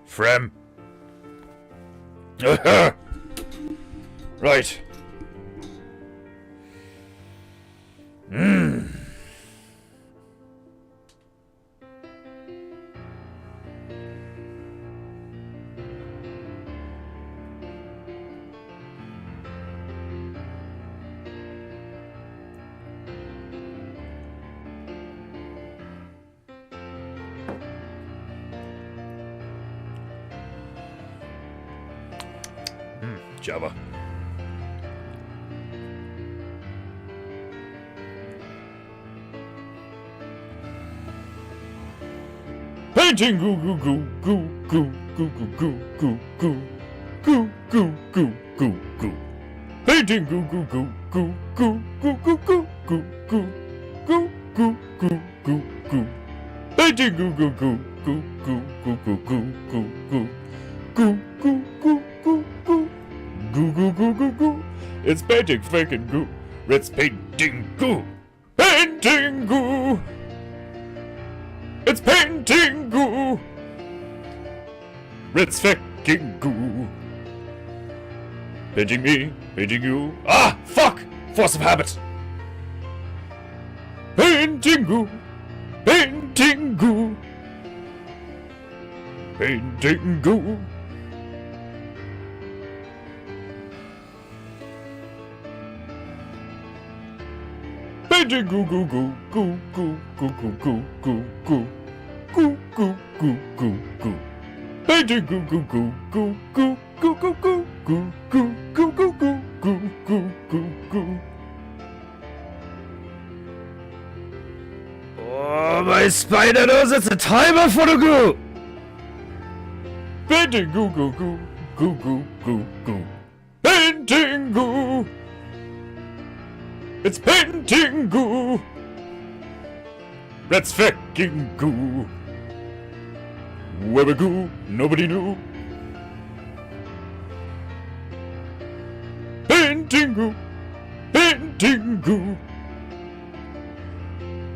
Frem. Right. Java. Painting goo goo goo goo goo goo goo goo goo goo goo goo goo goo. Painting goo goo goo goo goo goo goo goo goo goo goo goo goo goo goo. Painting goo goo goo goo goo goo goo goo goo goo goo goo goo goo goo. Goo goo goo goo goo. It's painting fucking goo. It's painting goo. Painting goo. It's painting goo. It's fucking goo. Painting me, painting you. Ah, fuck! Force of habit. Painting goo. Painting goo. Painting goo. Painting goo goo goo goo goo goo goo goo goo goo goo goo goo goo. Painting goo goo goo goo goo goo goo goo goo goo goo goo goo goo goo goo goo. Oh, my spider knows it's a timer for the goo. Painting goo goo goo goo goo goo goo. Painting goo. It's painting goo. That's fucking goo. Where we goo, nobody knew. Painting goo. Painting goo.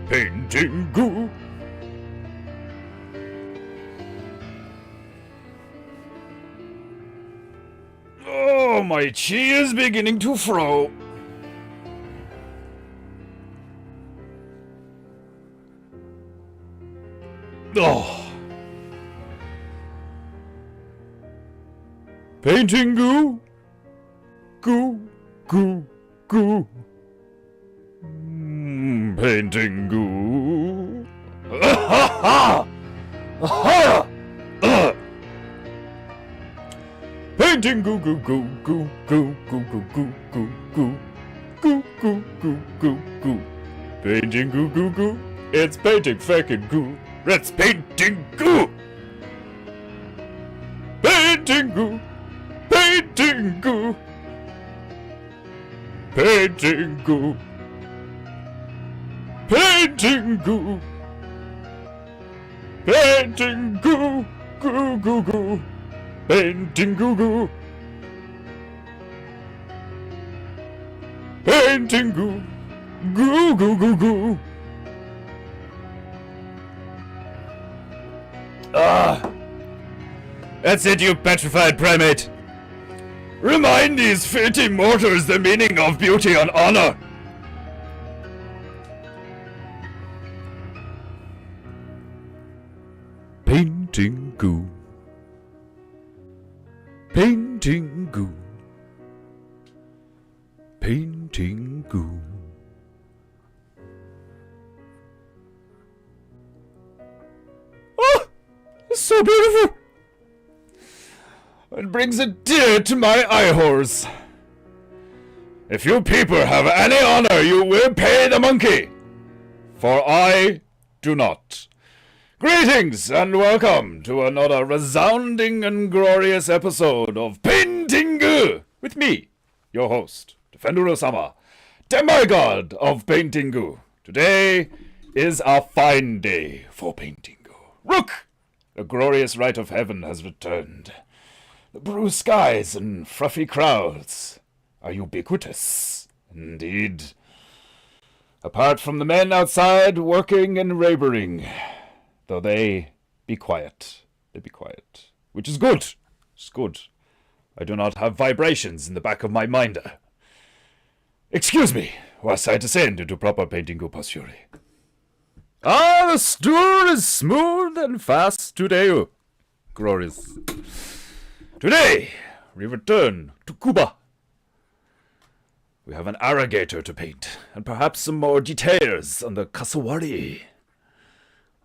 Painting goo. Oh, my chi is beginning to frow. Oh. Painting goo. Goo, goo, goo. Painting goo. Painting goo goo goo goo goo goo goo goo goo goo goo goo goo goo goo. Painting goo goo goo. It's painting fucking goo. It's painting goo. Painting goo. Painting goo. Painting goo. Painting goo. Painting goo. Goo goo goo. Painting goo goo. Painting goo. Goo goo goo goo. Ah! That's it, you petrified primate! Remind these filthy mortals the meaning of beauty and honor! Painting goo. Painting goo. Painting goo. Oh! It's so beautiful! It brings a tear to my eye holes. If you people have any honor, you will pay the monkey. For I do not. Greetings and welcome to another resounding and glorious episode of PEINTEINGU with me, your host, Defenduro-sama, demigod of PEINTEINGU. Today is a fine day for PEINTEINGU. Look! The glorious light of heaven has returned. The blue skies and fluffy crowds are ubiquitous, indeed. Apart from the men outside working and laboring. Though they be quiet. They be quiet. Which is good. It's good. I do not have vibrations in the back of my mind. Excuse me, whilst I descend into proper paintingu posture. Ah, the stool is smooth and fast today. Glorious. Today, we return to Cuba. We have an alligator to paint, and perhaps some more details on the cassowary.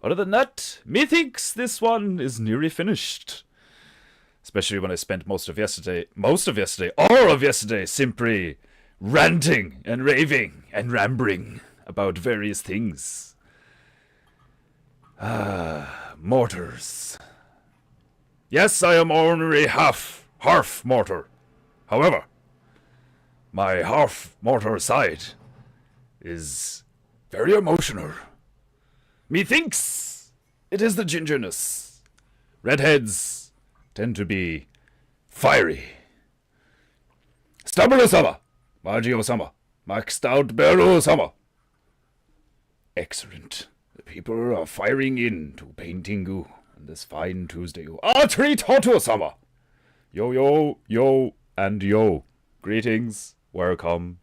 Other than that, methinks this one is nearly finished. Especially when I spent all of yesterday, simply ranting and raving and rambling about various things. Mortars. Yes, I am only half mortar. However, my half mortar side is very emotional. Methinks it is the gingerness. Redheads tend to be fiery. Stabilo-sama, Majio-sama, maxed out Beru-sama. Excellent. The people are firing in to paintingu on this fine Tuesday. Atri Toto-sama. Yo, yo, yo, and yo. Greetings. Welcome.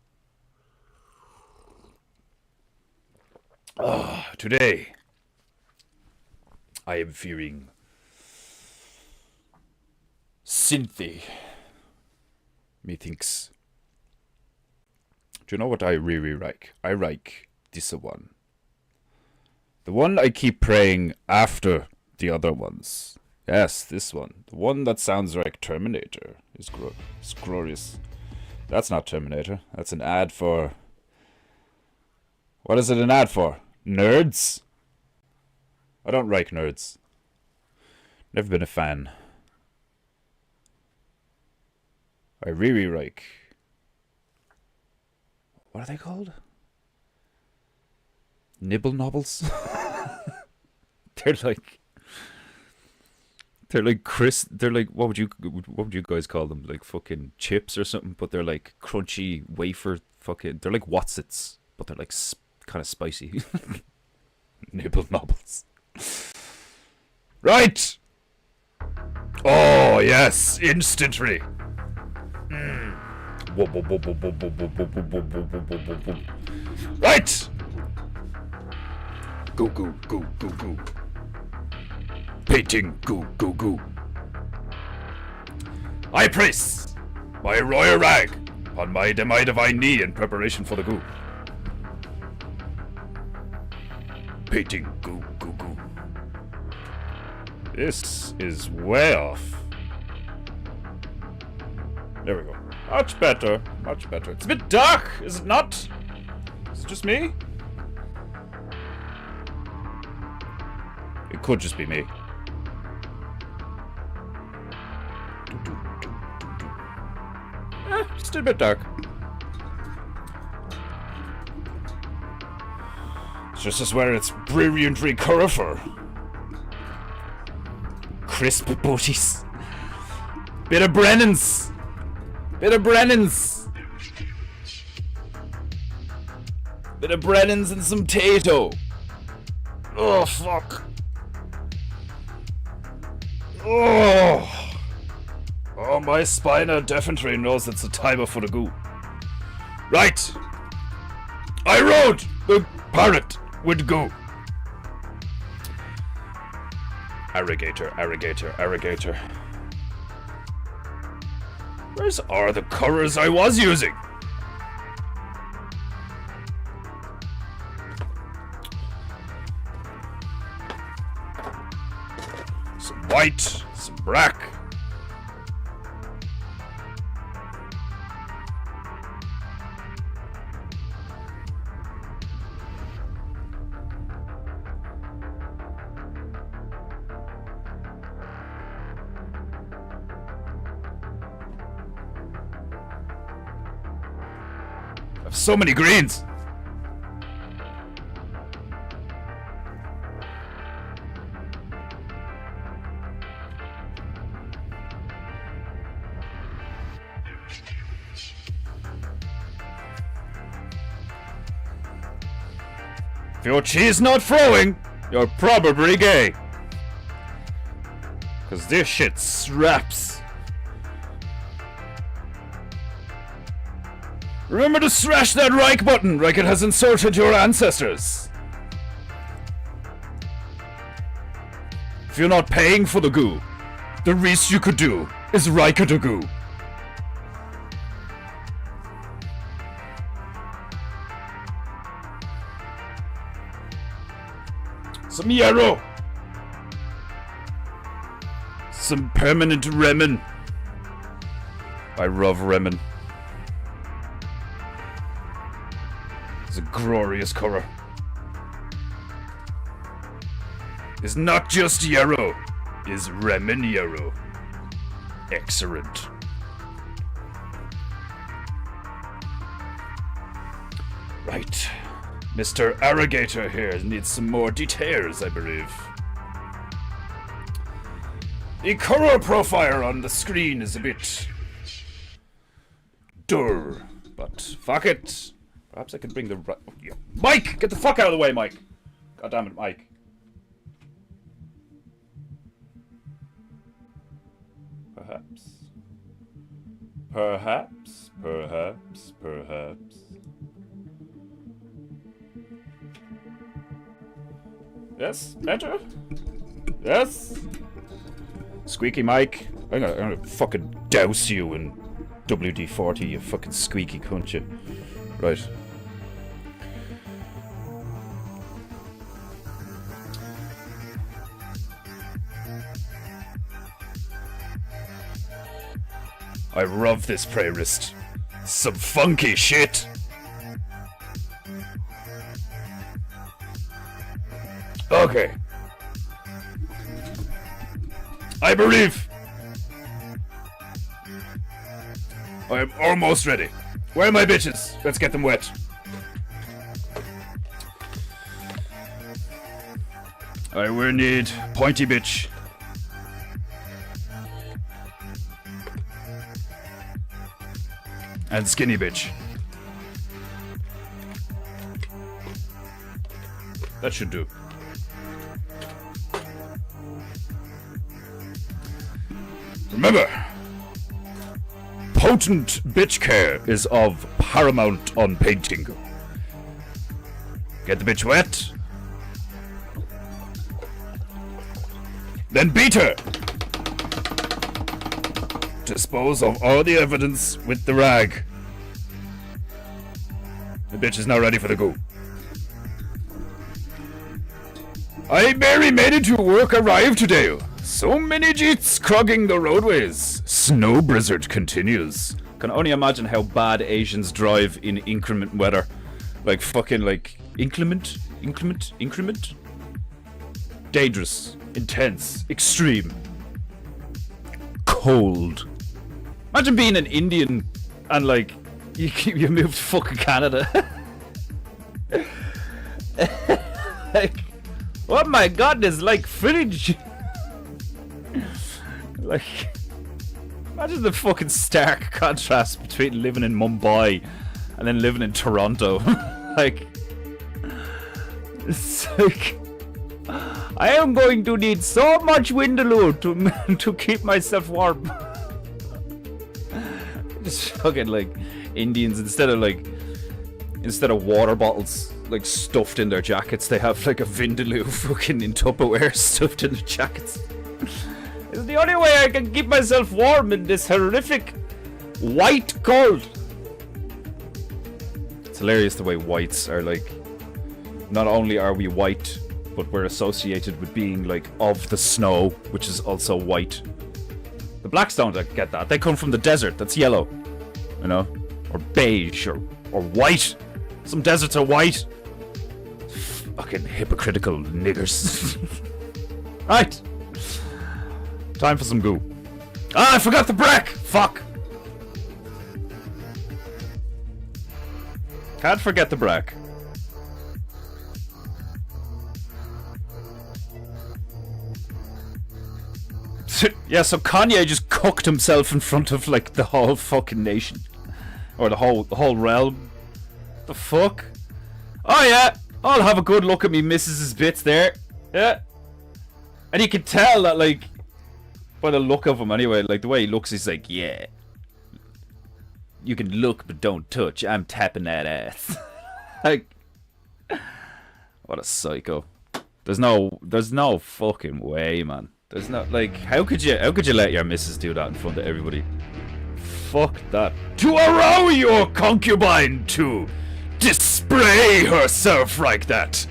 Today, I am feeling synthy. Methinks. Do you know what I really like? I like this one. The one I keep playing after the other ones. Yes, this one. The one that sounds like Terminator. It's glorious. That's not Terminator. That's an ad for... What is it an ad for? Nerds? I don't like nerds. Never been a fan. I really like... What are they called? Nibble nobbles? They're like what would you guys call them? Like fucking chips or something, but they're like crunchy wafer fucking, they're like Wotsits, but they're like kind of spicy. Nibble nobbles. Right. Oh yes, instantly. Right. Goo goo goo goo goo. Painting goo goo goo. I place my royal rag on my divine knee in preparation for the goo. Painting goo goo goo. This is way off. There we go. Much better, much better. It's a bit dark, is it not? Is it just me? It could just be me. Just a bit dark. It's just as where it's brilliantly colorful. Crisp booties. Bit of Brennan's. Bit of Brennan's and some Tato. Oh, fuck. Oh, my spina definitely knows it's a timer for the goo. Right. I rode the parrot with goo. Alligator. Where's are the colors I was using? Some white, some black. I have so many greens. If your cheese not throwing, you're probably gay. Cause this shit slaps. Remember to smash that like button like it has insulted your ancestors. If you're not paying for the goo, the least you could do is like the goo. Some yarrow. Some permanent remen. I love remen. It's a glorious color. It's not just yarrow, it's remen yarrow. Excellent. Right. Mr. Alligator here needs some more details, I believe. The color profile on the screen is a bit dull, but fuck it. Perhaps I could bring the right. Oh, yeah. Mike, get the fuck out of the way, Mike. God damn it, Mike. Perhaps. Perhaps. Perhaps. Perhaps. Yes, better. Yes. Squeaky Mike, I'm gonna fucking douse you in WD-40, you fucking squeaky cunt, you. Right. I love this playlist. Some funky shit. Okay. I believe I am almost ready. Where are my bitches? Let's get them wet. I will need pointy bitch. And skinny bitch. That should do. Remember, potent bitch care is of paramount on PEINTEINGU. Get the bitch wet, then beat her. Dispose of all the evidence with the rag. The bitch is now ready for the go. I barely made it to work arrive today. So many jeets clogging the roadways. Snow blizzard continues. Can only imagine how bad Asians drive in inclement weather. Like fucking like inclement? Dangerous, intense, extreme, cold. Imagine being an Indian and like you moved to fucking Canada. Like, oh my god, there's like fridge. Like, imagine the fucking stark contrast between living in Mumbai and then living in Toronto. Like, it's like, I am going to need so much Windaloo to keep myself warm. Just fucking like Indians, instead of water bottles like stuffed in their jackets, they have like a Vindaloo fucking in Tupperware stuffed in their jackets. It's the only way I can keep myself warm in this horrific white cold. It's hilarious the way whites are like, not only are we white, but we're associated with being like of the snow, which is also white. The blacks don't get that. They come from the desert. That's yellow, you know, or beige or white. Some deserts are white. Fucking hypocritical niggers. Right. Time for some goo. Ah, I forgot the brack! Fuck! Can't forget the brack. Yeah, so Kanye just cooked himself in front of like the whole fucking nation. Or the whole realm. The fuck? Oh yeah! I'll have a good look at me missus's bits there. Yeah. And you can tell that, like, by the look of him anyway, like, the way he looks, he's like, yeah. You can look, but don't touch. I'm tapping that ass. Like, what a psycho. There's no fucking way, man. There's no, like, how could you let your missus do that in front of everybody? Fuck that. To allow your concubine to display herself like that.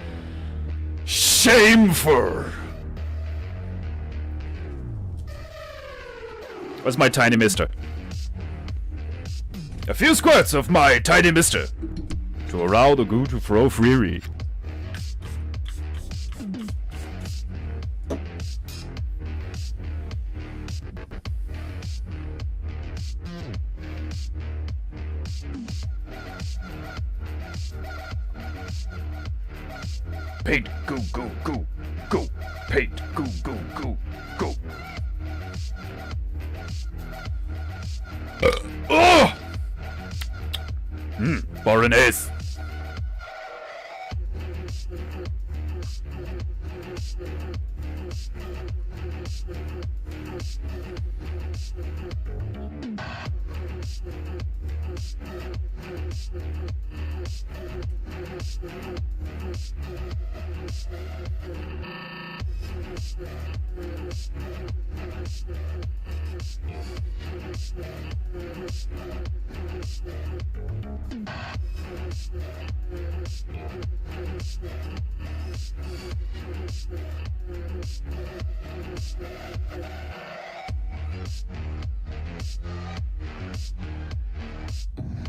Shameful. Where's my tiny mister? A few squirts of my tiny mister. To allow the goo to throw freely. Paint, go, go, go, go. Paint, go, go, go, go. Oh! Bolognese.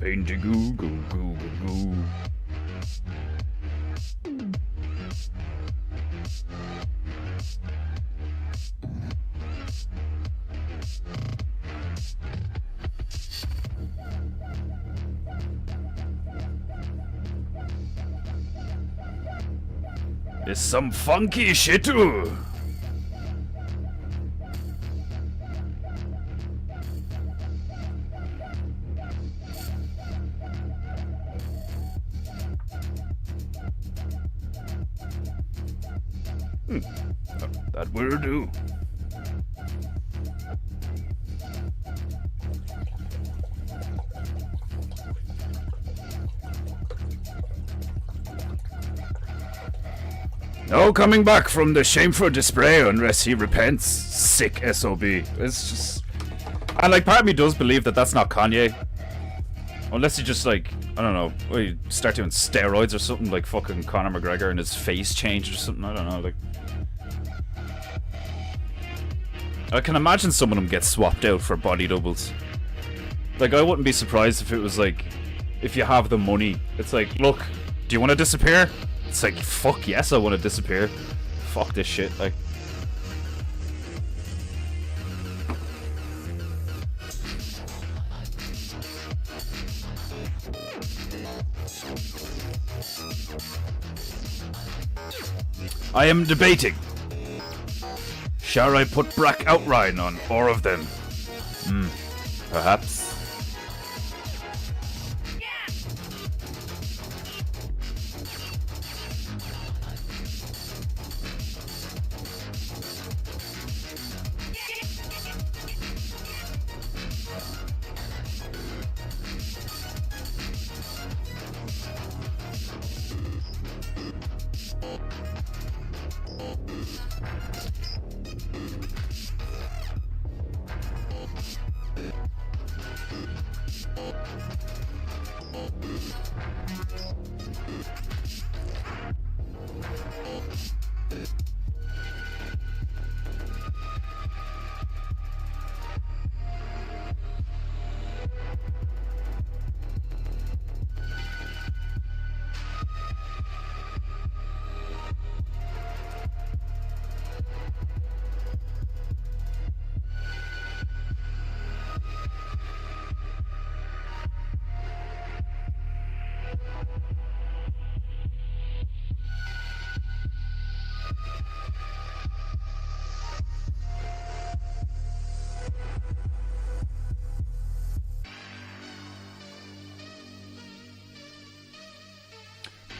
Paintingu, go, go, go, go. It's some funky shit too. That will do. No coming back from the shameful display unless he repents. Sick SOB. It's just... And like, part of me does believe that that's not Kanye. Unless he just like, I don't know, he start doing steroids or something like fucking Conor McGregor and his face changed or something, I don't know, like... I can imagine some of them get swapped out for body doubles. Like, I wouldn't be surprised if it was like, if you have the money, it's like, look, do you want to disappear? It's like, fuck yes, I want to disappear. Fuck this shit, like. I am debating. Shall I put black outline on all of them? Perhaps.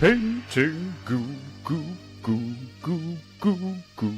Painting goo goo goo goo goo goo.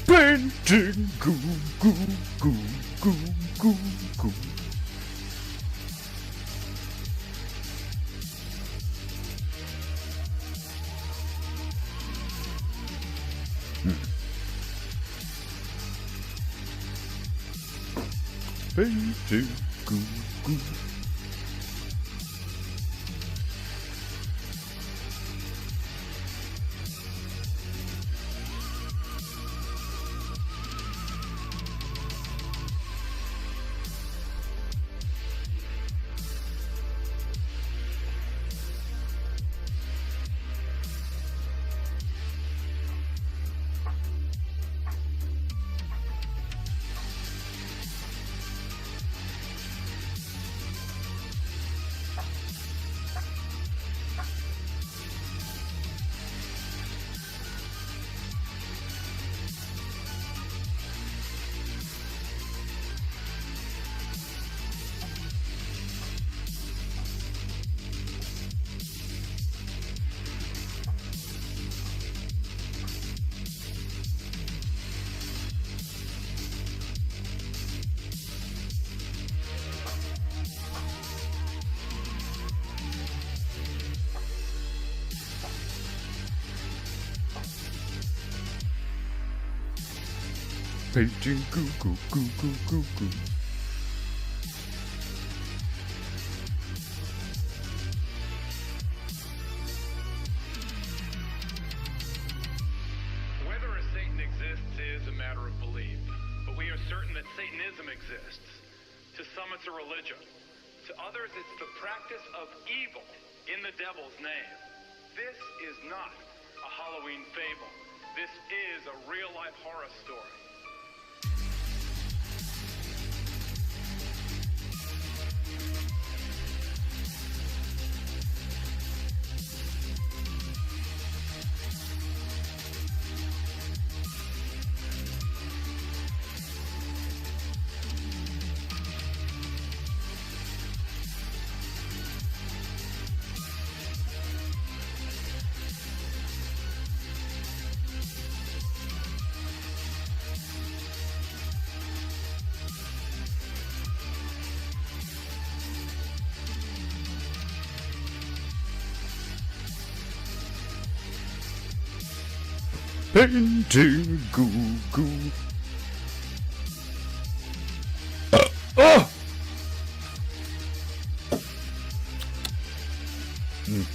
Painting goo goo goo goo goo goo. Painting goo goo. Painting goo goo goo goo goo goo. Whether a Satan exists is a matter of belief, but we are certain that Satanism exists. To some it's a religion. To others it's the practice of evil in the devil's name. This is not a Halloween fable. This is a real-life horror story. Painting goo goo. Oh!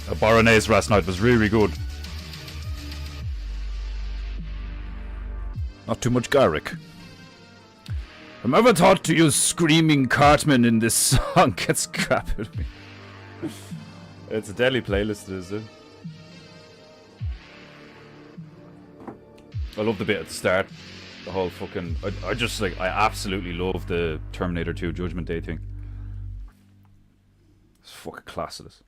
A Baronese last night was really good. Not too much garlic. Whoever thought to use screaming Cartman in this song gets crap at me. It's a deadly playlist, is it? I love the bit at the start. The whole fucking... I just like... I absolutely love the Terminator 2 Judgment Day thing. It's fucking class of this.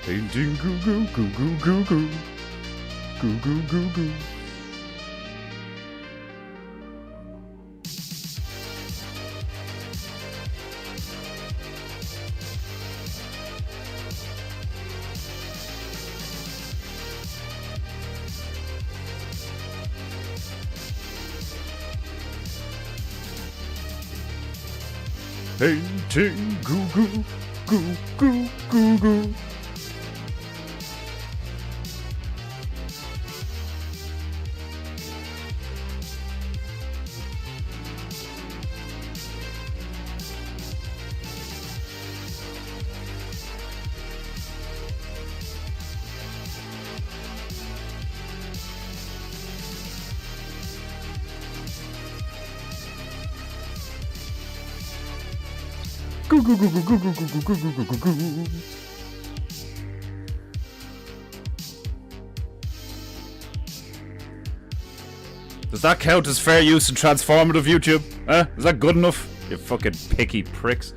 Painting goo goo goo goo goo goo. Goo goo goo goo. Painting goo goo goo goo goo goo. Does that count as fair use in transformative YouTube? Is that good enough? You fucking picky pricks.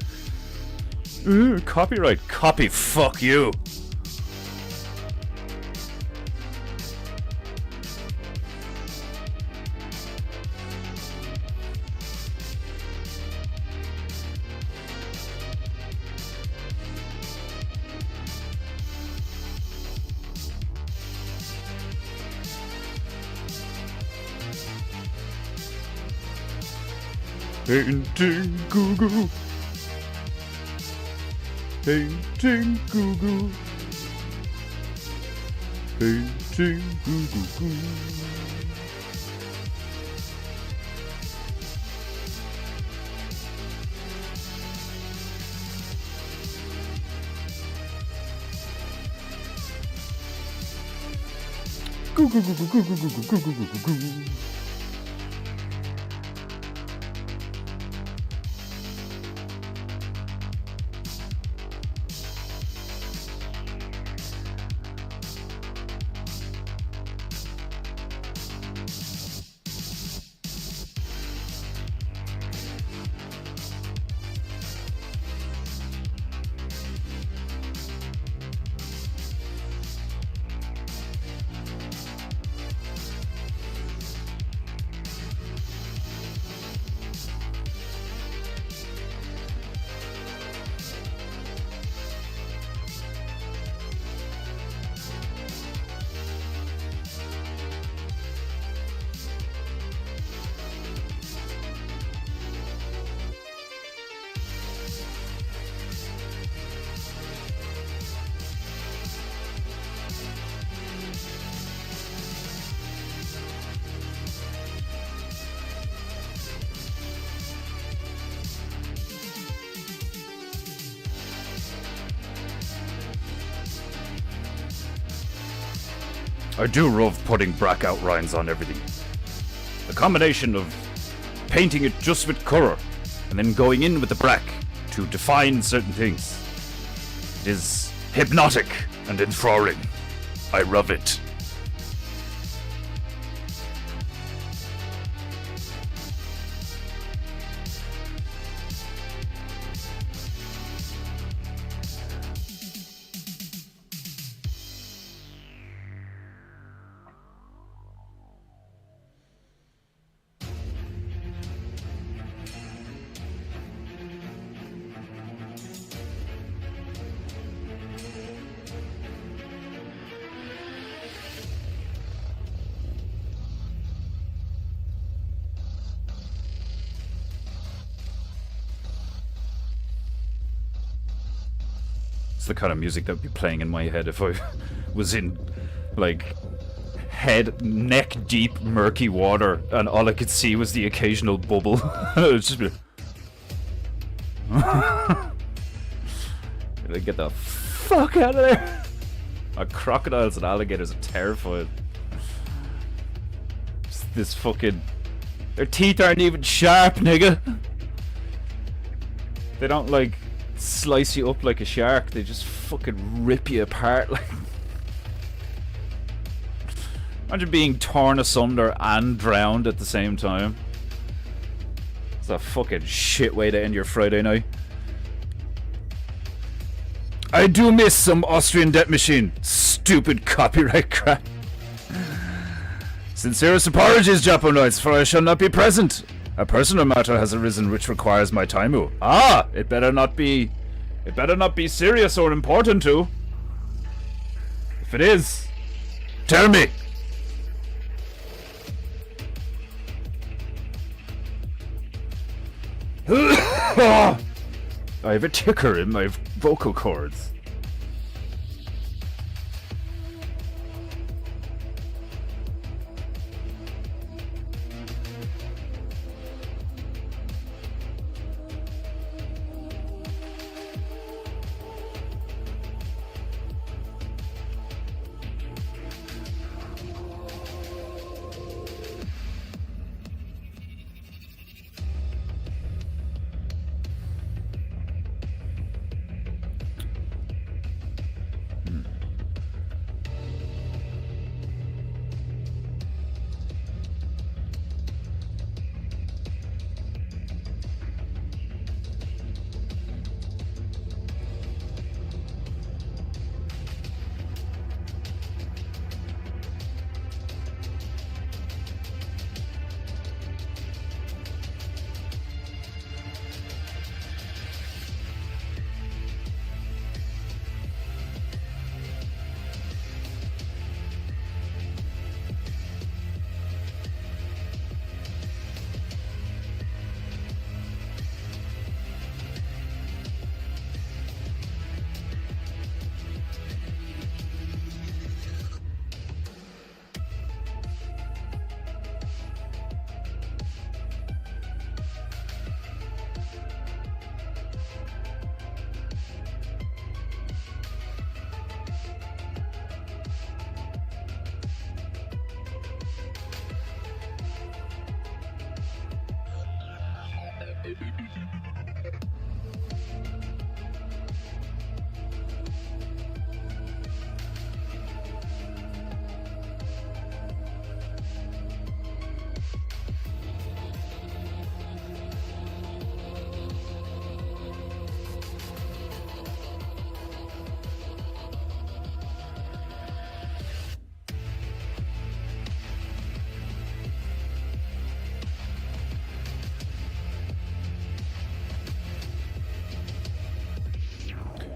Copyright. Copy, fuck you. Paintingu. Paintingu. Paintingu. I do love putting black outlines on everything. The combination of painting it just with colour and then going in with the black to define certain things. It is hypnotic and enthralling. I love it. The kind of music that would be playing in my head if I was in like neck deep murky water and all I could see was the occasional bubble. It would just be like, get the fuck out of there. Crocodiles and alligators are terrifying. Just this fucking, their teeth aren't even sharp, nigga. They don't like slice you up like a shark, they just fucking rip you apart. Like, imagine being torn asunder and drowned at the same time. It's a fucking shit way to end your Friday night. I do miss some Austrian debt machine. Stupid copyright crap. Sincerest apologies, Japanoids, for I shall not be present. A personal matter has arisen which requires my time. Ah, it better not be serious or important too. If it is, tell me. I have a ticker in my vocal cords.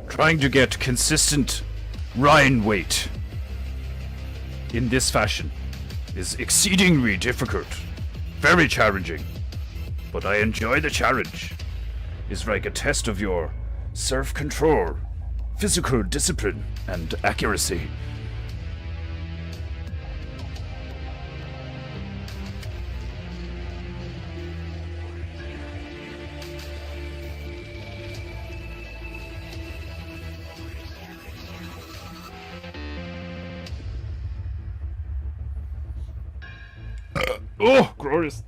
Trying to get consistent rind weight in this fashion is exceedingly difficult, very challenging, but I enjoy the challenge. It's like a test of your self-control, physical discipline, and accuracy. Oh, glorious.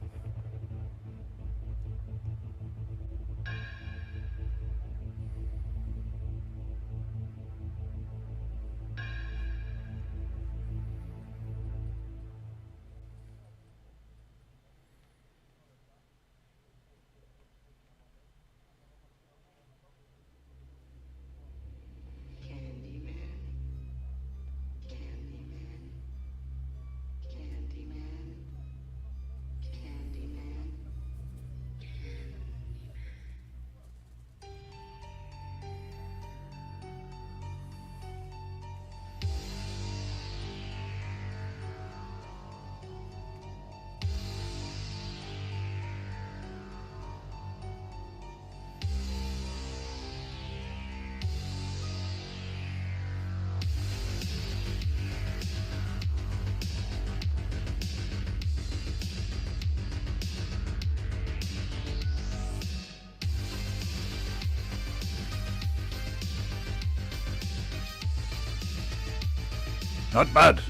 Not bad.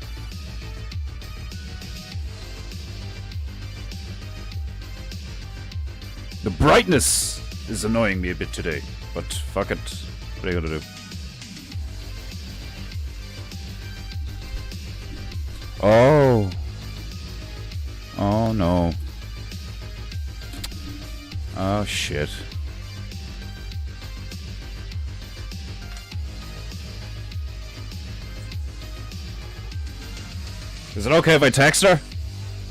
The brightness is annoying me a bit today, but fuck it. What are you gonna do? Oh. Oh no. Oh shit. Is it okay if I text her?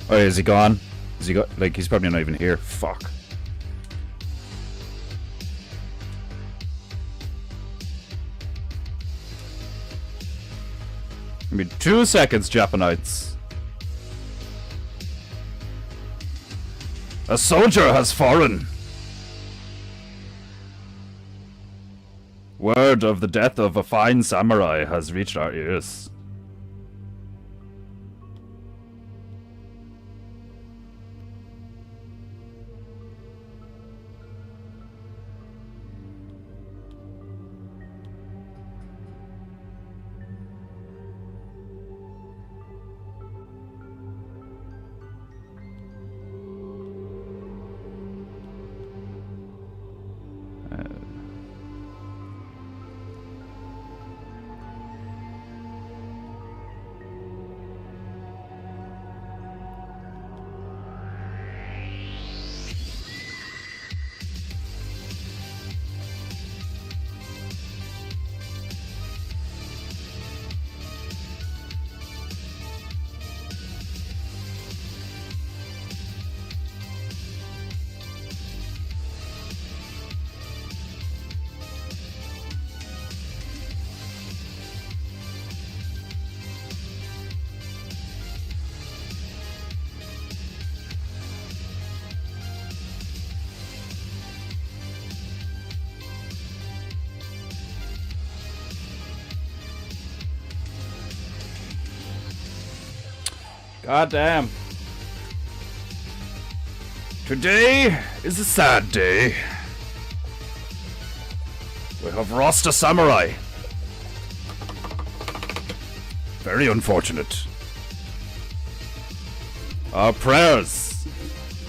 Oh, is he gone? Is he like, he's probably not even here. Fuck. Give me 2 seconds, Japanites. A soldier has fallen. Word of the death of a fine samurai has reached our ears. God damn. Today is a sad day. We have lost a samurai. Very unfortunate. Our prayers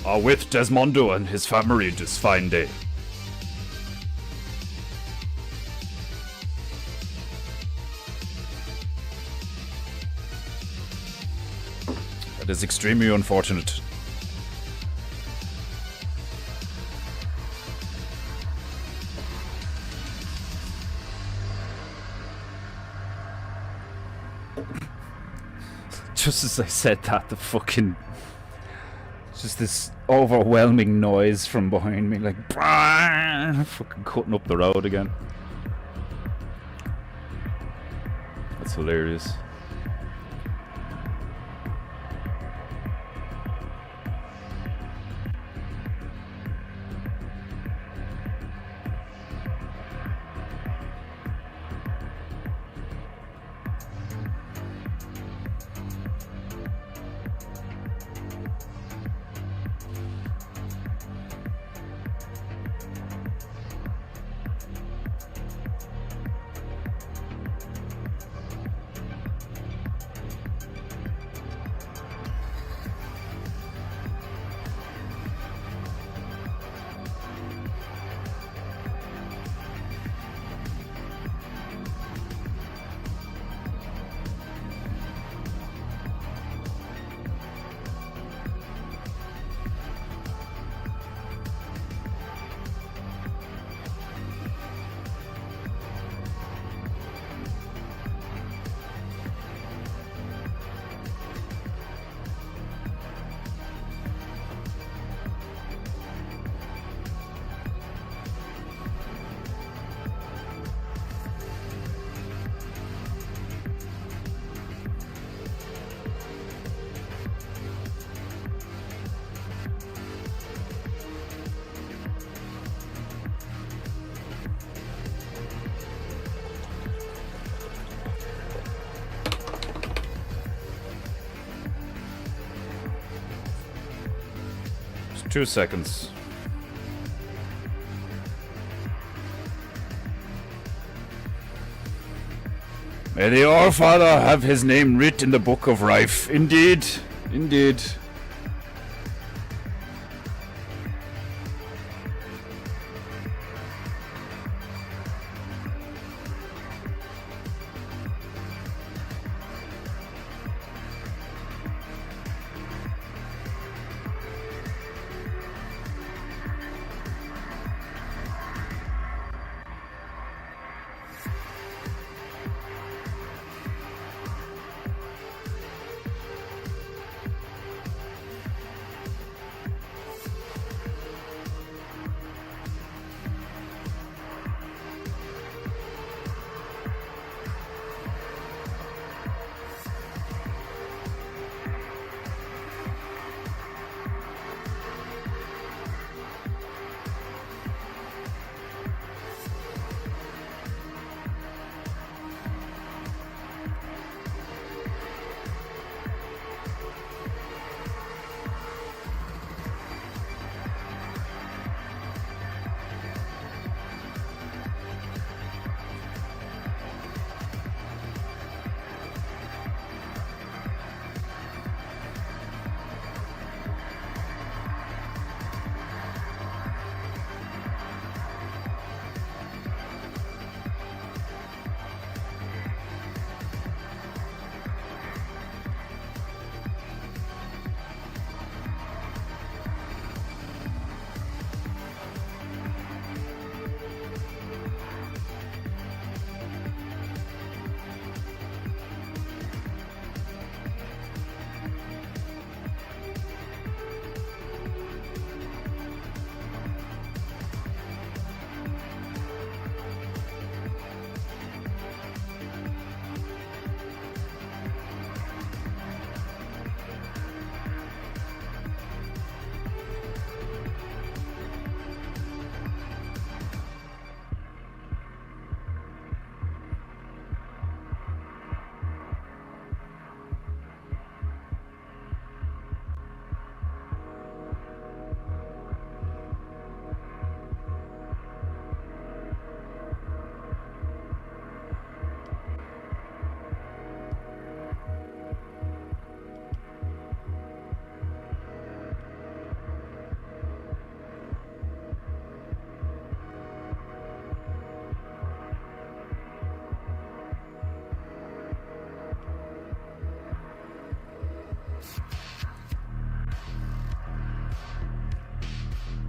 are with Desmondo and his family this fine day. That is extremely unfortunate. Just as I said that, the fucking... just this overwhelming noise from behind me, like... fucking cutting up the road again. That's hilarious. Just 2 seconds. May the All-Father have his name writ in the Book of Life. Indeed, indeed.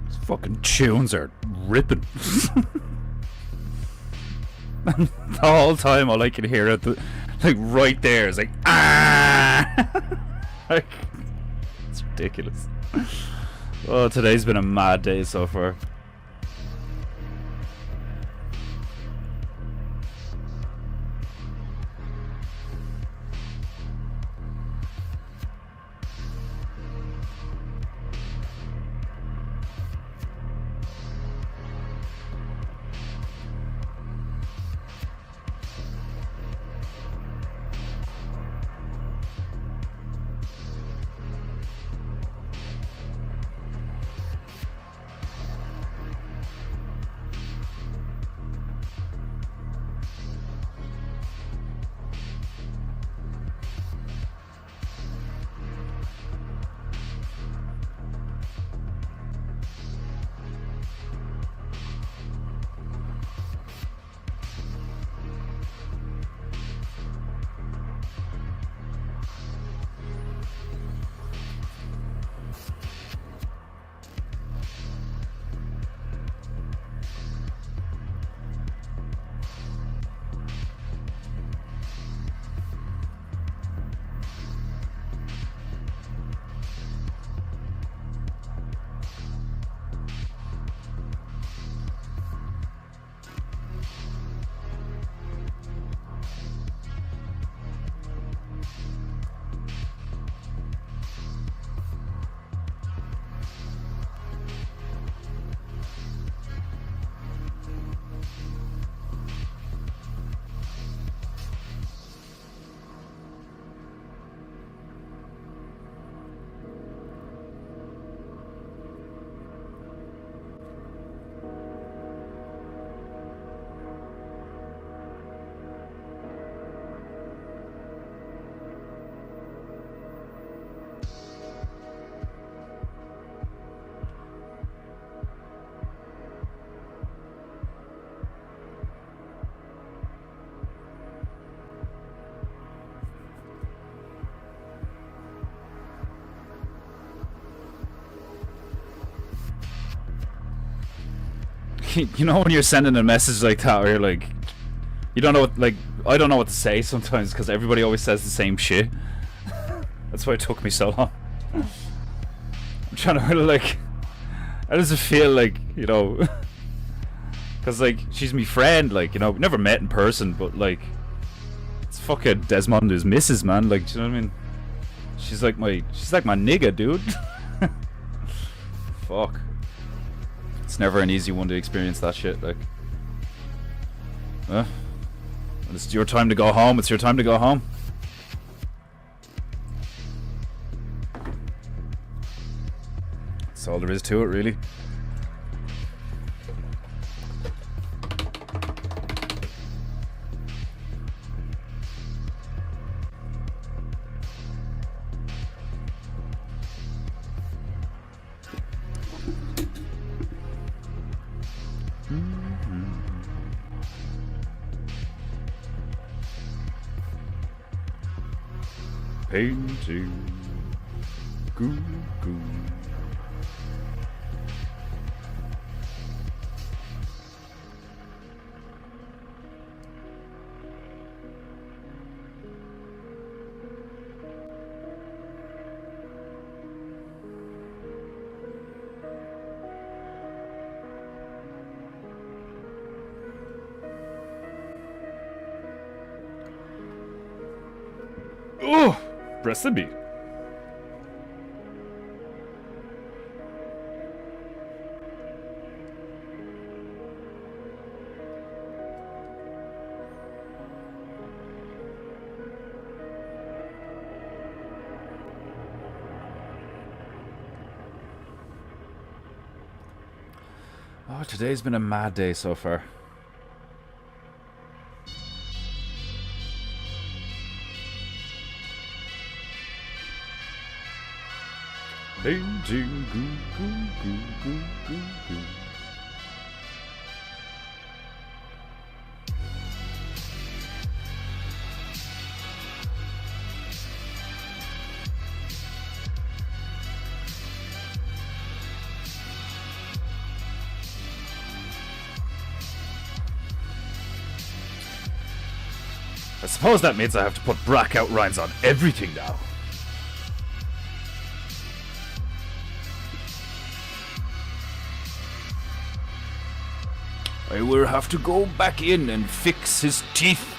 These fucking tunes are ripping. The whole time all I can hear it, like right there, is like, ah! Like, it's ridiculous. Oh, today's been a mad day so far. You know when you're sending a message like that where you're like, you don't know what, like, I don't know what to say sometimes because everybody always says the same shit. That's why it took me so long. I'm trying to really, like, how does it feel, like, you know, because, like, she's my friend, like, you know, never met in person, but, like, it's fucking Desmondo's missus, man, like, do you know what I mean? She's like my nigga, dude. Fuck. It's never an easy one to experience that shit, like. It's your time to go home, it's your time to go home. That's all there is to it, really. Painting. Goo goo. Oh, recipe. Oh, today's been a mad day so far. Painting, goo, goo, goo, goo, goo, goo. I suppose that means I have to put black outlines on everything now. I will have to go back in and fix his teeth.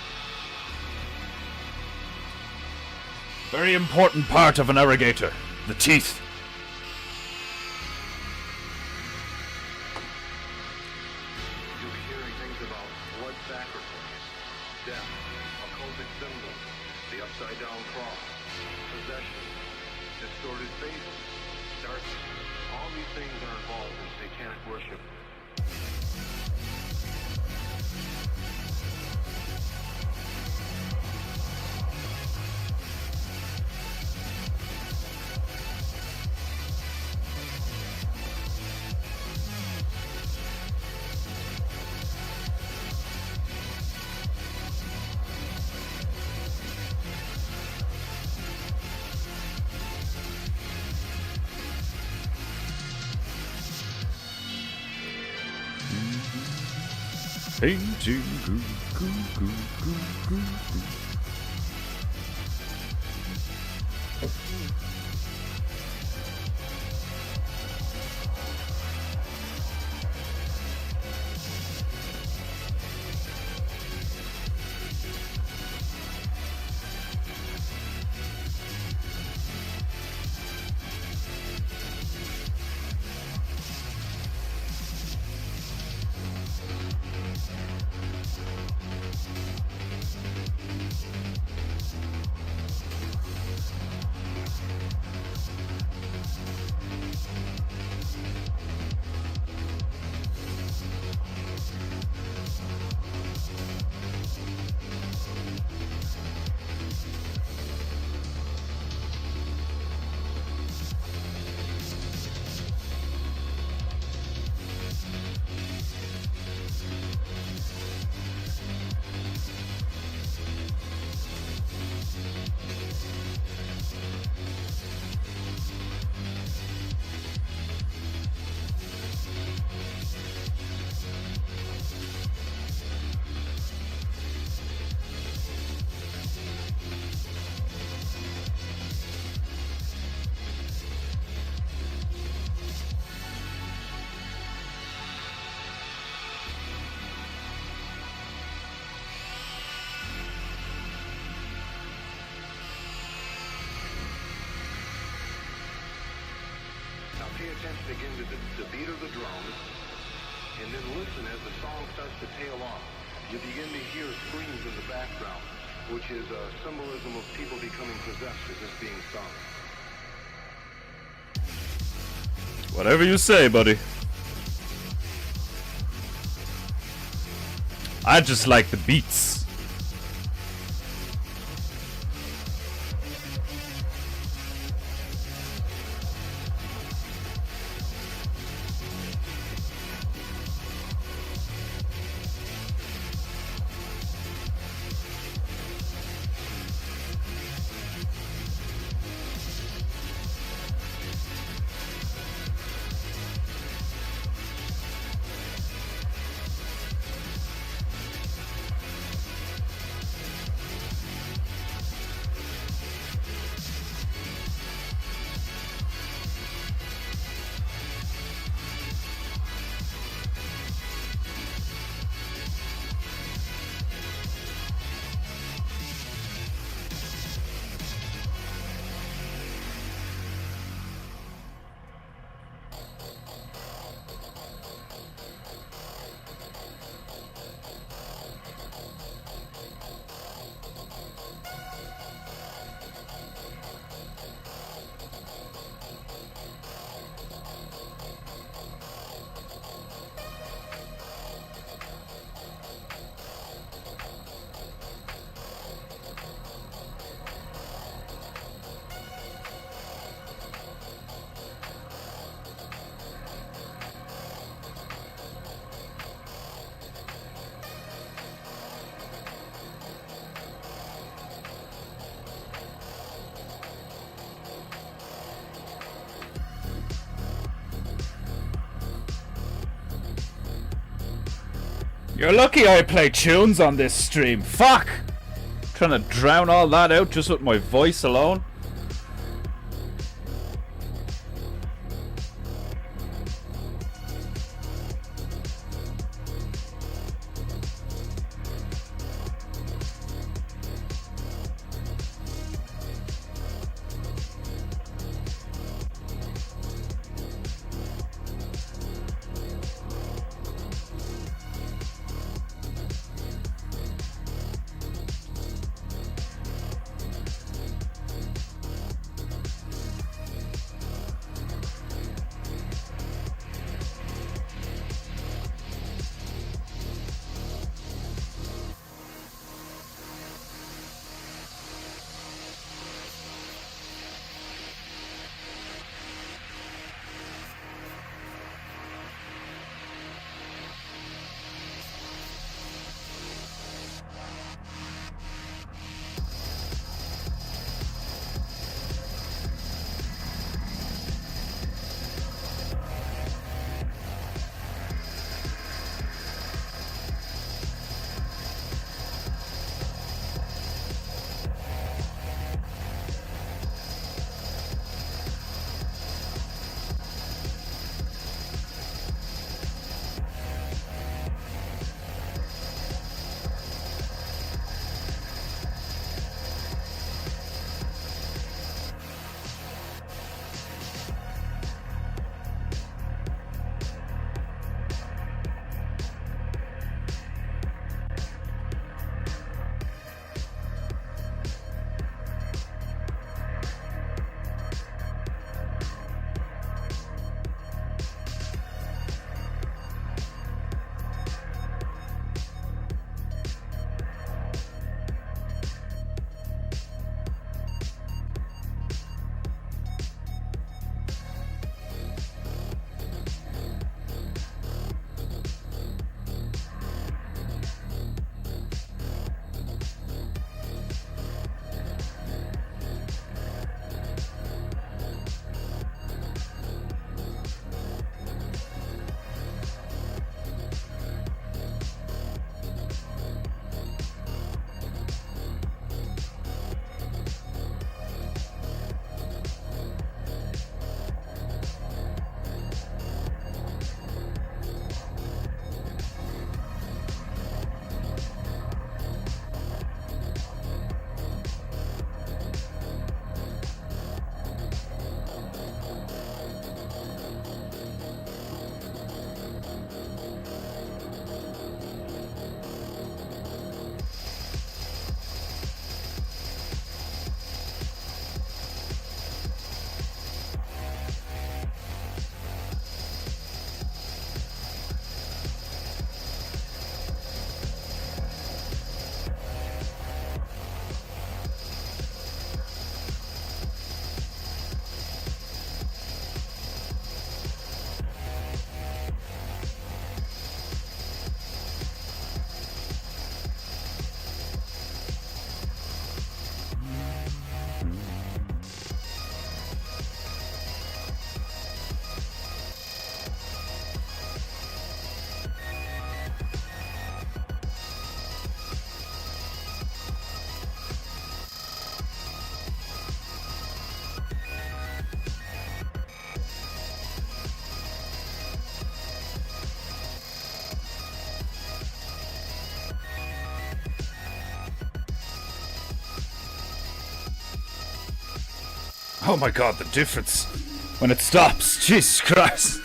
Very important part of an alligator, the teeth. You'll be hearing things about blood sacrifice, death, occultic symbols, the upside-down cross, possession, distorted faces, darkness. All these things are involved in satanic worship. Painting goo goo goo goo goo goo. Pay attention again to the beat of the drums, and then listen as the song starts to tail off. You begin to hear screams in the background, which is a symbolism of people becoming possessed as it's being sung. Whatever you say, buddy. I just like the beats. You're lucky I play tunes on this stream. Fuck! Trying to drown all that out just with my voice alone. Oh my god, the difference when it stops. Jesus Christ.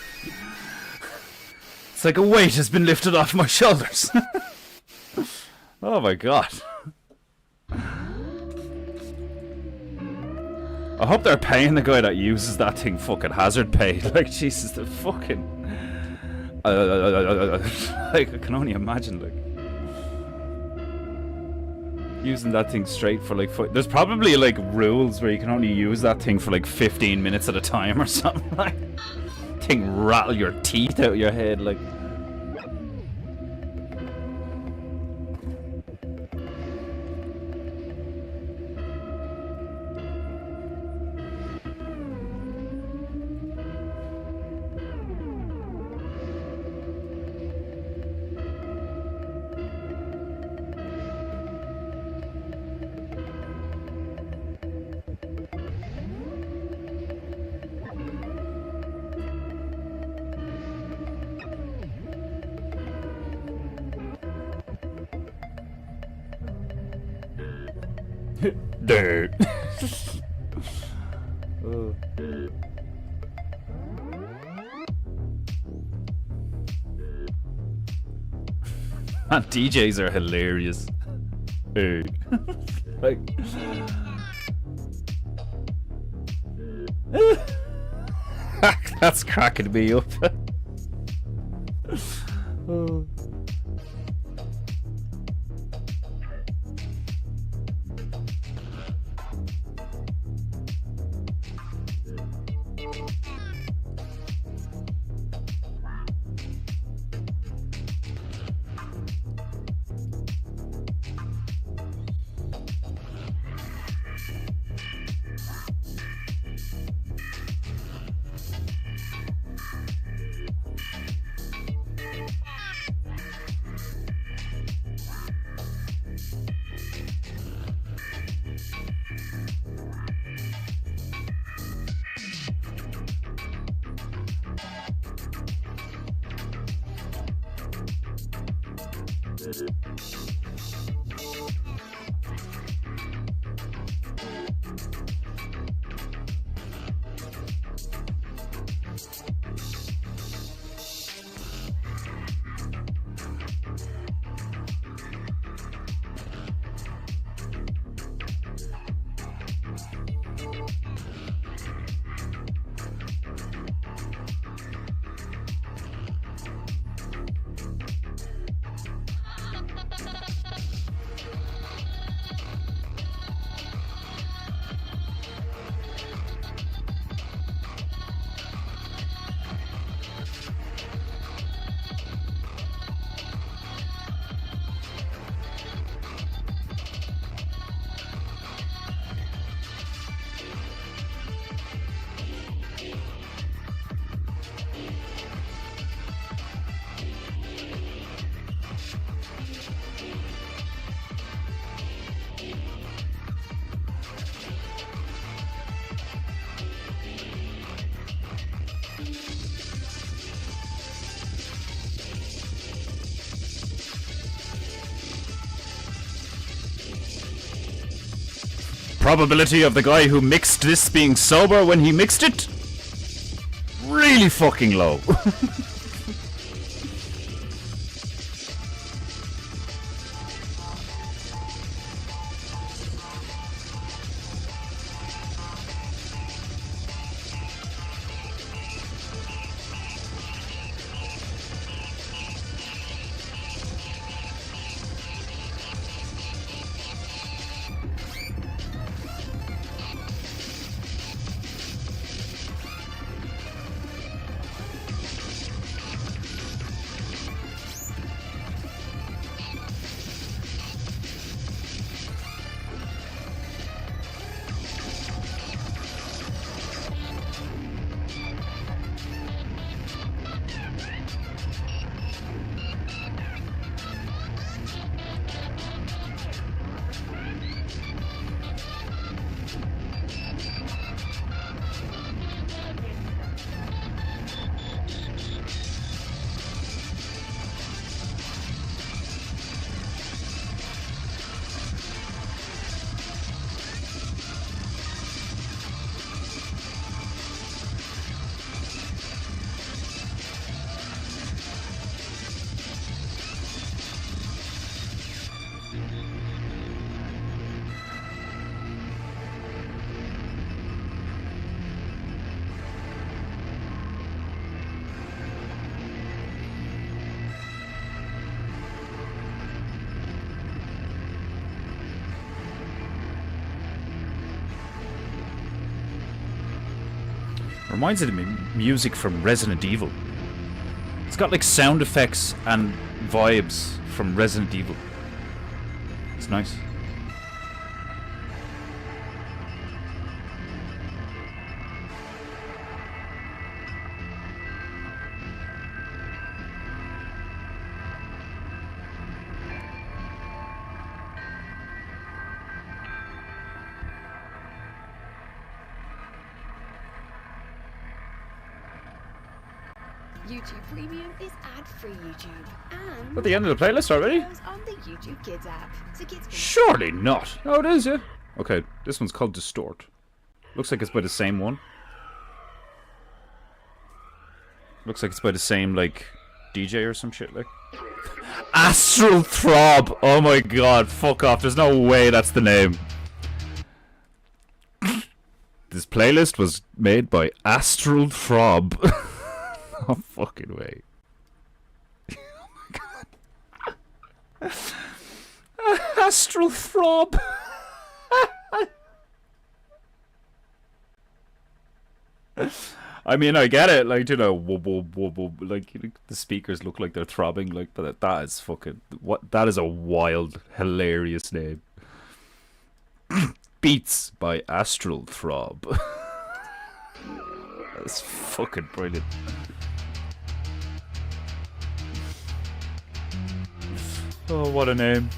It's like a weight has been lifted off my shoulders. Oh my god. I hope they're paying the guy that uses that thing fucking hazard pay. Like, Jesus, the fucking... like, I can only imagine, like... using that thing straight for, like... There's probably, like, rules where you can only use that thing for, like, 15 minutes at a time or something, like... Thing rattle your teeth out of your head, like... Duh. Man, DJs are hilarious. Like, that's cracking me up. Probability of the guy who mixed this being sober when he mixed it? Really fucking low. Reminds me of music from Resident Evil. It's got like sound effects and vibes from Resident Evil. It's nice. YouTube Premium is ad-free YouTube, and At the end of the playlist already? videos on the YouTube Kids app, so kids can Surely not. Oh, it is, yeah. Okay, this one's called Distort. Looks like it's by the same one. Looks like it's by the same, like, DJ or some shit, like. Astral Throb! Oh my god, fuck off. There's no way that's the name. This playlist was made by Astral Throb. No fucking way. Oh my god. Astral Throb! I mean, I get it, like, you know, whoop, whoop, whoop, whoop, like, the speakers look like they're throbbing, like, but that is fucking, what, that is a wild, hilarious name. Beats by Astral Throb. That's fucking brilliant. Oh, what a name.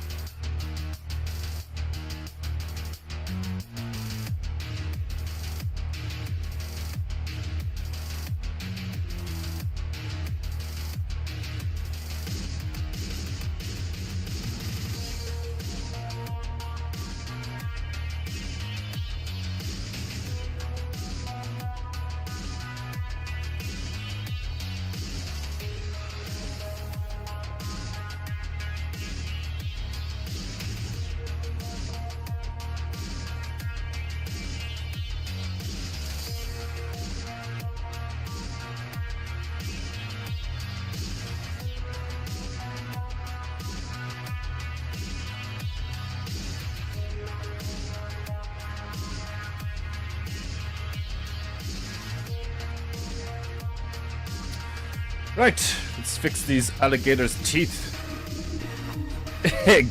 Right, let's fix these alligators' teeth.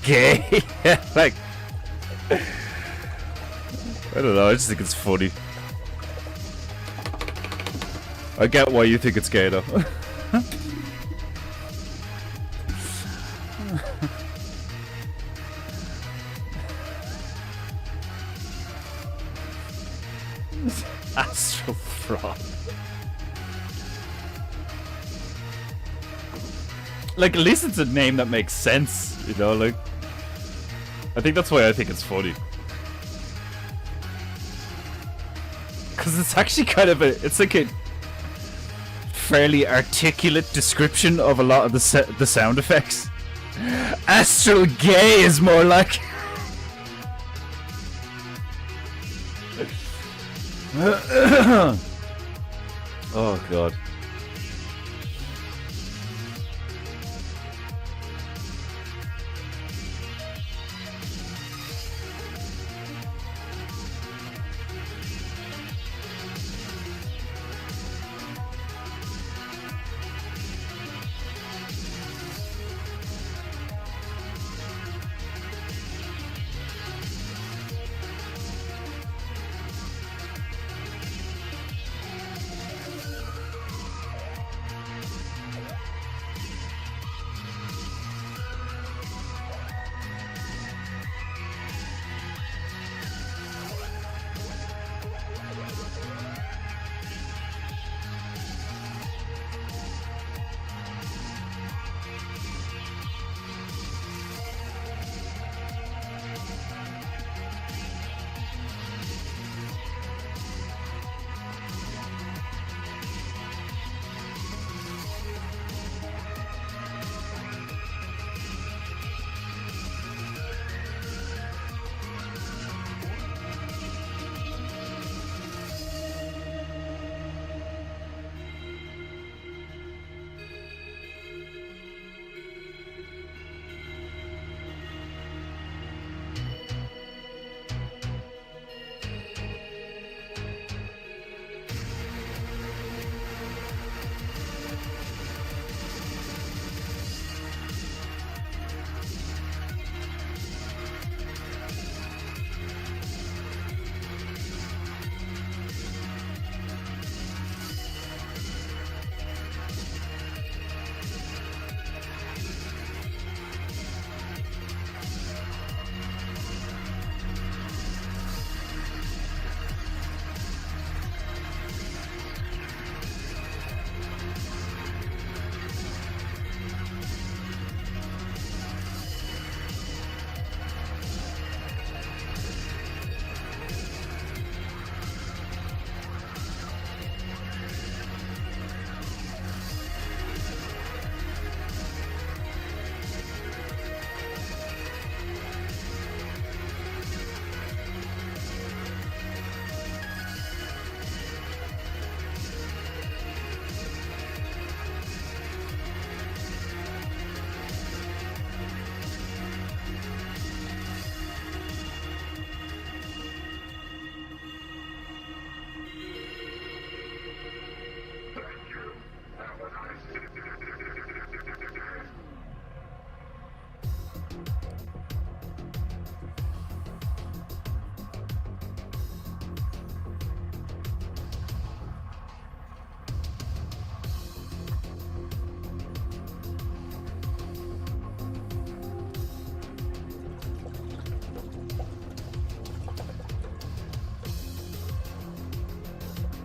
Gay? Like, I don't know, I just think it's funny. I get why you think it's gay though. Astral Frog. Like, at least it's a name that makes sense, you know, like. I think that's why I think it's funny. Because it's actually kind of it's like a fairly articulate description of a lot of the sound effects. Astral gay is more like. Oh god.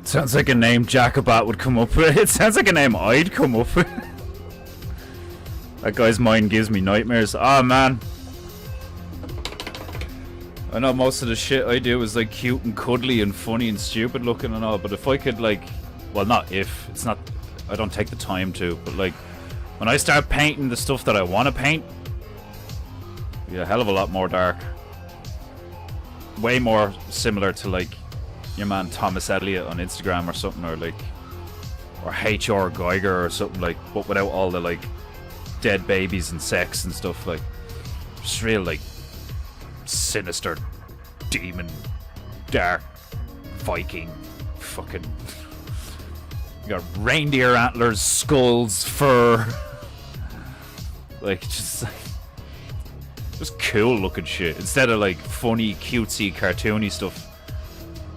Sounds like a name Jacobat would come up with. It sounds like a name I'd come up with. That guy's mind gives me nightmares. Oh man. I know most of the shit I do is like cute and cuddly and funny and stupid looking and all, but if I could like, well not if, it's not, I don't take the time to, but like when I start painting the stuff that I want to paint, yeah, a hell of a lot more dark. Way more similar to like your man Thomas Elliott on Instagram or something, or like, or H.R. Geiger or something like, but without all the like dead babies and sex and stuff, like just real like sinister demon dark Viking fucking, you got reindeer antlers, skulls, fur, like just cool looking shit instead of like funny cutesy cartoony stuff,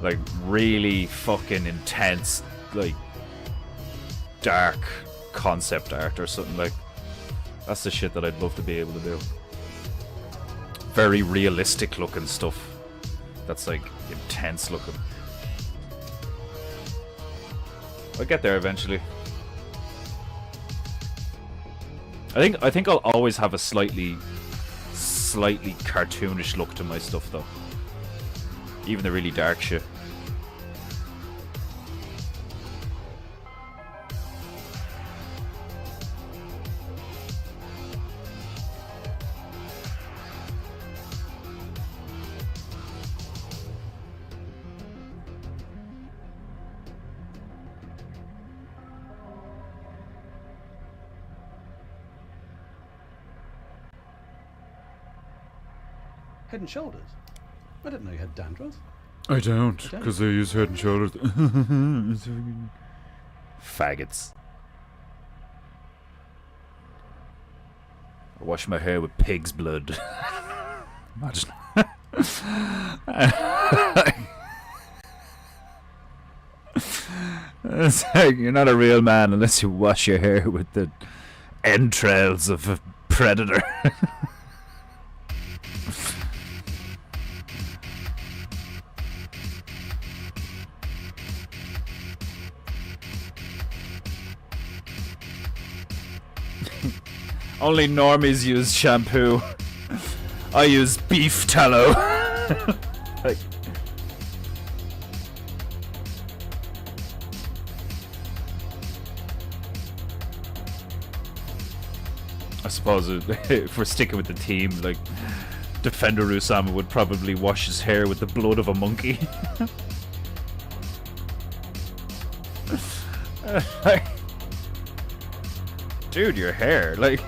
like really fucking intense like dark concept art or something. Like that's the shit that I'd love to be able to do. Very realistic looking stuff that's like intense looking. I'll get there eventually. I think I'll always have a slightly cartoonish look to my stuff though, even the really dark shit. Head and Shoulders? I didn't know you had dandruff. I don't, because I use Head and Shoulders. Faggots. I wash my hair with pig's blood. Imagine. It's like, you're not a real man unless you wash your hair with the entrails of a predator. Only normies use shampoo. I use beef tallow. Like, I suppose if we're sticking with the team, like Defender Usama would probably wash his hair with the blood of a monkey. Like, dude, your hair, like,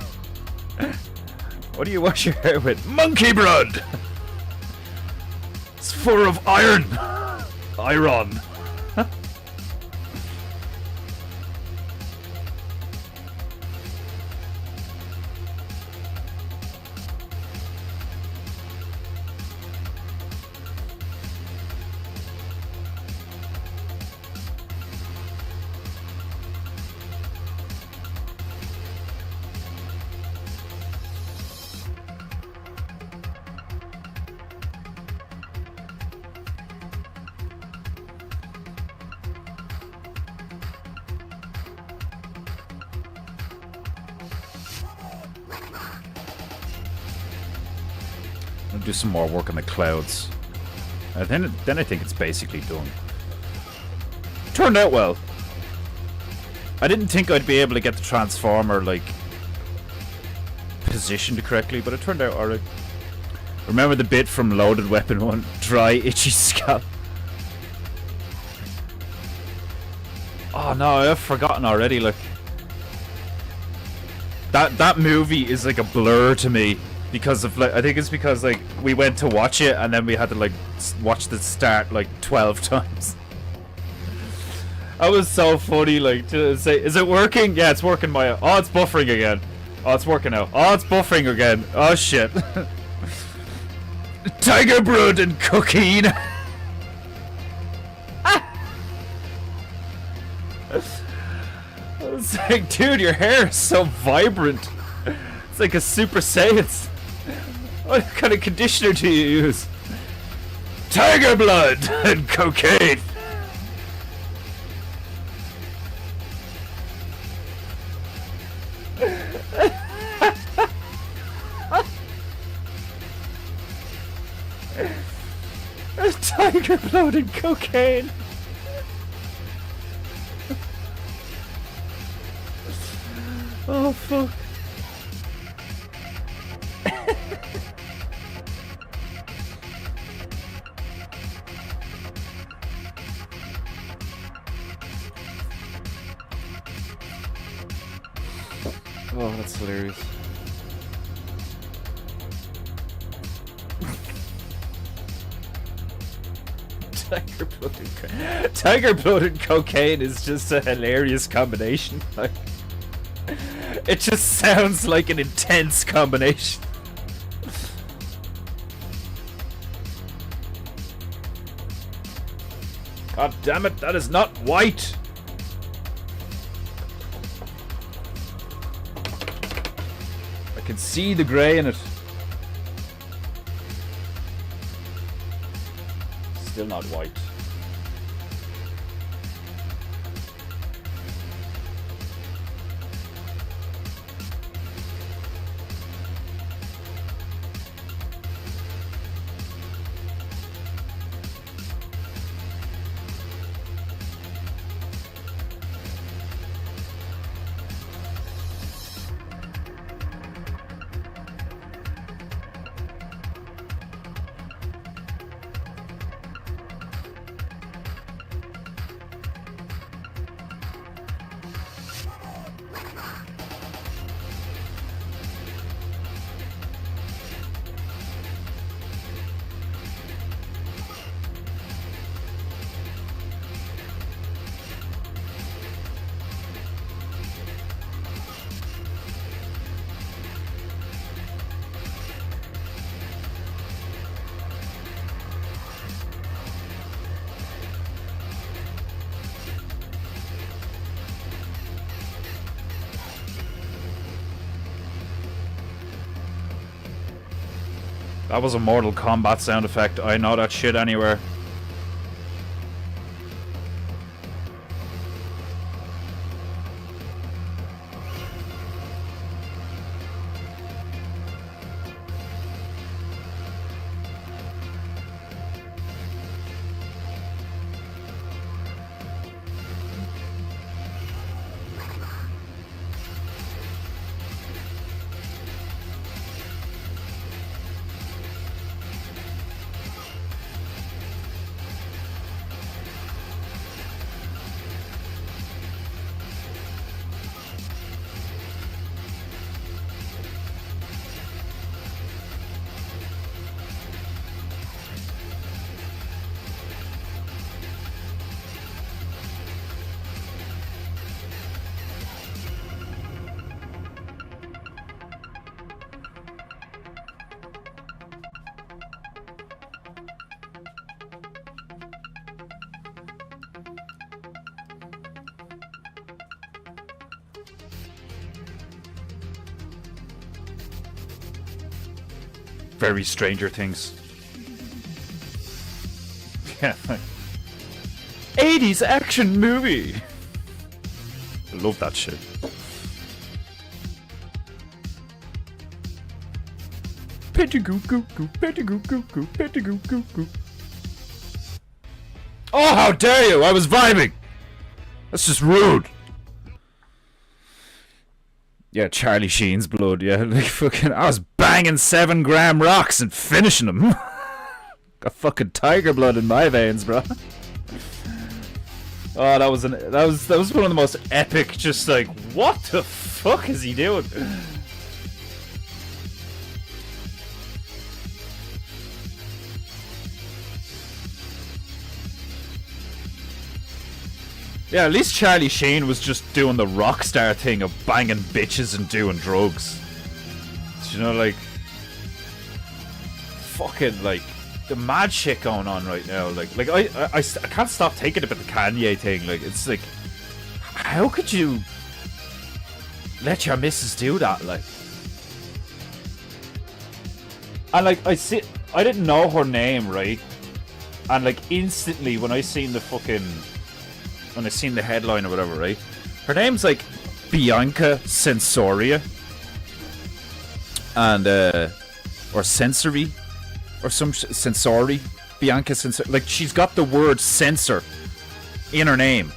what do you wash your hair with? Monkey blood! It's full of iron! Iron! I'll do some more work on the clouds. And then I think it's basically done. Turned out well. I didn't think I'd be able to get the transformer like positioned correctly, but it turned out alright. Remember the bit from Loaded Weapon 1? Dry, itchy scalp. Oh no, I've forgotten already. Like that movie is like a blur to me. Because of like, I think it's because like we went to watch it and then we had to like watch the start like 12 times. That was so funny, like to say, is it working? Yeah, it's working, Maya. Oh, it's buffering again. Oh, it's working now. Oh, it's buffering again. Oh shit. Tiger blood and cocaine. It's like, dude, your hair is so vibrant. It's like a Super Saiyan. What kind of conditioner do you use? Tiger blood and cocaine. Tiger blood and cocaine. Oh fuck. Oh, that's hilarious. Tiger blood and cocaine is just a hilarious combination. Like, it just sounds like an intense combination. God damn it, that is not white. I can see the grey in it. Still not white. That was a Mortal Kombat sound effect. I know that shit anywhere. Very Stranger Things. Yeah. 80s action movie. I love that shit. Oh, how dare you! I was vibing! That's just rude. Yeah, Charlie Sheen's blood, yeah. Like fucking, I was banging 7-gram rocks and finishing them. Got fucking tiger blood in my veins, bro. Oh, that was one of the most epic. Just like, what the fuck is he doing? Yeah, at least Charlie Sheen was just doing the rock star thing of banging bitches and doing drugs. You know, like, fucking, like, the mad shit going on right now. Like I can't stop thinking about the Kanye thing. Like, it's like, how could you let your missus do that? Like, and like, I didn't know her name, right? And like, instantly when I seen the headline or whatever, right? Her name's like Bianca Sensoria, and or Sensory, or some Sensory. Bianca Censor. Like, she's got the word censor in her name.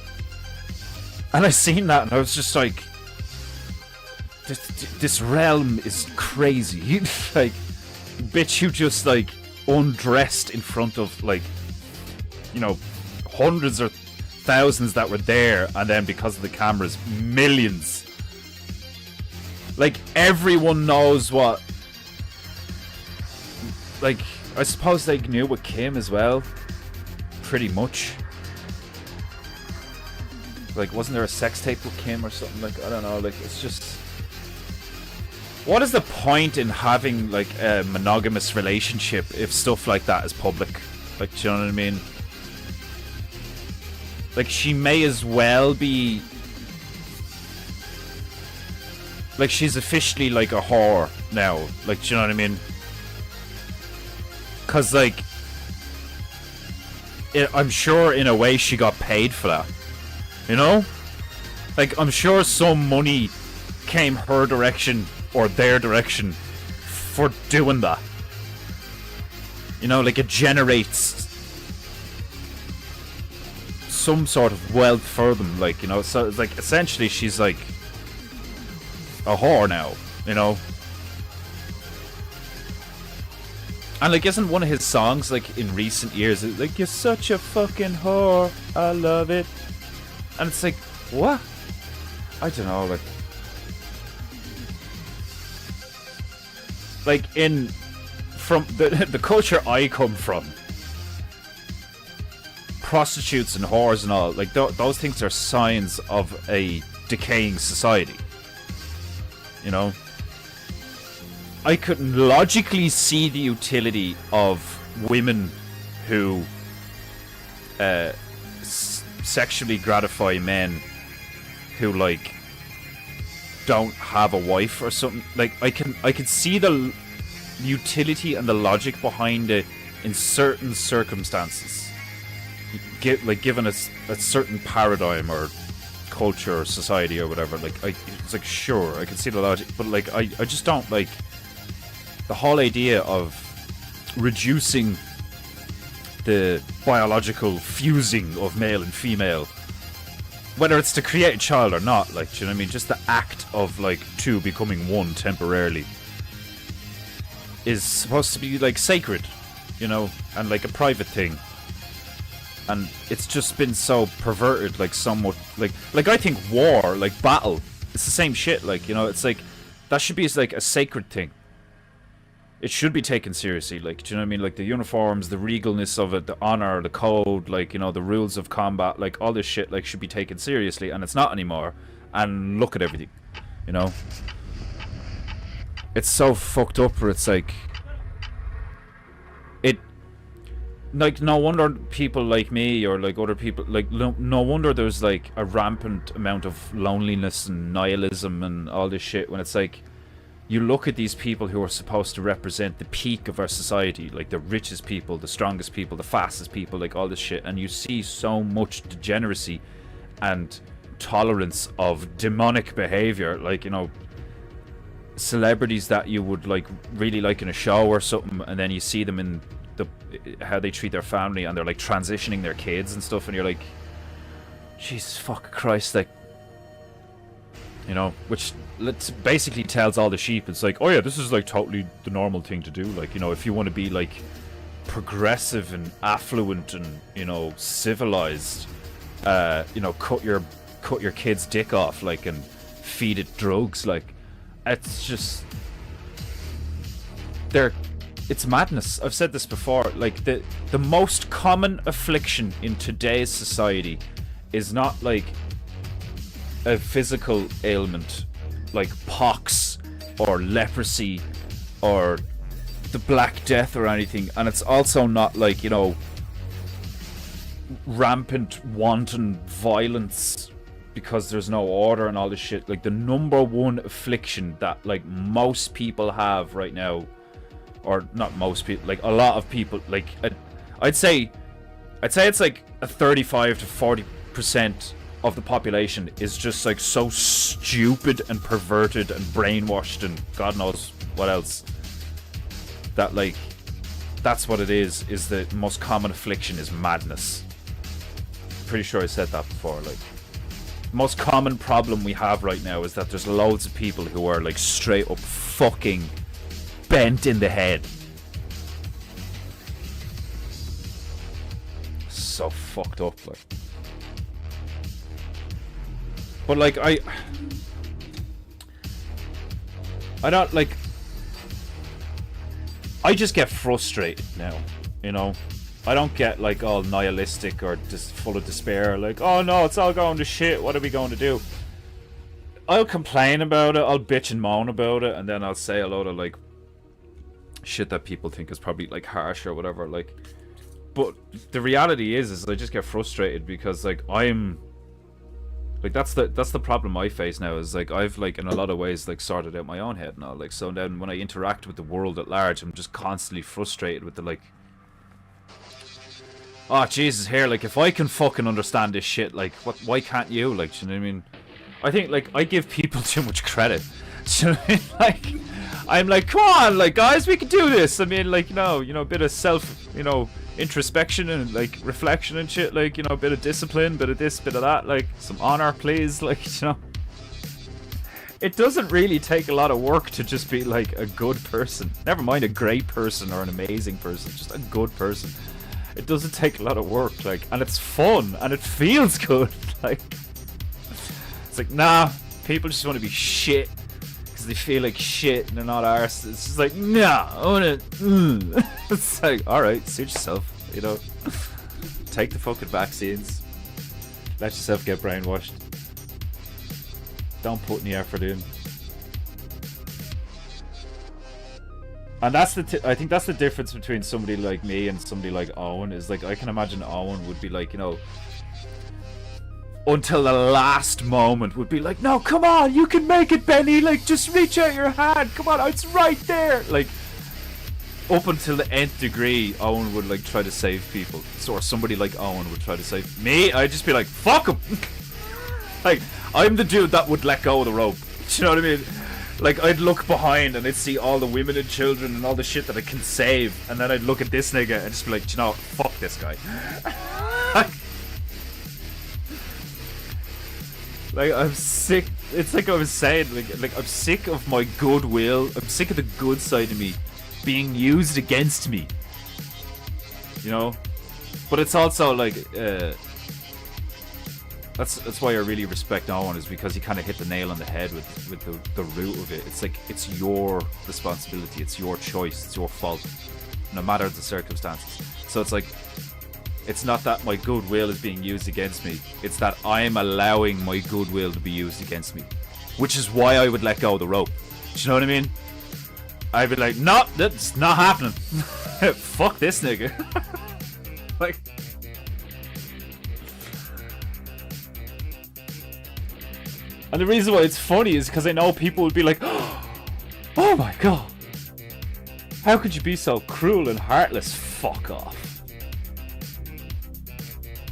And I seen that and I was just like, this realm is crazy. Like, bitch, you just, like, undressed in front of, like, you know, hundreds or thousands that were there, and then because of the cameras, millions. Like, everyone knows what... Like, I suppose they knew with Kim as well. Pretty much. Like, wasn't there a sex tape with Kim or something? Like, I don't know, like, it's just... What is the point in having, like, a monogamous relationship if stuff like that is public? Like, do you know what I mean? Like, she may as well be... Like, she's officially, like, a whore now. Like, do you know what I mean? Because, like... I'm sure, in a way, she got paid for that. You know? Like, I'm sure some money came her direction or their direction for doing that. You know, like, it generates some sort of wealth for them, like, you know. So it's like, essentially, she's like a whore now, you know. And, like, isn't one of his songs, like, in recent years, like, you're such a fucking whore, I love it. And it's like, what? I don't know, like... Like, from the culture I come from, prostitutes and whores and all, like, those things are signs of a decaying society. You know? I couldn't logically see the utility of women who sexually gratify men who, like, don't have a wife or something. Like, I can see the utility and the logic behind it in certain circumstances, given a certain paradigm or culture or society or whatever. Like, it's like, sure, I can see the logic, but, like, I just don't like the whole idea of reducing the biological fusing of male and female, whether it's to create a child or not, like, do you know what I mean? Just the act of, like, two becoming one temporarily is supposed to be, like, sacred, you know, and, like, a private thing. And it's just been so perverted, like, somewhat, like I think war, like, battle, it's the same shit, like, you know, it's like, that should be, like, a sacred thing. It should be taken seriously, like, do you know what I mean? Like, the uniforms, the regalness of it, the honor, the code, like, you know, the rules of combat, like, all this shit, like, should be taken seriously, and it's not anymore. And look at everything, you know? It's so fucked up where it's like... Like, no wonder people like me or, like, other people, like, no wonder there's, like, a rampant amount of loneliness and nihilism and all this shit when it's like... You look at these people who are supposed to represent the peak of our society, like the richest people, the strongest people, the fastest people, like all this shit, and you see so much degeneracy and tolerance of demonic behavior, like, you know, celebrities that you would, like, really like in a show or something, and then you see them in how they treat their family, and they're, like, transitioning their kids and stuff, and you're like, Jesus fuck Christ, like, you know, which basically tells all the sheep, it's like, oh yeah, this is, like, totally the normal thing to do, like, you know, if you want to be, like, progressive and affluent and, you know, civilized, you know, cut your kid's dick off, like, and feed it drugs, like, it's just, it's madness. I've said this before, like, the most common affliction in today's society is not, like, a physical ailment like pox or leprosy or the Black Death or anything, and it's also not, like, you know, rampant wanton violence because there's no order and all this shit. Like, the number one affliction that, like, most people have right now, or not most people, like, a lot of people, like, I'd say it's like a 35 to 40% of the population is just, like, so stupid and perverted and brainwashed and God knows what else, that, like, That's what it is the most common affliction is madness. Pretty sure I said that before. Like, most common problem we have right now is that there's loads of people who are like straight up fucking bent in the head. So fucked up, like. But like I don't like. I just get frustrated now, you know. I don't get like all nihilistic or just full of despair. Like, oh no, it's all going to shit. What are we going to do? I'll complain about it. I'll bitch and moan about it, and then I'll say a load of like shit that people think is probably like harsh or whatever. Like, but the reality is I just get frustrated because like I'm like that's the problem I face now. Is like I've like in a lot of ways like sorted out my own head now. Like, so then when I interact with the world at large, I'm just constantly frustrated with the like, oh Jesus, here, like if I can fucking understand this shit, like why can't you? Like, do you know what I mean? I think like I give people too much credit. Do you know what I mean? Like, I'm like, come on, like guys, we can do this. I mean, like, you know, a bit of self, introspection and like reflection and shit, like, a bit of discipline, bit of this, bit of that, like some honor, please, like, it doesn't really take a lot of work to just be like a good person. Never mind a great person or an amazing person, just a good person. It doesn't take a lot of work, like, and it's fun and it feels good. Like, it's like, nah, people just want to be shit because they feel like shit and they're not arse. It's just like, nah, I wanna. It's like, all right, suit yourself, take the fucking vaccines, let yourself get brainwashed. Don't put any effort in. And that's I think that's the difference between somebody like me and somebody like Owen. Is like, I can imagine Owen would be like, until the last moment would be like, no, come on, you can make it, Benny, like just reach out your hand, come on, it's right there. Like, up until the nth degree, Owen would like try to save people. So, or somebody like Owen would try to save me. I'd just be like, fuck him. Like, I'm the dude that would let go of the rope. Do you know what I mean? Like, I'd look behind and I'd see all the women and children and all the shit that I can save, and then I'd look at this nigga and just be like, fuck this guy. Like, I'm sick. It's like I was saying, like I'm sick of my goodwill. I'm sick of the good side of me being used against me. But it's also like, that's why I really respect Owen, is because he kind of hit the nail on the head with the root of it. It's like, it's your responsibility, it's your choice, it's your fault, no matter the circumstances. So it's like, it's not that my goodwill is being used against me, it's that I'm allowing my goodwill to be used against me, which is why I would let go of the rope. Do you know what I mean? I'd be like, no, that's not happening. Fuck this nigga. Like, and the reason why it's funny is because I know people would be like, oh my god, how could you be so cruel and heartless? Fuck off.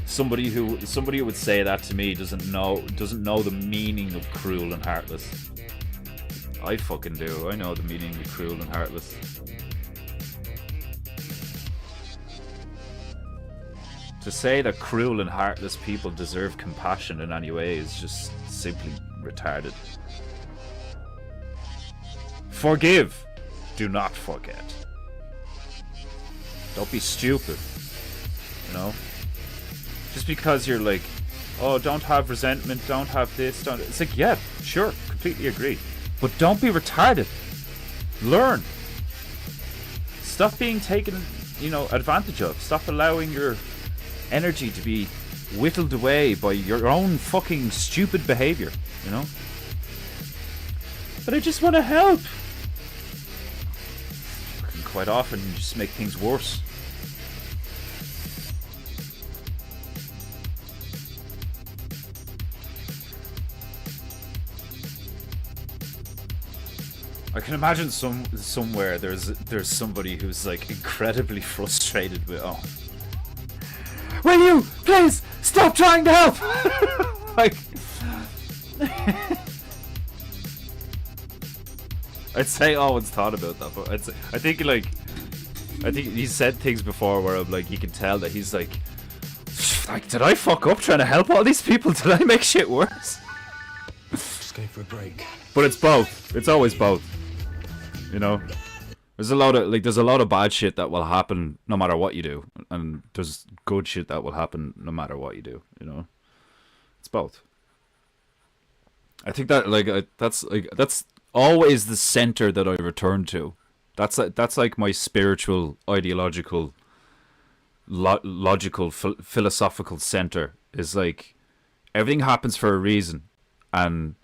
Somebody who would say that to me doesn't know the meaning of cruel and heartless. I fucking do. I know the meaning of cruel and heartless. To say that cruel and heartless people deserve compassion in any way is just simply retarded. Forgive. Do not forget. Don't be stupid. Just because you're like, oh, don't have resentment, don't have this, don't. It's like, yeah, sure, completely agree. But don't be retarded. Learn. Stop being taken, advantage of. Stop allowing your energy to be whittled away by your own fucking stupid behavior, But I just want to help. And quite often you just make things worse. I can imagine somewhere there's somebody who's like incredibly frustrated with, oh, will you please stop trying to help? Like, I'd say Owen's thought about that, but I think like I think he said things before where I'm like, you can tell that he's like, did I fuck up trying to help all these people? Did I make shit worse? Just go for a break. But it's both. It's always both. You know? There's a lot of bad shit that will happen no matter what you do. And there's good shit that will happen no matter what you do, you know? It's both. I think that that's always the center that I return to. That's like my spiritual, ideological, logical, philosophical center. Is like everything happens for a reason, and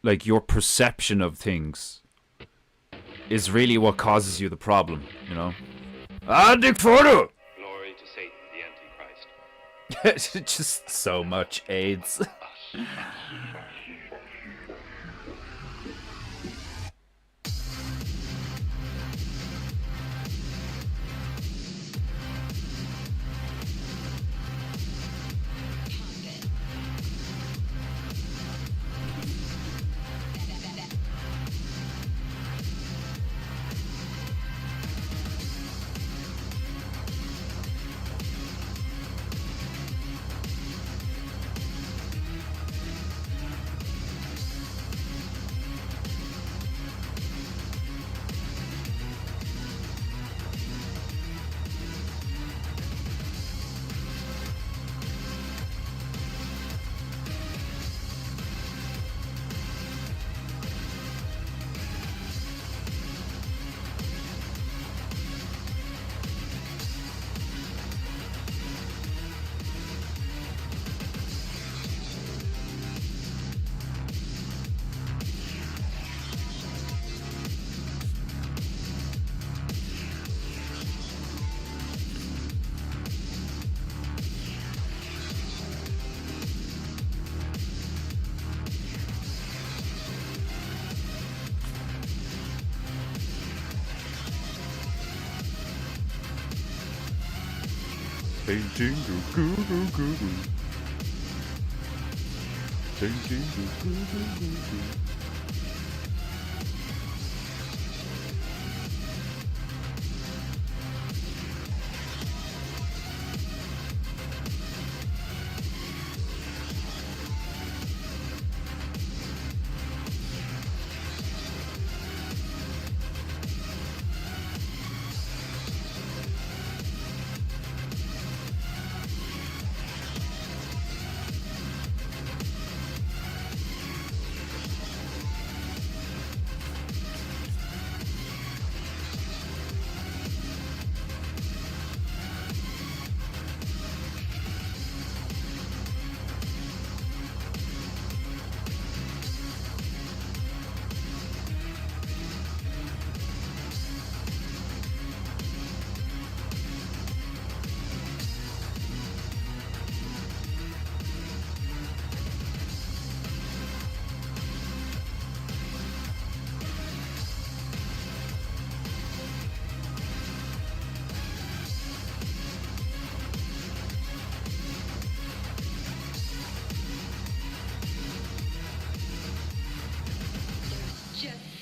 like your perception of things is really what causes you the problem. You know. Dick Photo. Glory to Satan, the Antichrist. Just so much AIDS. Paintingu, goo goo goo goo. Paintingu, goo goo goo goo.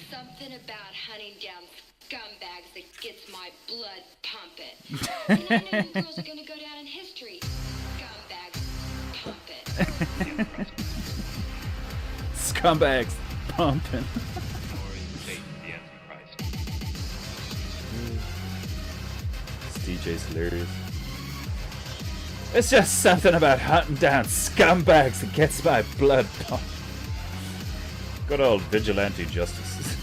Something about hunting down scumbags that gets my blood pumping. And I know you girls are gonna go down in history. Scumbags pumping. Scumbags pumping. Glory to Satan, the Antichrist. This DJ's hilarious. It's just something about hunting down scumbags that gets my blood pumping. Good old vigilante justice.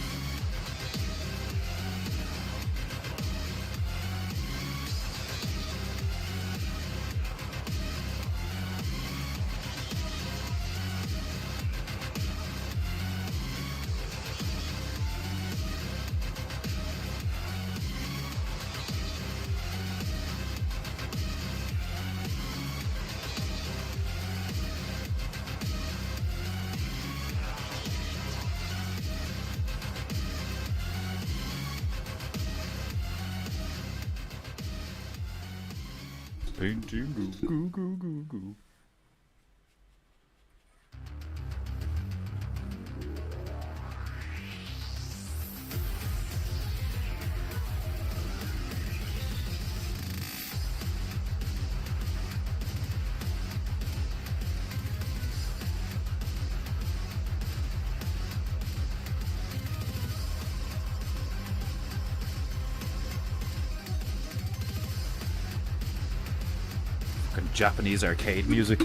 Paintingu, goo goo goo goo. Japanese arcade music.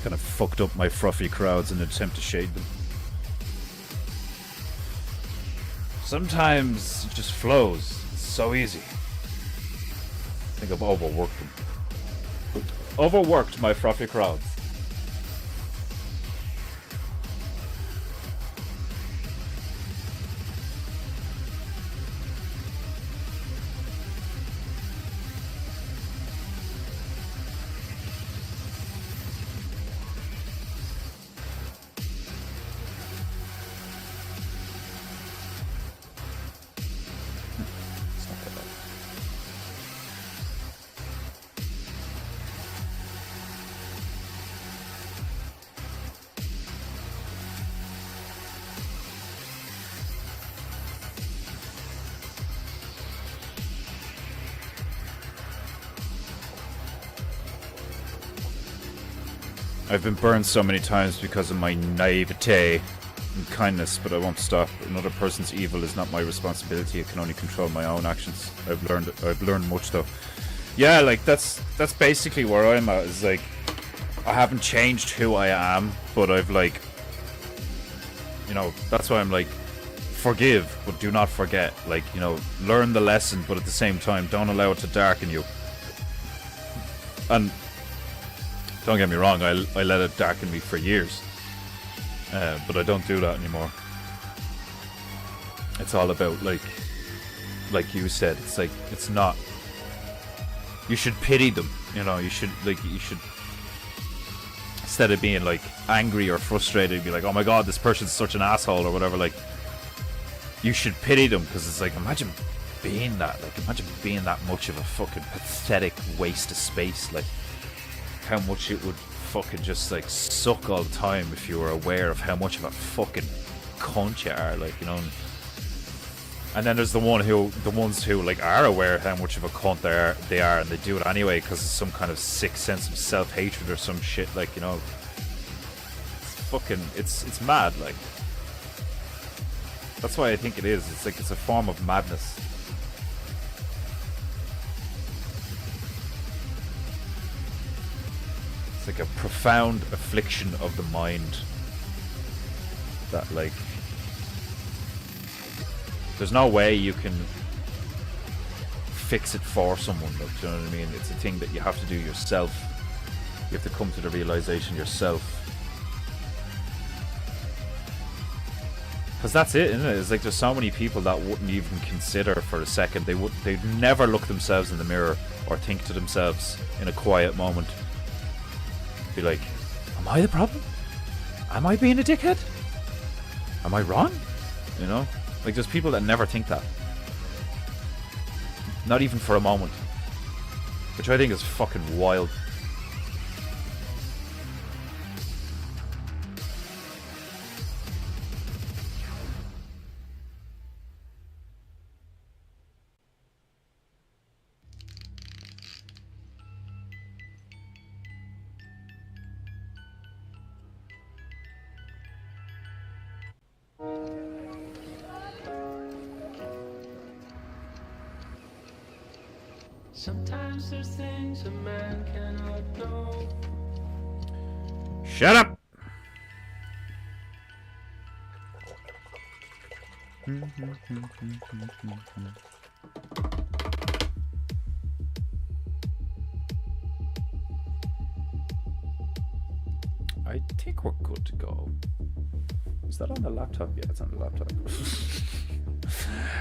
Kind of fucked up my fruffy crowds in an attempt to shade them. Sometimes it just flows. It's so easy. I think I've overworked them. Overworked my fruffy crowds. I've been burned so many times because of my naivete and kindness, but I won't stop. Another person's evil is not my responsibility. I can only control my own actions. I've learned much though. Yeah, like that's basically where I'm at. Is like I haven't changed who I am, but I've like, you know, that's why I'm like, forgive but do not forget. Like, you know, learn the lesson, but at the same time don't allow it to darken you. And don't get me wrong, I let it darken me for years, but I don't do that anymore. It's all about like you said, it's like, it's not, you should pity them, you know, you should instead of being like angry or frustrated, be like, oh my god, this person's such an asshole or whatever, like, you should pity them, because it's like, imagine being that much of a fucking pathetic waste of space, like, how much it would fucking just like suck all the time if you were aware of how much of a fucking cunt you are, like, you know. And then there's the ones who like are aware how much of a cunt they are, and they do it anyway because of some kind of sick sense of self-hatred or some shit, like, you know. It's fucking, it's mad, like. That's why I think it is. It's like, it's a form of madness. It's like a profound affliction of the mind that, like, there's no way you can fix it for someone, like, do you know what I mean? It's a thing that you have to do yourself. You have to come to the realization yourself. Because that's it, isn't it? It's like, there's so many people that wouldn't even consider for a second. They'd never look themselves in the mirror or think to themselves in a quiet moment, be like, am I the problem? Am I being a dickhead? Am I wrong? You know? Like, there's people that never think that. Not even for a moment. Which I think is fucking wild. Sometimes there's things a man cannot know. Shut up! I think we're good to go. Is that on the laptop? Yeah, it's on the laptop.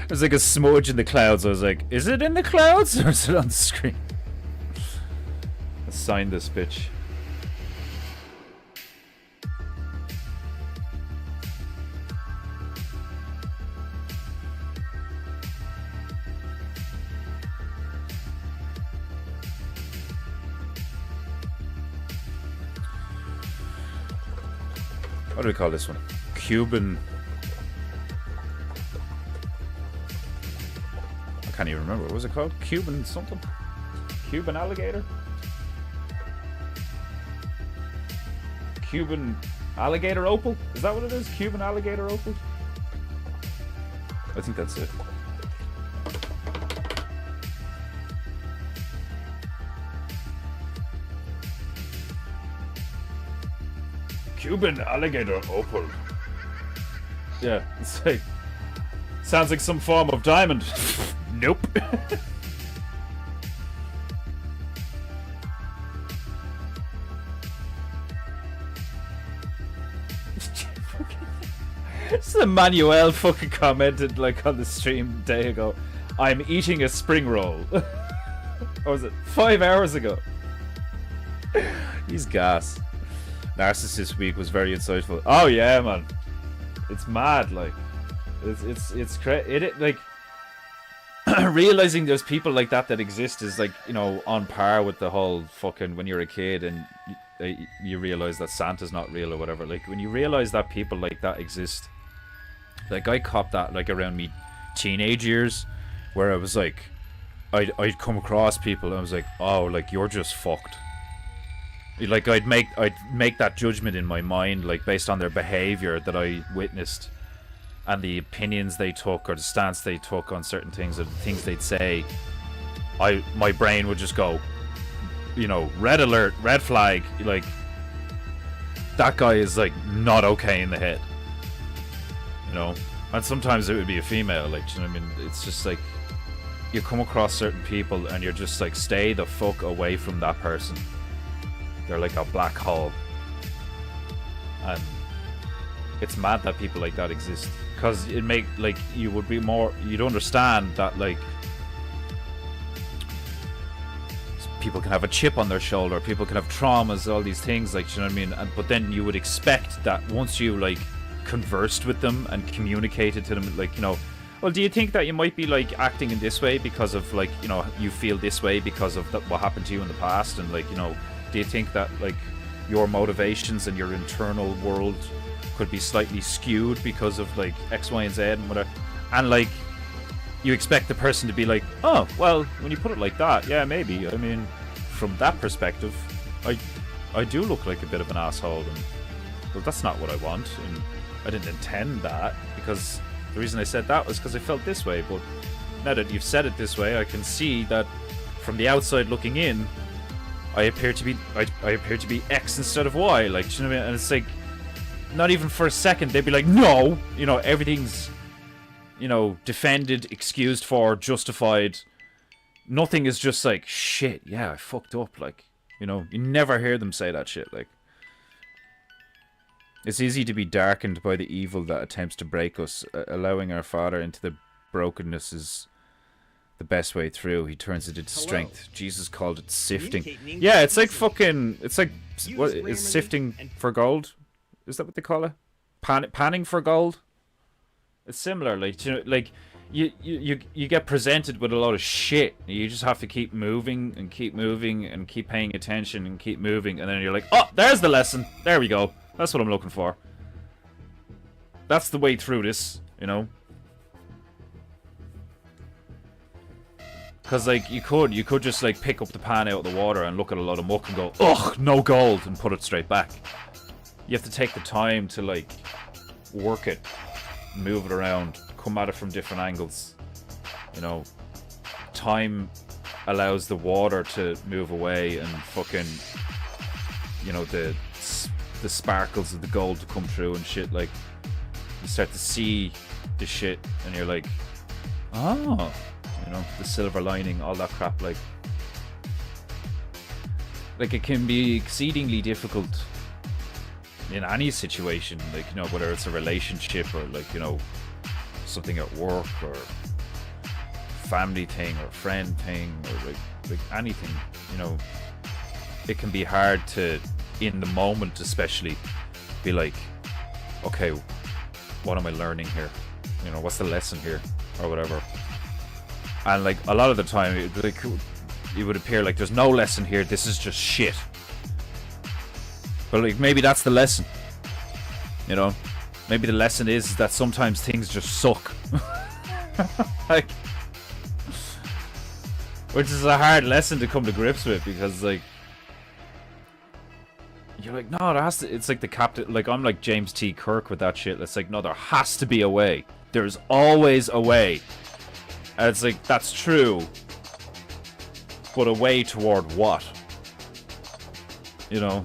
There's like a smudge in the clouds. I was like, is it in the clouds or is it on the screen? Let's sign this bitch. What do we call this one? Cuban. I can't even remember. What was it called? Cuban something? Cuban Alligator? Cuban Alligator Opel? Is that what it is? Cuban Alligator Opel? I think that's it. Cuban Alligator Opel. Yeah, it's like... Sounds like some form of diamond. Nope. This is Emmanuel fucking commented like on the stream a day ago. I'm eating a spring roll. Or was it 5 hours ago? He's gas. Narcissist Week was very insightful. Oh yeah, man. It's mad, like. It's crazy. Like realizing there's people like that exist is like, you know, on par with the whole fucking when you're a kid and you realize that Santa's not real or whatever. Like when you realize that people like that exist. Like I copped that like around me teenage years, where I was like, I'd come across people and I was like, oh, like you're just fucked. Like I'd make that judgment in my mind, like based on their behavior that I witnessed. And the opinions they took or the stance they took on certain things or the things they'd say, my brain would just go, you know, red alert, red flag, like that guy is like not okay in the head, you know. And sometimes it would be a female, like, you know what I mean? It's just like you come across certain people and you're just like, stay the fuck away from that person. They're like a black hole, and it's mad that people like that exist. Because it make like you would be more, you'd understand that like people can have a chip on their shoulder, people can have traumas, all these things, like, you know what I mean? And but then you would expect that once you like conversed with them and communicated to them, like, you know, well, do you think that you might be like acting in this way because of like, you know, you feel this way because of what happened to you in the past, and like, you know, do you think that like your motivations and your internal world could be slightly skewed because of like X, Y, and Z and whatever? And like you expect the person to be like, oh, well, when you put it like that, yeah, maybe. I mean, from that perspective, I do look like a bit of an asshole, and well, that's not what I want, and I didn't intend that, because the reason I said that was because I felt this way. But now that you've said it this way, I can see that from the outside looking in, I appear to be X instead of Y, like, you know what I mean? And it's like, not even for a second they'd be like, no, you know, everything's, you know, defended, excused for, justified. Nothing is just like, shit, yeah, I fucked up, like, you know. You never hear them say that shit. Like, it's easy to be darkened by the evil that attempts to break us. Allowing our Father into the brokenness is the best way through. He turns it into strength. Jesus called it sifting. Yeah, it's like fucking, it's like, what is sifting for gold? Is that what they call it? Panning for gold? It's similar, like, you know, like you get presented with a lot of shit. You just have to keep moving and keep moving and keep paying attention and keep moving, and then you're like, oh, there's the lesson. There we go. That's what I'm looking for. That's the way through this, you know. Because like you could just like pick up the pan out of the water and look at a lot of muck and go, ugh, no gold, and put it straight back. You have to take the time to like work it, move it around, come at it from different angles. You know, time allows the water to move away and fucking, you know, the sparkles of the gold to come through and shit. Like, you start to see the shit and you're like, oh, you know, the silver lining, all that crap. Like it can be exceedingly difficult in any situation, like, you know, whether it's a relationship or, like, you know, something at work or family thing or friend thing or like anything, you know. It can be hard to, in the moment especially, be like, okay, what am I learning here? You know, what's the lesson here or whatever. And like a lot of the time it would appear like there's no lesson here, this is just shit. But like, maybe that's the lesson, you know. Maybe the lesson is that sometimes things just suck. Like, which is a hard lesson to come to grips with, because like, you're like, no, there has to, it's like the captain, like, I'm like James T. Kirk with that shit. It's like, no, there has to be a way. There's always a way. And it's like, that's true, but a way toward what? You know?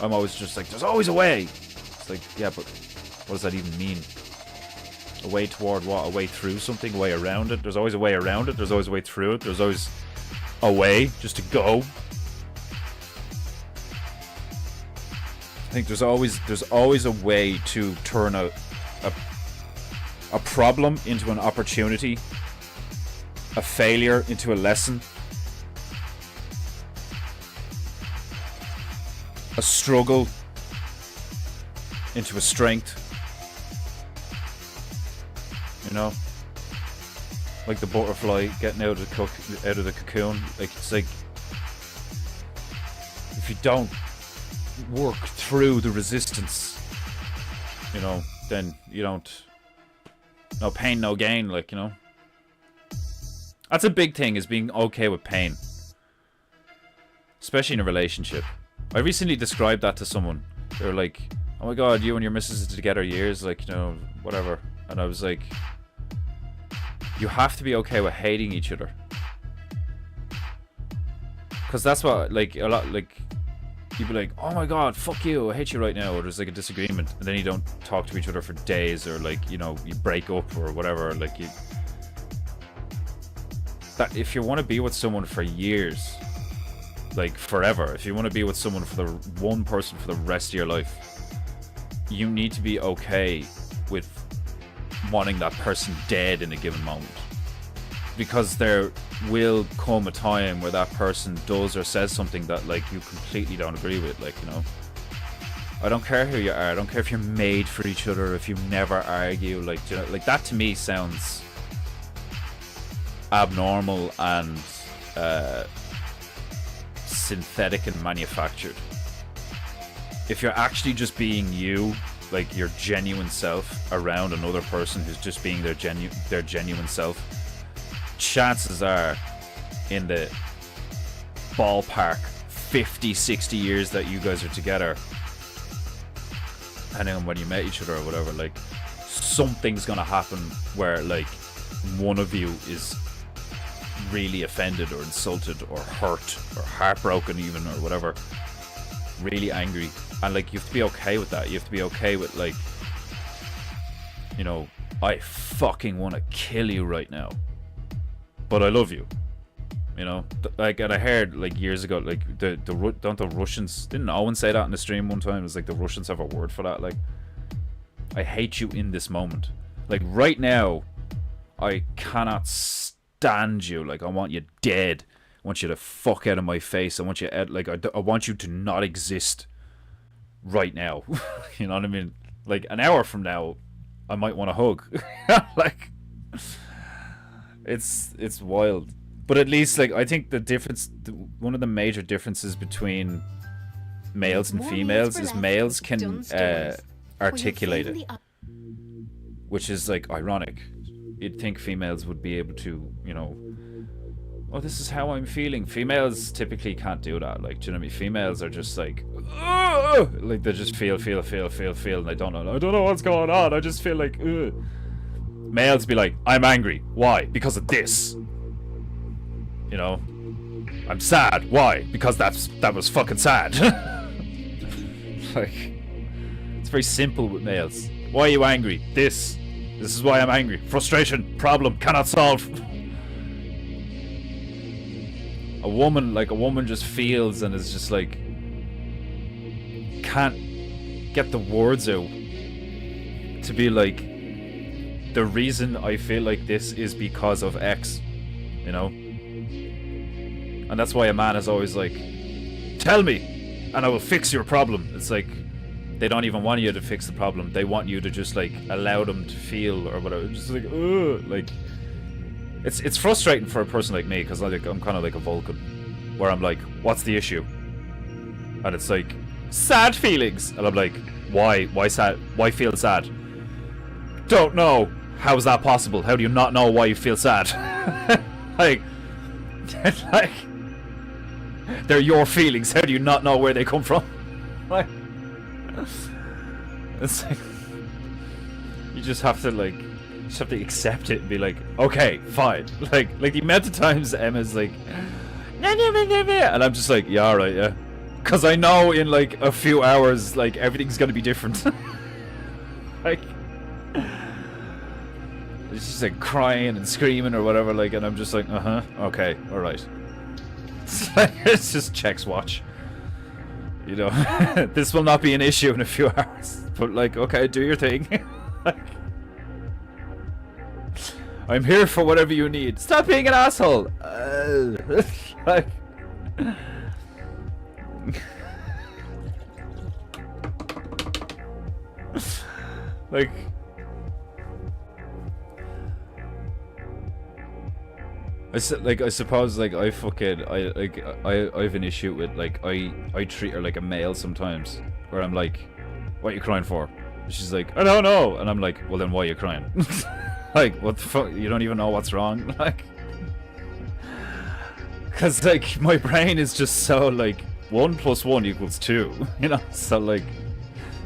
I'm always just like, there's always a way. It's like, yeah, but what does that even mean? A way toward what? A way through something? A way around it? There's always a way around it. There's always a way through it. There's always a way just to go. I think there's always a way to turn a problem into an opportunity, a failure into a lesson, a struggle into a strength. You know, like the butterfly getting out of the cocoon. Like, it's like, if you don't work through the resistance, you know, then you don't, no pain, no gain. Like, you know, that's a big thing, is being okay with pain, especially in a relationship. I recently described that to someone. They were like, oh my god, you and your missus are together years, like, you know, whatever. And I was like, you have to be okay with hating each other, because that's what, like, a lot, like, you'd be like, oh my god, fuck you, I hate you right now, or there's like a disagreement, and then you don't talk to each other for days, or like, you know, you break up or whatever. Like, you, that if you want to be with someone for years, like forever, if you want to be with someone, for the one person for the rest of your life, you need to be okay with wanting that person dead in a given moment, because there will come a time where that person does or says something that, like, you completely don't agree with. Like, you know, I don't care who you are, I don't care if you're made for each other, if you never argue, like, you know, like, that to me sounds abnormal and synthetic and manufactured. If you're actually just being you, like your genuine self, around another person who's just being their genuine self, chances are, in the ballpark 50-60 years that you guys are together, depending on when you met each other or whatever, like, something's gonna happen where, like, one of you is really offended or insulted or hurt or heartbroken even, or whatever, really angry. And, like, you have to be okay with that. You have to be okay with, like, you know, I fucking want to kill you right now, but I love you. You know, like, and I heard, like, years ago, like, don't the Russians, didn't Owen say that in the stream one time? It was like, the Russians have a word for that. Like, I hate you in this moment. Like, right now, I cannot stand you. Like, I want you dead. I want you to fuck out of my face. I want you, like, I want you to not exist right now. You know what I mean? Like, an hour from now, I might want to hug. Like, it's wild. But at least, like, I think the difference, one of the major differences between males and females is males can articulate it, which is, like, ironic. You'd think females would be able to, you know, oh, this is how I'm feeling. Females typically can't do that. Like, do you know what I mean? Females are just like, ugh! Like, they just feel, and I don't know what's going on. I just feel like, ugh. Males be like, I'm angry. Why? Because of this. You know, I'm sad. Why? Because that was fucking sad. Like, it's very simple with males. Why are you angry? This is why I'm angry. Frustration, problem, cannot solve. A woman just feels and is just like, can't get the words out to be like, the reason I feel like this is because of X, you know? And that's why a man is always like, tell me and I will fix your problem. It's like, they don't even want you to fix the problem. They want you to just like allow them to feel or whatever. Just like, ugh, like, it's frustrating for a person like me, because like, I'm kind of like a Vulcan, where I'm like, what's the issue? And it's like, sad feelings. And I'm like, why sad? Why feel sad? Don't know. How is that possible? How do you not know why you feel sad? like, like, they're your feelings. How do you not know where they come from? Like, it's like, you just have to like, accept it and be like, okay, fine. Like the amount of times Emma's like, nah, nah, nah, nah, nah, and I'm just like, yeah, alright, yeah. Because I know in like a few hours, like, everything's gonna be different. Like, it's just like crying and screaming or whatever, like, and I'm just like, okay, alright. It's just Check's watch. You know, this will not be an issue in a few hours. But like, okay, do your thing. Like, I'm here for whatever you need. Stop being an asshole. Like, like, I suppose like I have an issue with like I treat her like a male sometimes, where I'm like, what are you crying for? And she's like, I don't know, and I'm like, well then why are you crying? Like, what the fuck? You don't even know what's wrong? Like, because like my brain is just so like 1 + 1 = 2, you know. So like,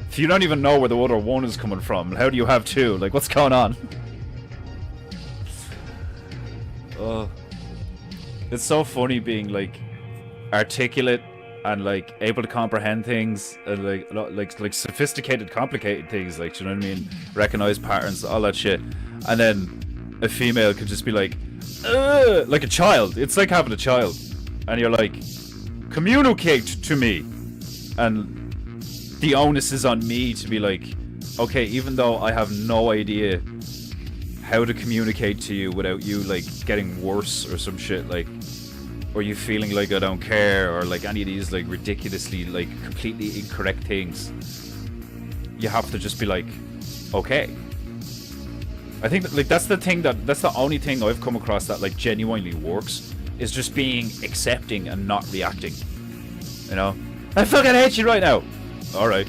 if you don't even know where the other one is coming from, how do you have 2? Like, what's going on? Oh, it's so funny being like articulate and like able to comprehend things and like sophisticated, complicated things. Like, do you know what I mean? Recognize patterns, all that shit. And then a female could just be like a child. It's like having a child, and you're like, communicate to me, and the onus is on me to be like, okay, even though I have no idea how to communicate to you without you like getting worse or some shit, like, or you feeling like I don't care, or like any of these like ridiculously like completely incorrect things, you have to just be like, okay. I think that, like, that's the only thing I've come across that like genuinely works, is just being accepting and not reacting. You know, I fucking hate you right now. All right.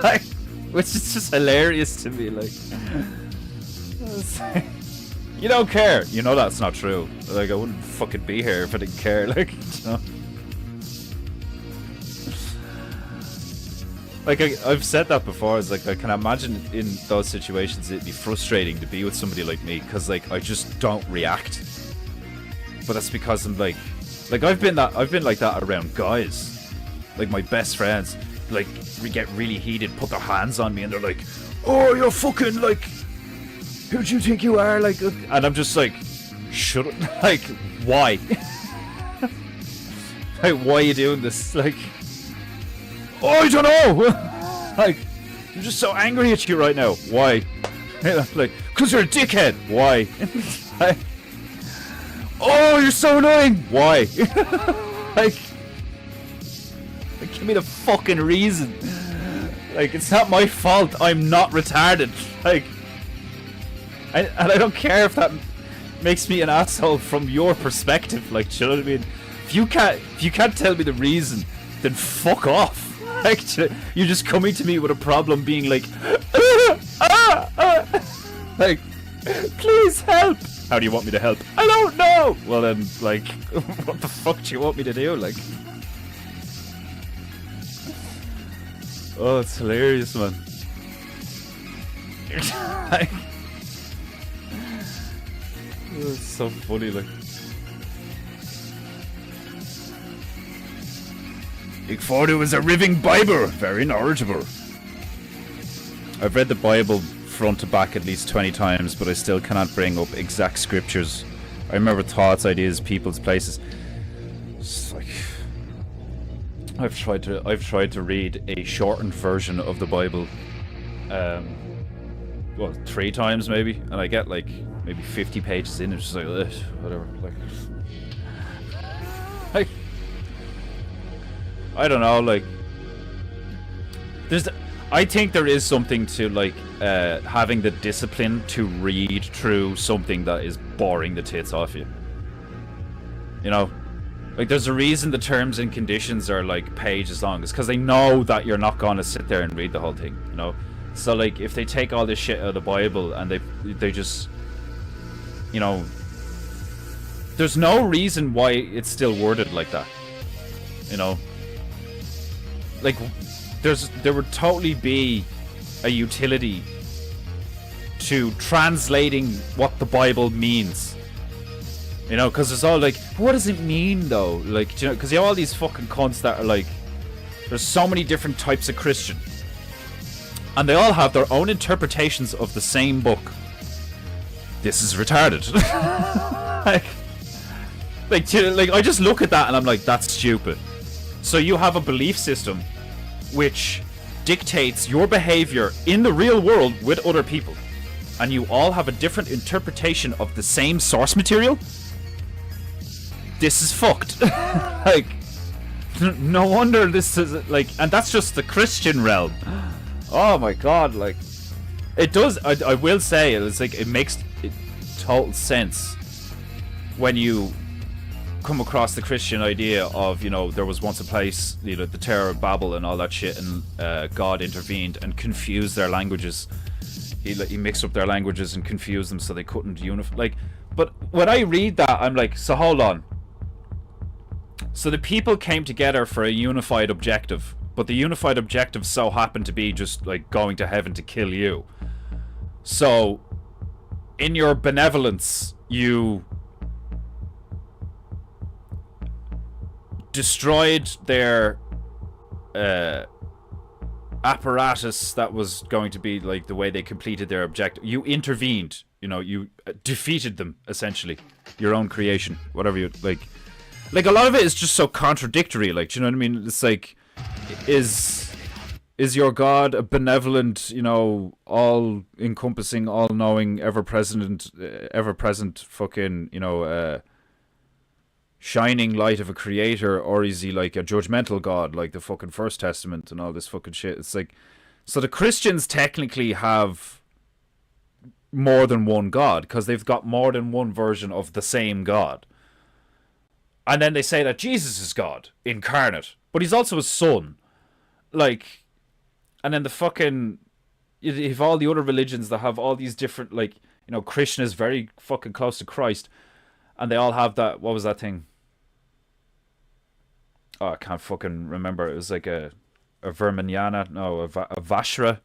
Like, which is just hilarious to me. Like, you don't care. You know that's not true. Like, I wouldn't fucking be here if I didn't care. Like, you know. Like, I've said that before. It's like, I can imagine in those situations it'd be frustrating to be with somebody like me, because like I just don't react. But that's because I'm like I've been like that around guys, like my best friends. Like, we get really heated, put their hands on me, and they're like, "Oh, you're fucking like, who do you think you are?" Like, and I'm just like, "Shut up!" Like, why? Like, why are you doing this? Like, oh, I don't know. Like, I'm just so angry at you right now. Why? Like, because you're a dickhead. Why? Like, oh, you're so annoying. Why? Like, give me the fucking reason. Like, it's not my fault. I'm not retarded. Like, and I don't care if that makes me an asshole from your perspective. Like, do you know what I mean? If you can't tell me the reason, then fuck off. Like, you're just coming to me with a problem, being like, like, please help. How do you want me to help? I don't know. Well then, like, what the fuck do you want me to do? Like, oh, it's hilarious, man. Like, oh, it's so funny, like. Ik thought it was a living Bible. Very knowledgeable. I've read the Bible front to back at least 20 times, but I still cannot bring up exact scriptures. I remember thoughts, ideas, people's places. It's like I've tried to read a shortened version of the Bible, 3 times maybe, and I get like maybe 50 pages in. It's just like ugh, whatever. Like, I don't know. Like, I think there is something to like having the discipline to read through something that is boring the tits off you. You know, like there's a reason the terms and conditions are like pages long. It's because they know that you're not going to sit there and read the whole thing. You know, so like if they take all this shit out of the Bible and they just, you know, there's no reason why it's still worded like that. You know, like there would totally be a utility to translating what the Bible means. You know, because it's all like, what does it mean though? Like, you know, because you have all these fucking cunts that are like, there's so many different types of Christian, and they all have their own interpretations of the same book. This is retarded. like I just look at that and I'm like, that's stupid. So you have a belief system which dictates your behavior in the real world with other people, and you all have a different interpretation of the same source material. This is fucked. Like, no wonder this is like, and that's just the Christian realm. Oh my god, like, it does. I will say it's like it makes total sense when you come across the Christian idea of, you know, there was once a place, you know, the Tower of Babel and all that shit, and God intervened and confused their languages. He mixed up their languages and confused them so they couldn't unify. Like, but when I read that, I'm like, so hold on. So the people came together for a unified objective, but the unified objective so happened to be just like going to heaven to kill you. So, in your benevolence, you destroyed their apparatus that was going to be like the way they completed their objective. You intervened, you know, you defeated them, essentially. Your own creation, whatever you like. Like, a lot of it is just so contradictory, like, do you know what I mean? It's like, is your God a benevolent, you know, all-encompassing, all-knowing, ever-present fucking, you know, shining light of a creator, or is he like a judgmental God, like the fucking First Testament and all this fucking shit? It's like, so the Christians technically have more than one God, because they've got more than one version of the same God. And then they say that Jesus is God incarnate, but he's also his son. Like, and then the fucking, you have all the other religions that have all these different, like, you know, Krishna is very fucking close to Christ, and they all have that, what was that thing? Oh, I can't fucking remember. It was like a Vermanyana, no, a Vashra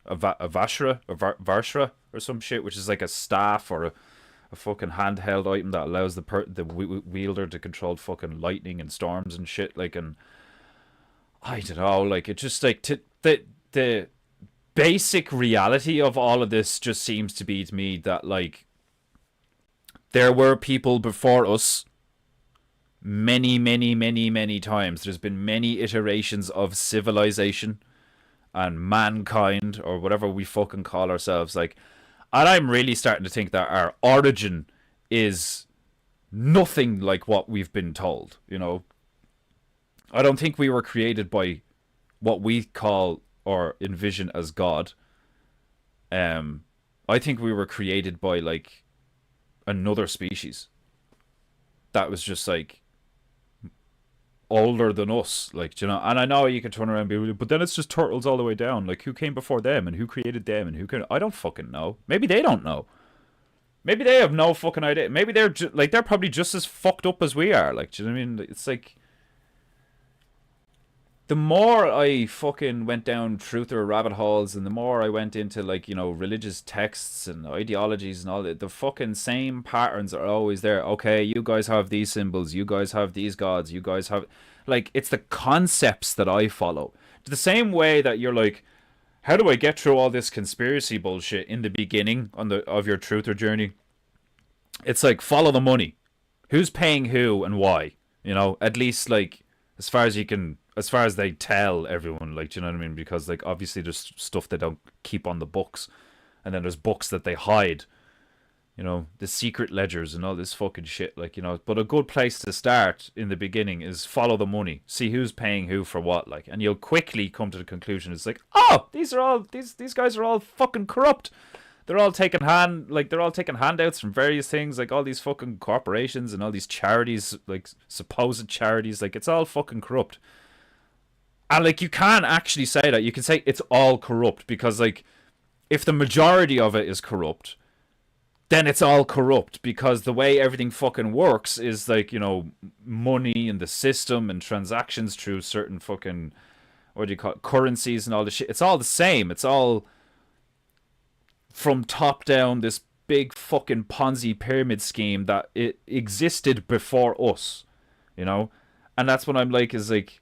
or some shit, which is like a staff or a fucking handheld item that allows the wielder to control fucking lightning and storms and shit. Like, and I don't know, like, it just like the basic reality of all of this just seems to be to me that, like, there were people before us many times. There's been many iterations of civilization and mankind, or whatever we fucking call ourselves. Like, and I'm really starting to think that our origin is nothing like what we've been told, you know. I don't think we were created by what we call or envision as God. I think we were created by, like, another species that was just, like, older than us, like, you know. And I know you can turn around and be like, but then it's just turtles all the way down. Like, who came before them and who created them and who can? I don't fucking know. Maybe they don't know. Maybe they have no fucking idea. Maybe they're like, they're probably just as fucked up as we are. Like, do you know what I mean? It's like, the more I fucking went down truther rabbit holes, and the more I went into, like, you know, religious texts and ideologies and all that, the fucking same patterns are always there. Okay, you guys have these symbols, you guys have these gods, you guys have, like, it's the concepts that I follow. The same way that you're like, how do I get through all this conspiracy bullshit in the beginning of your truther journey? It's like, follow the money. Who's paying who and why? You know, at least, like, as far as they tell everyone, like, do you know what I mean? Because, like, obviously there's stuff they don't keep on the books, and then there's books that they hide, you know, the secret ledgers and all this fucking shit, like, you know. But a good place to start in the beginning is follow the money, see who's paying who for what, like, and you'll quickly come to the conclusion, it's like, oh, these guys are all fucking corrupt. They're all taking handouts from various things, like all these fucking corporations and all these charities, like supposed charities, like, it's all fucking corrupt. And, like, you can't actually say that. You can say it's all corrupt because, like, if the majority of it is corrupt, then it's all corrupt, because the way everything fucking works is, like, you know, money and the system and transactions through certain fucking, what do you call it, currencies and all this shit. It's all the same. It's all from top down, this big fucking Ponzi pyramid scheme that it existed before us, you know? And that's what I'm like, is like,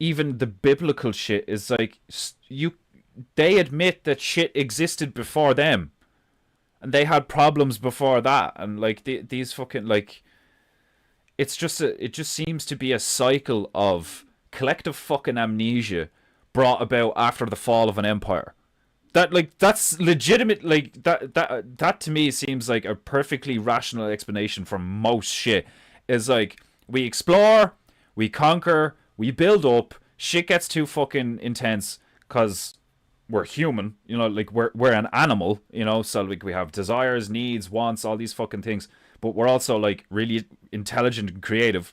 even the biblical shit is like, they admit that shit existed before them, and they had problems before that, and like these fucking, like, it just seems to be a cycle of collective fucking amnesia brought about after the fall of an empire. That, like, that's legitimate, like, that to me seems like a perfectly rational explanation for most shit. Is like, we explore, we conquer, we build up, shit gets too fucking intense because we're human, you know, like, we're an animal, you know, so, like, we have desires, needs, wants, all these fucking things, but we're also, like, really intelligent and creative.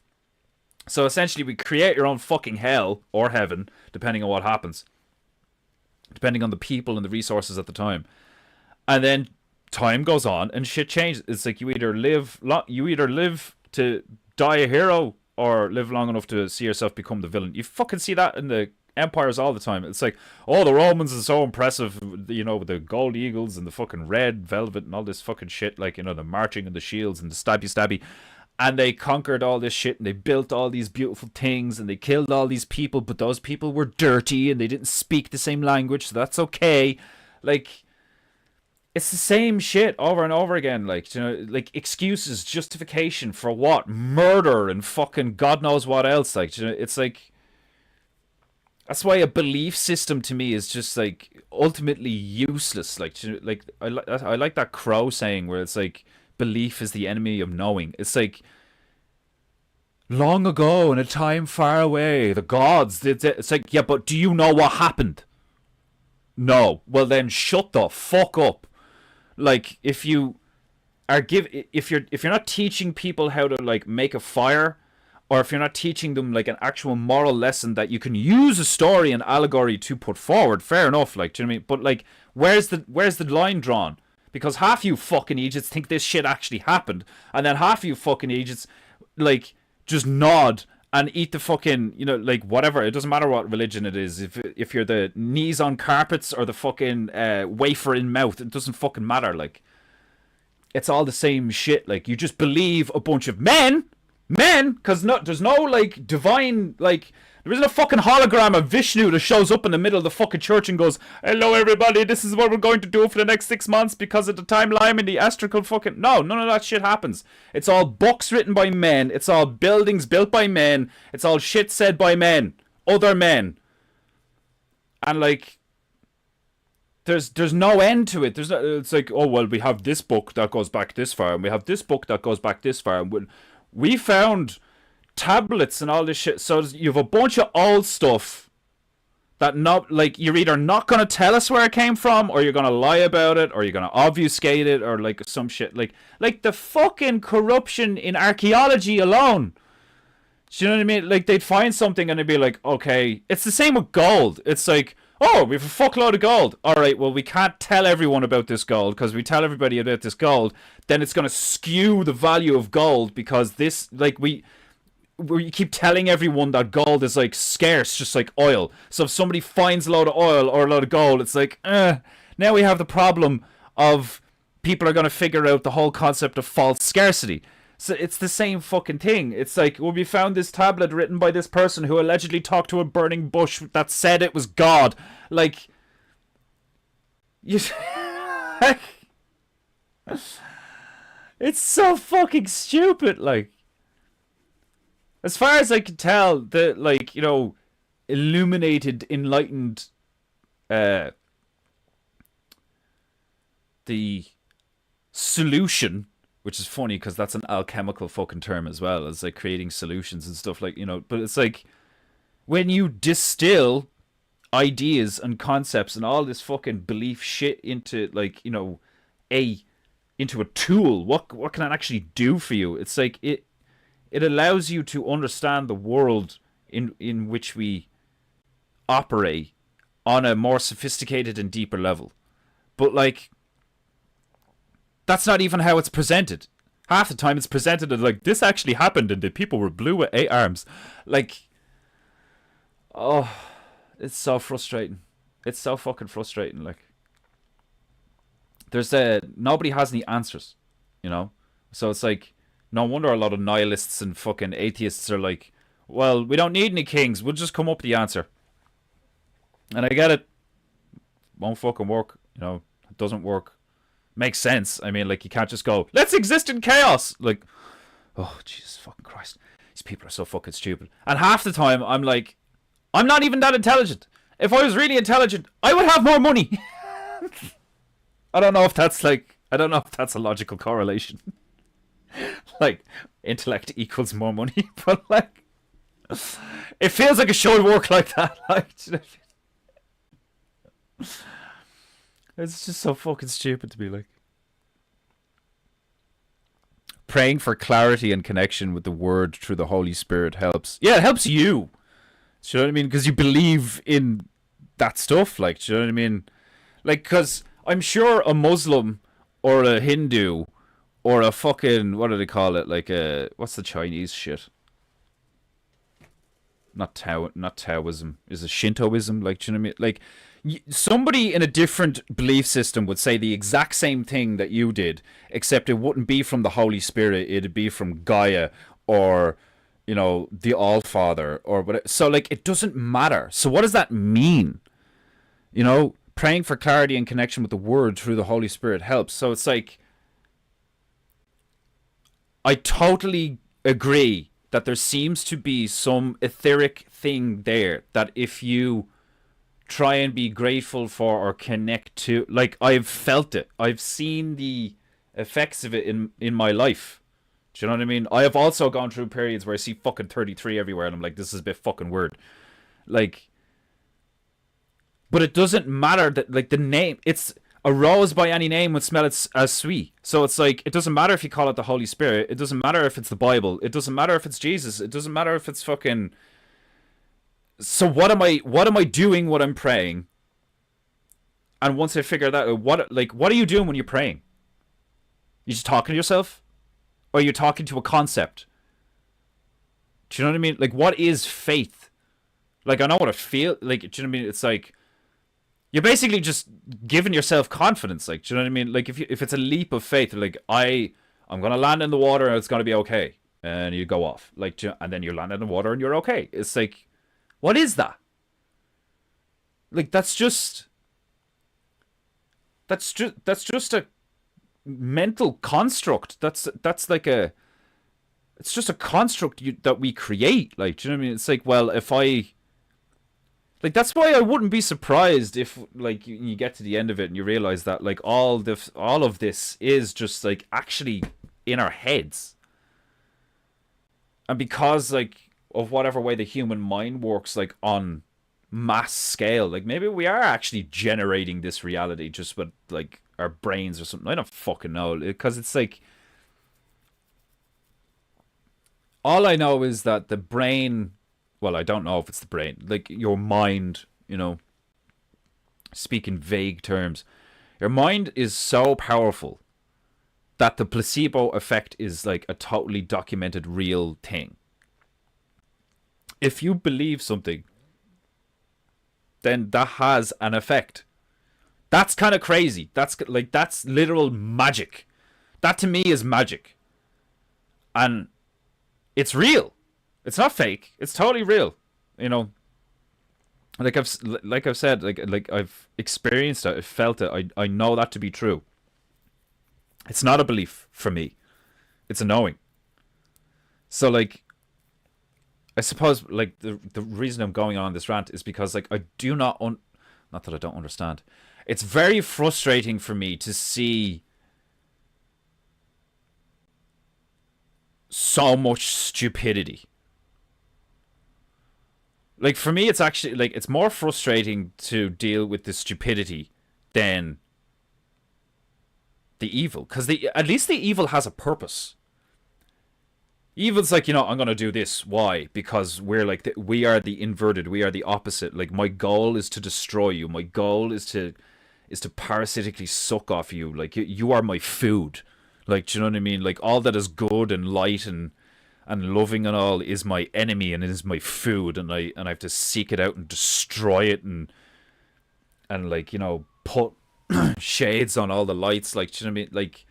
So essentially we create your own fucking hell or heaven, depending on what happens, depending on the people and the resources at the time. And then time goes on and shit changes. It's like, you either live to die a hero, or live long enough to see yourself become the villain. You fucking see that in the empires all the time. It's like, oh, the Romans are so impressive, you know, with the gold eagles and the fucking red velvet and all this fucking shit, like, you know, the marching and the shields and the stabby. And they conquered all this shit, and they built all these beautiful things, and they killed all these people, but those people were dirty, and they didn't speak the same language, so that's okay. Like, it's the same shit over and over again, like, you know, like, excuses, justification for what? Murder and fucking God knows what else, like, you know, it's like, that's why a belief system to me is just, like, ultimately useless. Like, you know, like, I like that Crow saying where it's like, belief is the enemy of knowing. It's like, long ago in a time far away, the gods did it. It's like, yeah, but do you know what happened? No. Well, then shut the fuck up. Like, if you're not teaching people how to, like, make a fire, or if you're not teaching them, like, an actual moral lesson that you can use a story and allegory to put forward, fair enough, like, do you know what I mean? But, like, where's the line drawn? Because half you fucking idiots think this shit actually happened, and then half you fucking idiots, like, just nod and eat the fucking, you know, like, whatever. It doesn't matter what religion it is. If you're the knees on carpets or the fucking wafer in mouth, it doesn't fucking matter. Like, it's all the same shit. Like, you just believe a bunch of men, because there's no, like, divine, like, there isn't a fucking hologram of Vishnu that shows up in the middle of the fucking church and goes, hello everybody, this is what we're going to do for the next 6 months because of the timeline and the astrical fucking... No, none of that shit happens. It's all books written by men. It's all buildings built by men. It's all shit said by men. Other men. And, like, there's no end to it. It's like, oh, well, we have this book that goes back this far, and we have this book that goes back this far, and we found tablets and all this shit. So you have a bunch of old stuff that, not, like, you're either not going to tell us where it came from, or you're going to lie about it, or you're going to obfuscate it, or, like, some shit. Like the fucking corruption in archaeology alone. Do you know what I mean? Like, they'd find something and they'd be like, okay. It's the same with gold. It's like, oh, we have a fuckload of gold. All right, well, we can't tell everyone about this gold, because we tell everybody about this gold, then it's going to skew the value of gold, because this, like, where you keep telling everyone that gold is like scarce, just like oil. So if somebody finds a load of oil or a load of gold, it's like, now we have the problem of people are going to figure out the whole concept of false scarcity. So it's the same fucking thing. It's like, well, we found this tablet written by this person who allegedly talked to a burning bush that said it was God. Like, you... It's so fucking stupid, like. As far as I can tell, the, like, you know, illuminated, enlightened, the solution, which is funny because that's an alchemical fucking term as well, as like creating solutions and stuff, like, you know, but it's like, when you distill ideas and concepts and all this fucking belief shit into, like, you know, into a tool, what can it actually do for you? It's like, it allows you to understand the world in which we operate on a more sophisticated and deeper level. But, like, that's not even how it's presented. Half the time it's presented as, like, this actually happened and the people were blue with 8 arms. Like, oh, it's so frustrating. It's so fucking frustrating, like. There's nobody has any answers, you know? So it's like, no wonder a lot of nihilists and fucking atheists are like, well, we don't need any kings, we'll just come up with the answer. And I get it. Won't fucking work, you know? It doesn't work. Makes sense. I mean, like, you can't just go, let's exist in chaos! Like, oh, Jesus fucking Christ. These people are so fucking stupid. And half the time, I'm like, I'm not even that intelligent. If I was really intelligent, I would have more money. I don't know if that's a logical correlation. Like, intellect equals more money, but, like, it feels like it should work like that. Like, it's just so fucking stupid to be like. Praying for clarity and connection with the Word through the Holy Spirit helps. Yeah, it helps you. Do you know what I mean? Because you believe in that stuff. Like, do you know what I mean? Like, because I'm sure a Muslim or a Hindu or a fucking, what do they call it? Like a, what's the Chinese shit? Not Taoism. Is it Shintoism? Like, do you know what I mean? Like, somebody in a different belief system would say the exact same thing that you did, except it wouldn't be from the Holy Spirit. It'd be from Gaia or, you know, the All-Father or whatever. So, like, it doesn't matter. So what does that mean? You know, praying for clarity and connection with the Word through the Holy Spirit helps. So it's like, I totally agree that there seems to be some etheric thing there that if you try and be grateful for or connect to, like, I've felt it. I've seen the effects of it in my life. Do you know what I mean? I have also gone through periods where I see fucking 33 everywhere and I'm like, this is a bit fucking weird. Like, but it doesn't matter that, like, the name, it's a rose by any name would smell it as sweet. So it's like, it doesn't matter if you call it the Holy Spirit. It doesn't matter if it's the Bible. It doesn't matter if it's Jesus. It doesn't matter if it's fucking... So what am I doing when I'm praying? And once I figure that out, what are you doing when you're praying? You just talking to yourself? Or you're talking to a concept? Do you know what I mean? Like, what is faith? Like, I know what I feel. Like, do you know what I mean? It's like, you're basically just giving yourself confidence. Like, do you know what I mean? Like, if it's a leap of faith, like, I'm going to land in the water and it's going to be okay. And you go off. Like, and then you land in the water and you're okay. It's like, what is that? Like, that's just a mental construct. That's like a, it's just a construct that we create. Like, do you know what I mean? It's like, well, if I, like, that's why I wouldn't be surprised if, like, you get to the end of it and you realize that, like, all of this is just, like, actually in our heads. And because, like, of whatever way the human mind works, like, on mass scale, like, maybe we are actually generating this reality just with, like, our brains or something. I don't fucking know, because it's like, all I know is that the brain, well, I don't know if it's the brain, like, your mind, you know, speak in vague terms, your mind is so powerful that the placebo effect is, like, a totally documented real thing. if you believe something, then that has an effect. That's kind of crazy. That's literal magic. That to me is magic. And it's real. It's not fake. It's totally real. You know, like I've said, like I've experienced it. I felt it. I know that to be true. It's not a belief for me. It's a knowing. So like, I suppose like the reason I'm going on this rant is because like I do not not that I don't understand. It's very frustrating for me to see so much stupidity. Like for me, it's actually like it's more frustrating to deal with the stupidity than the evil, because at least the evil has a purpose. Evil's like, you know, I'm gonna do this. Why? Because we're like we are the inverted. We are the opposite. Like my goal is to destroy you. My goal is to parasitically suck off you. Like you are my food. Like, do you know what I mean? Like all that is good and light and loving and all is my enemy and it is my food, and I have to seek it out and destroy it and like, you know, put shades on all the lights. Like, do you know what I mean? Like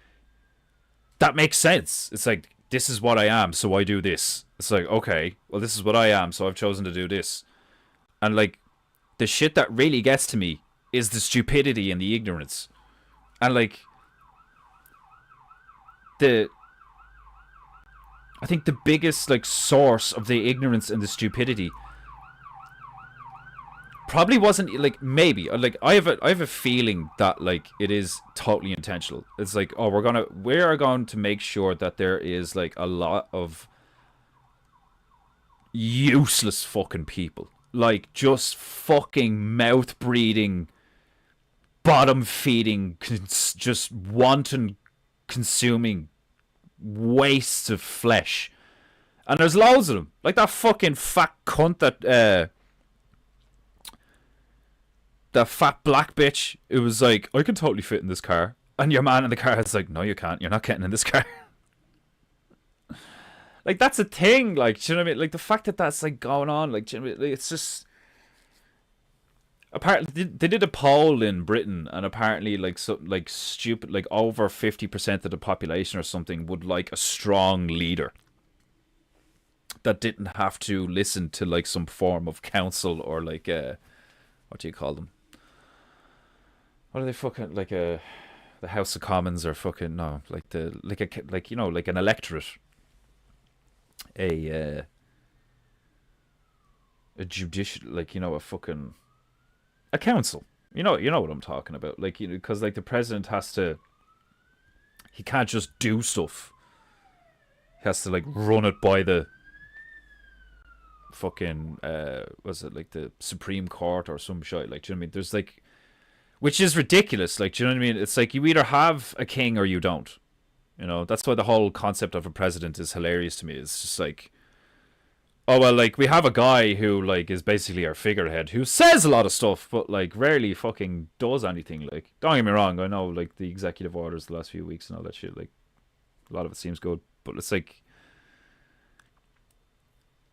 that makes sense. It's like, this is what I am, so I do this. It's like, okay, well, this is what I am, so I've chosen to do this. And like, the shit that really gets to me is the stupidity and the ignorance. And like, I think the biggest like source of the ignorance and the stupidity probably wasn't like, maybe like I have a feeling that like it is totally intentional. It's like, oh, we are going to make sure that there is like a lot of useless fucking people, like just fucking mouth breathing, bottom feeding, just wanton consuming wastes of flesh. And there's loads of them, like that fucking fat cunt that fat black bitch. It was like, I can totally fit in this car, and your man in the car is like, no, you can't, you're not getting in this car. Like that's a thing. Like, do you know what I mean? Like the fact that that's like going on, like, do you know what I mean? Like, it's just, apparently they did a poll in Britain, and apparently like something like stupid, like over 50% of the population or something would like a strong leader that didn't have to listen to like some form of council or like what do you call them? What are they fucking like the House of Commons, or fucking no, like like you know, like an electorate, a judicial, like, you know, a council. You know what I'm talking about. Like, you know, because like the president he can't just do stuff. He has to like run it by the fucking was it like the Supreme Court or some shit. Like, do you know what I mean? There's like, which is ridiculous. Like, do you know what I mean? It's like you either have a king or you don't. You know, that's why the whole concept of a president is hilarious to me. It's just like, oh well, like we have a guy who like is basically our figurehead, who says a lot of stuff, but like rarely fucking does anything. Like, don't get me wrong, I know like the executive orders the last few weeks and all that shit, like a lot of it seems good, but it's like,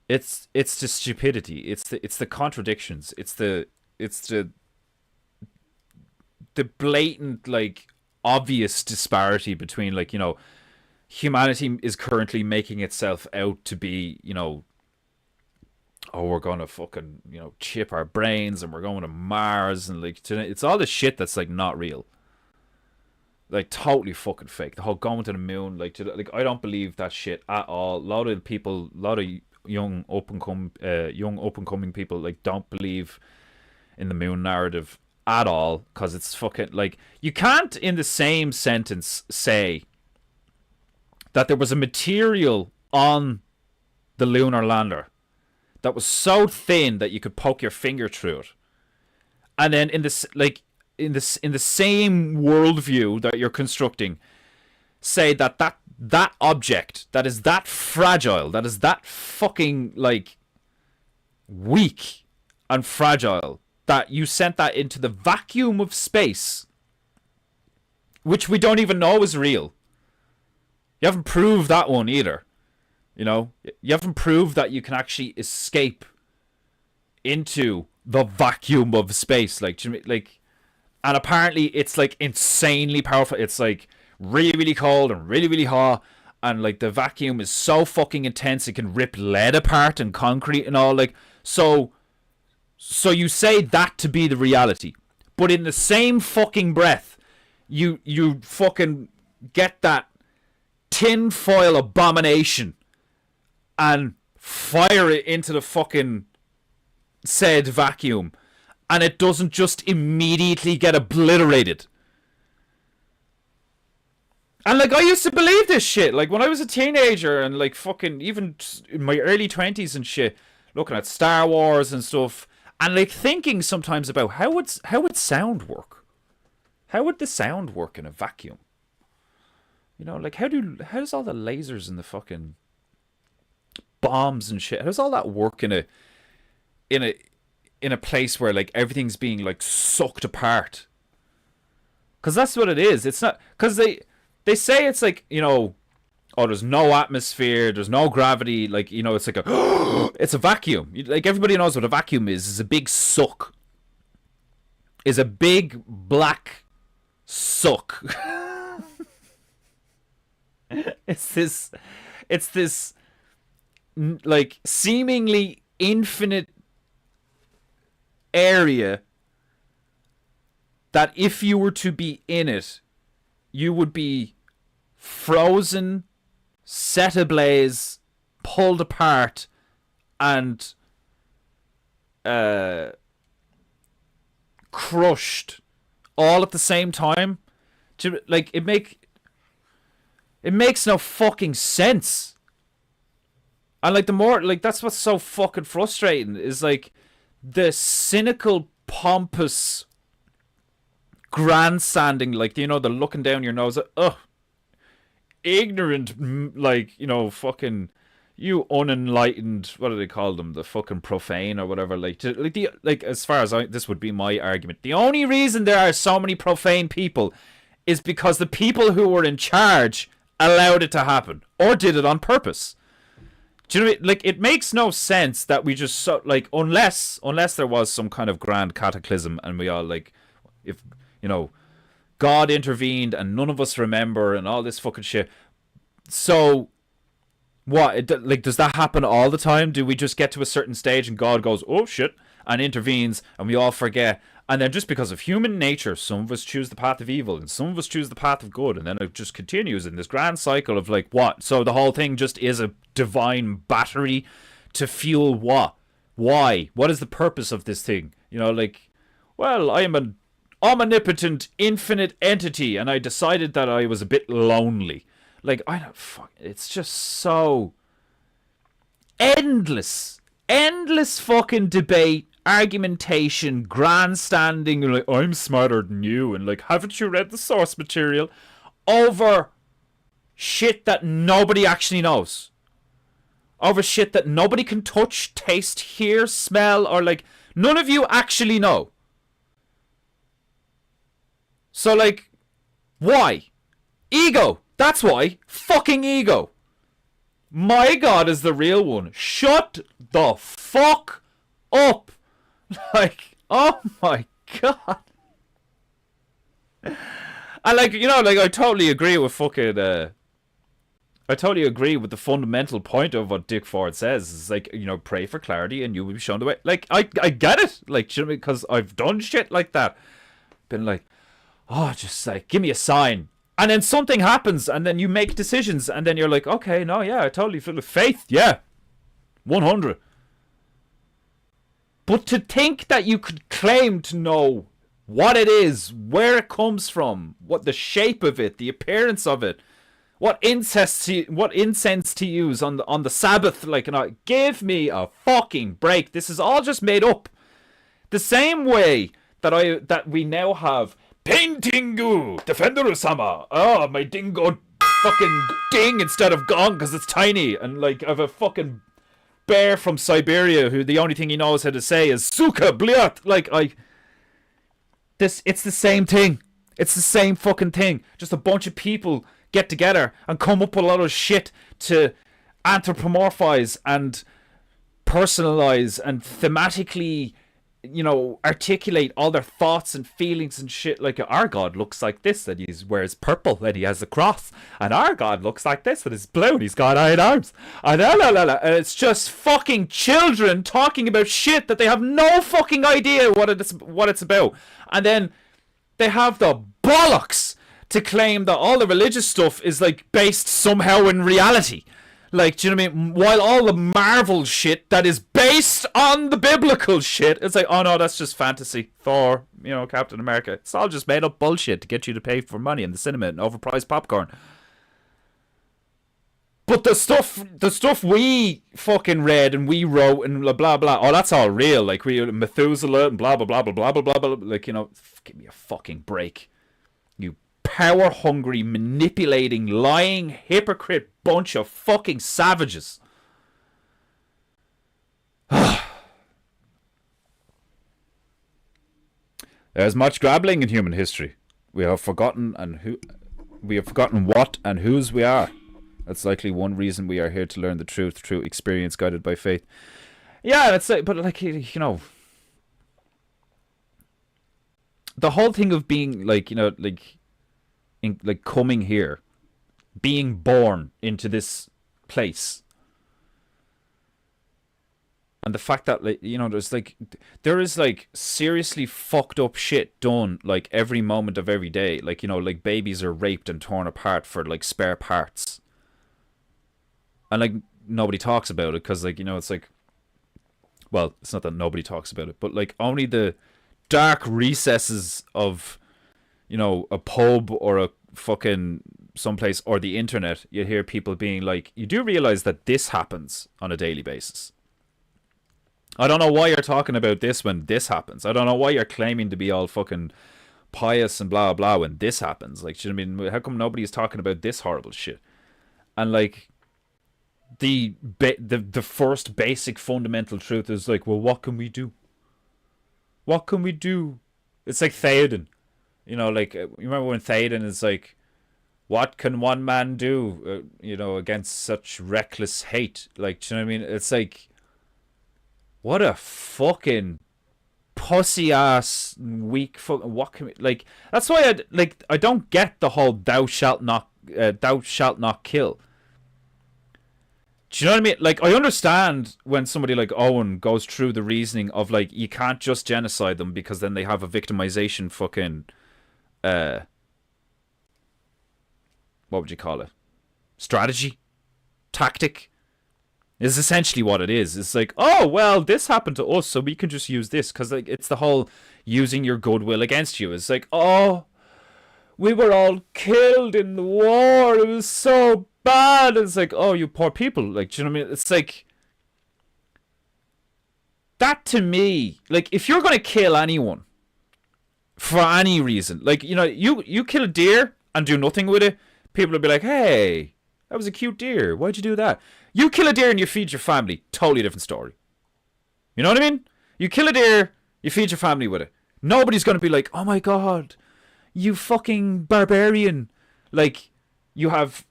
it's the stupidity, it's the contradictions, it's the blatant, like, obvious disparity between, like, you know, humanity is currently making itself out to be, you know, oh, we're gonna fucking, you know, chip our brains and we're going to Mars, and like, it's all this shit that's like not real, like totally fucking fake. The whole going to the moon, like, I don't believe that shit at all. A lot of young up and coming people like don't believe in the moon narrative at all, because it's fucking like, you can't in the same sentence say that there was a material on the lunar lander that was so thin that you could poke your finger through it, and then in the same worldview that you're constructing, say that object that is that fragile, that is that fucking like weak and fragile, that you sent that into the vacuum of space, which we don't even know is real. You haven't proved that one either. You know, you haven't proved that you can actually escape into the vacuum of space. Like, and apparently it's like insanely powerful. It's like really, really cold and really, really hot. And like the vacuum is so fucking intense it can rip lead apart and concrete and all. Like, so you say that to be the reality, but in the same fucking breath, you fucking get that tinfoil abomination and fire it into the fucking said vacuum, and it doesn't just immediately get obliterated. And like, I used to believe this shit, like when I was a teenager and like fucking even in my early 20s and shit, looking at Star Wars and stuff, and like thinking sometimes about how would sound work? How would the sound work in a vacuum? You know, like how does all the lasers and the fucking bombs and shit, how does all that work in a place where like everything's being like sucked apart? Because that's what it is. It's not, because they say it's like, you know, oh, there's no atmosphere, there's no gravity, like, you know, it's like it's a vacuum. Like, everybody knows what a vacuum is a big suck. Is a big black suck. It's this like seemingly infinite area that if you were to be in it, you would be frozen, set ablaze, pulled apart, and crushed all at the same time. Like, it makes no fucking sense. And like, the more, like, that's what's so fucking frustrating, is like the cynical, pompous grandstanding, like, you know, the looking down your nose, ignorant, like, you know, fucking, you unenlightened, what do they call them, the fucking profane or whatever, like as far as this would be my argument, the only reason there are so many profane people is because the people who were in charge allowed it to happen, or did it on purpose. Do you know what I mean? Like, it makes no sense that we just, like, unless there was some kind of grand cataclysm and we all, like, if, you know, God intervened and none of us remember and all this fucking shit. So, what? Like, does that happen all the time? Do we just get to a certain stage and God goes, oh shit, and intervenes and we all forget? And then just because of human nature, some of us choose the path of evil and some of us choose the path of good. And then it just continues in this grand cycle of like, what? So the whole thing just is a divine battery to fuel what? Why? What is the purpose of this thing? You know, like, well, I am an omnipotent, infinite entity and I decided that I was a bit lonely. Like, I don't fuck. It's just so endless fucking debate, argumentation, grandstanding, like, I'm smarter than you, and like, haven't you read the source material, over shit that nobody actually knows, over shit that nobody can touch, taste, hear, smell, or like, none of you actually know. So like, why? Ego. That's why. Fucking ego. My God is the real one. Shut the fuck up. Like, oh my God. And like, you know, like, I totally agree with fucking, I totally agree with the fundamental point of what Dick Ford says. It's like, you know, pray for clarity and you will be shown the way. Like, I get it. Like, you know, because I've done shit like that. Been like, oh, just like, give me a sign. And then something happens and then you make decisions and then you're like, okay, no, yeah, I totally feel the faith. Yeah. 100. But to think that you could claim to know what it is, where it comes from, what the shape of it, the appearance of it, what incense to use on the Sabbath, like, you know, give me a fucking break. This is all just made up. The same way that we now have PEINTEINGU, Defender-sama. Oh, my dingo fucking ding instead of gong because it's tiny. And like, I have a fucking bear from Siberia who the only thing he knows how to say is Suka Bliat. Like, it's the same thing. It's the same fucking thing. Just a bunch of people get together and come up with a lot of shit to anthropomorphize and personalize and thematically, articulate all their thoughts and feelings and shit. Like, our God looks like this, and he wears purple, and he has a cross. And our God looks like this, and he's blue, and he's got iron arms. And and it's just fucking children talking about shit that they have no fucking idea what it's about. And then they have the bollocks to claim that all the religious stuff is, like, based somehow in reality. Like, do you know what I mean? While all the Marvel shit that is based on the biblical shit, it's like, oh no, that's just fantasy. Thor, Captain America. It's all just made up bullshit to get you to pay for money in the cinema and overpriced popcorn. But the stuff we fucking read and we wrote and blah blah, oh, that's all real. Like, we Methuselah and blah blah blah blah blah blah blah. Like, give me a fucking break. You power-hungry, manipulating, lying, hypocrite bunch of fucking savages. There's much grappling in human history. We have forgotten what and whose we are. That's likely one reason we are here to learn the truth through experience guided by faith. Yeah, that's like, but like, the whole thing of being like, coming here, being born into this place, and the fact that, like, there is like seriously fucked up shit done like every moment of every day. Like, like babies are raped and torn apart for like spare parts, and like nobody talks about it because, like, it's like, well, it's not that nobody talks about it, but like only the dark recesses of, a pub or a fucking someplace or the internet, you hear people being like, you do realize that this happens on a daily basis. I don't know why you're talking about this when this happens. I don't know why you're claiming to be all fucking pious and blah blah when this happens. Like, I mean, how come nobody's talking about this horrible shit? And like, the first basic fundamental truth is like, well, what can we do? What can we do? It's like Theoden. Like, you remember when Theoden is like, what can one man do, against such reckless hate? Like, do you know what I mean? It's like, what a fucking pussy ass weak fuck. What can we, like? That's why I don't get the whole thou shalt not kill. Do you know what I mean? Like, I understand when somebody like Owen goes through the reasoning of like, you can't just genocide them because then they have a victimization fucking, what would you call it? Strategy? Tactic? Is essentially what it is. It's like, oh, well, this happened to us, so we can just use this. Because, like, it's the whole using your goodwill against you. It's like, oh, we were all killed in the war. It was so bad. It's like, oh, you poor people. Like, do you know what I mean? It's like, that to me, like, if you're going to kill anyone for any reason, like, you kill a deer and do nothing with it, people will be like, hey, that was a cute deer. Why'd you do that? You kill a deer and you feed your family. Totally different story. You know what I mean? You kill a deer, you feed your family with it. Nobody's going to be like, oh my God, you fucking barbarian. Like, you have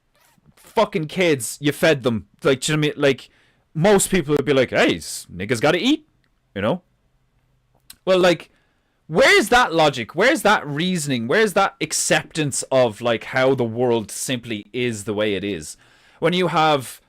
fucking kids, you fed them. Like, do you know what I mean? Like, most people would be like, hey, niggas got to eat. Well, like, where's that logic? Where's that reasoning? Where's that acceptance of, like, how the world simply is the way it is? When you have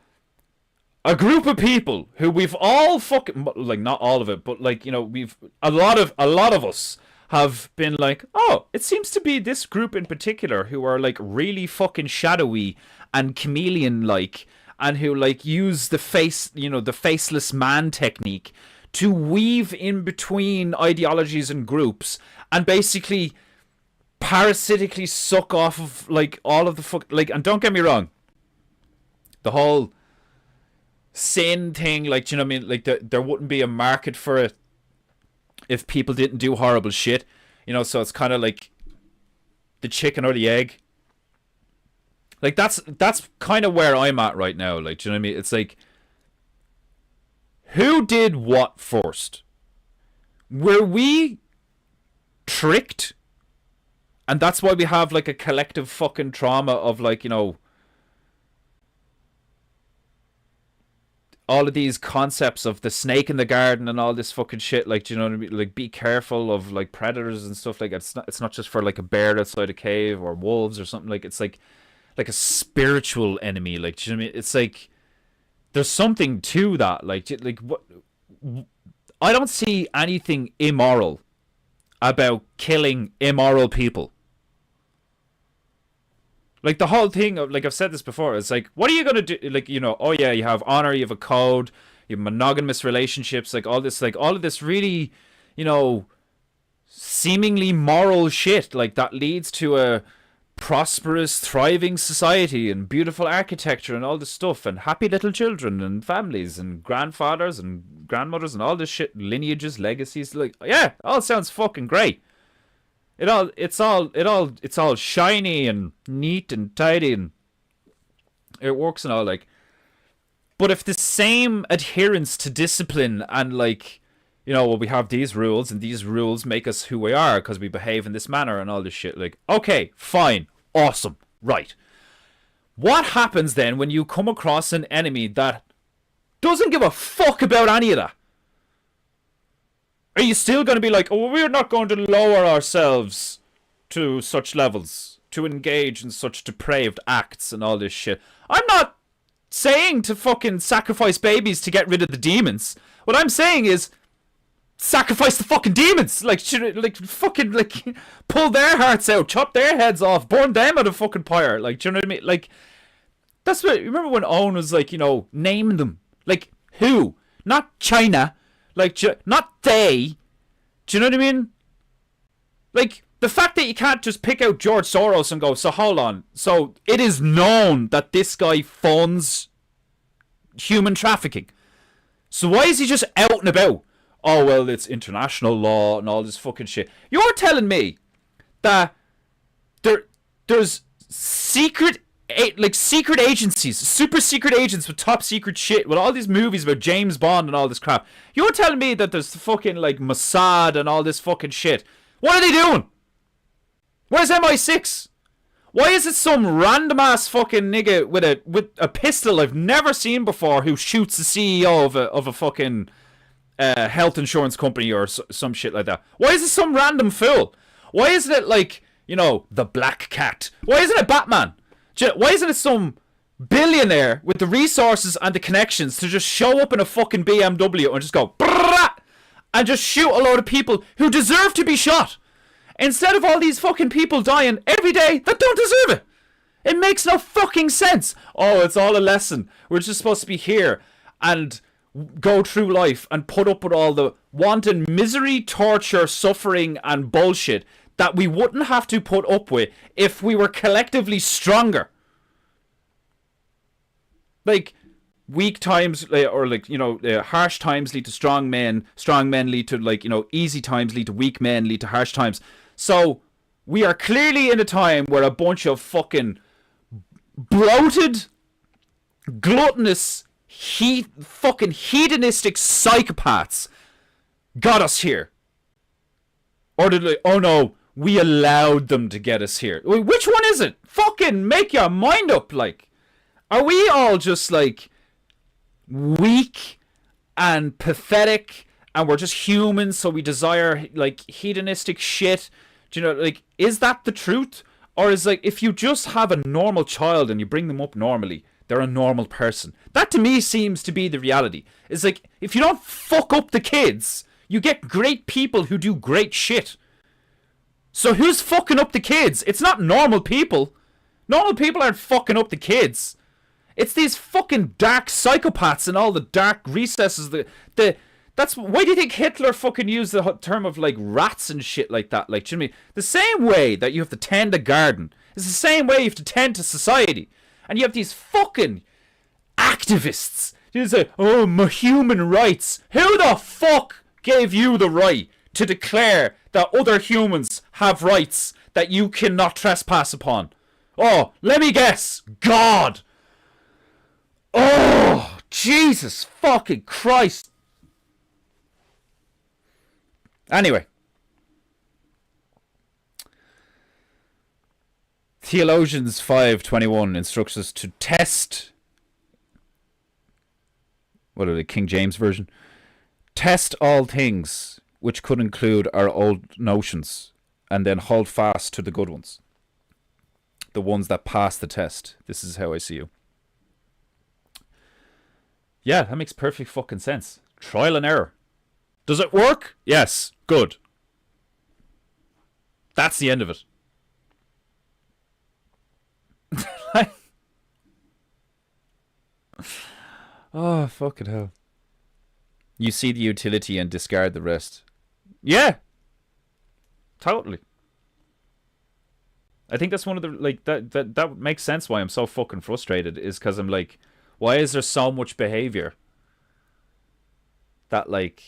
a group of people who we've all fucking, like, not all of it, but, like, we've, a lot of us have been like, oh, it seems to be this group in particular who are, like, really fucking shadowy and chameleon-like, and who, like, use the the faceless man technique to weave in between ideologies and groups and basically parasitically suck off of, like, all of the like, and don't get me wrong, the whole sin thing, like, do you know what I mean? Like, there wouldn't be a market for it if people didn't do horrible shit, so it's kind of like the chicken or the egg. Like, that's kind of where I'm at right now. Like, do you know what I mean? It's like, who did what first? Were we tricked? And that's why we have, like, a collective fucking trauma of, like, all of these concepts of the snake in the garden and all this fucking shit, like, do you know what I mean? Like, be careful of like predators and stuff. Like, it's not just for like a bear outside a cave or wolves or something. Like, it's like a spiritual enemy. Like, do you know what I mean? It's like there's something to that. Like what? I don't see anything immoral about killing immoral people. Like, the whole thing of, like, I've said this before, it's like, what are you gonna do? Like, you know, oh yeah, you have honor, you have a code, you have monogamous relationships, like all of this really, you know, seemingly moral shit, like, that leads to a prosperous, thriving society and beautiful architecture and all this stuff and happy little children and families and grandfathers and grandmothers and all this shit, lineages, legacies. Like, yeah, all sounds fucking great. It's all shiny and neat and tidy and it works and all, like. But if the same adherence to discipline and, like, you know, well, we have these rules and these rules make us who we are because we behave in this manner and all this shit, like, okay, fine, awesome, right. What happens then when you come across an enemy that doesn't give a fuck about any of that? Are you still going to be like, oh, we're not going to lower ourselves to such levels, to engage in such depraved acts and all this shit? I'm not saying to fucking sacrifice babies to get rid of the demons. What I'm saying is sacrifice the fucking demons. Like, fucking, like, pull their hearts out, chop their heads off, burn them out of fucking fire. Like, do you know what I mean? Like, that's what, remember when Owen was like, you know, name them. Like, who? Not China. Like, not they. Do you know what I mean? Like, the fact that you can't just pick out George Soros and go, so hold on. So, it is known that this guy funds human trafficking. So why is he just out and about? Oh, well, it's international law and all this fucking shit. You're telling me that there's secret agencies, super secret agents with top secret shit, with all these movies about James Bond and all this crap. You're telling me that there's fucking, like, Mossad and all this fucking shit. What are they doing? Where's MI6? Why is it some random ass fucking nigga with a pistol I've never seen before who shoots the CEO of a fucking health insurance company or some shit like that? Why is it some random fool? Why isn't it, like, you know, the Black Cat? Why isn't it Batman? Why isn't it some billionaire with the resources and the connections to just show up in a fucking BMW and just go brrrr, and just shoot a load of people who deserve to be shot, instead of all these fucking people dying every day that don't deserve it? It makes no fucking sense. Oh, it's all a lesson. We're just supposed to be here and go through life and put up with all the wanton misery, torture, suffering, and bullshit that we wouldn't have to put up with if we were collectively stronger. Like, weak times, or, like, you know, harsh times lead to strong men lead to, like, you know, easy times lead to weak men, lead to harsh times. So we are clearly in a time where a bunch of fucking bloated, gluttonous, fucking hedonistic psychopaths got us here. Or did, like, oh no, we allowed them to get us here. Which one is it? Fucking make your mind up. Like, are we all just, like, weak and pathetic and we're just humans, so we desire, like, hedonistic shit? Do you know, like, is that the truth? Or is, like, if you just have a normal child and you bring them up normally, they're a normal person? That to me seems to be the reality. It's like, if you don't fuck up the kids, you get great people who do great shit. So who's fucking up the kids? It's not normal people. Normal people aren't fucking up the kids. It's these fucking dark psychopaths in all the dark recesses. That's why do you think Hitler fucking used the term of, like, rats and shit like that? Like, do you know what I mean? The same way that you have to tend a garden is the same way you have to tend to society. And you have these fucking activists. You say, oh, my human rights. Who the fuck gave you the right to declare that other humans have rights that you cannot trespass upon? Oh, let me guess. God. Oh, Jesus fucking Christ. Anyway. Theologians 5:21 instructs us to test what are the King James version? Test all things, which could include our old notions, and then hold fast to the good ones. The ones that pass the test. This is how I see you. Yeah, that makes perfect fucking sense. Trial and error. Does it work? Yes. Good. That's the end of it. Oh, fucking hell. You see the utility and discard the rest. Yeah. Totally. I think that's one of the, like, that makes sense why I'm so fucking frustrated, is because I'm like, why is there so much behavior that, like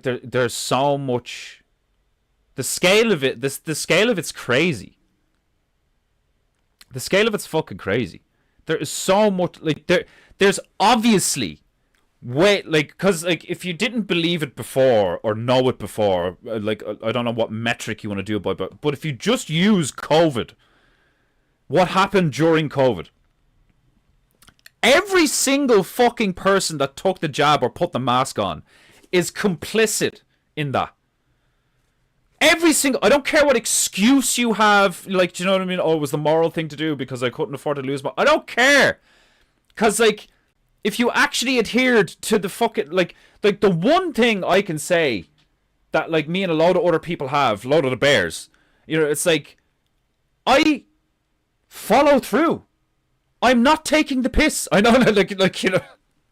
there's so much, the scale of it, the scale of it's crazy. The scale of it's fucking crazy. There is so much, like, there's obviously way, like, because, like, if you didn't believe it before or know it before, like, I don't know what metric you want to do about it, but if you just use COVID, what happened during COVID, every single fucking person that took the jab or put the mask on is complicit in that. Every single, I don't care what excuse you have, like, do you know what I mean? Oh, it was the moral thing to do because I couldn't afford to lose my, I don't care. Because, like, if you actually adhered to the fucking, like the one thing I can say that, like, me and a load of other people have, a load of the bears, you know, it's like, I follow through. I'm not taking the piss. I know, like, you know,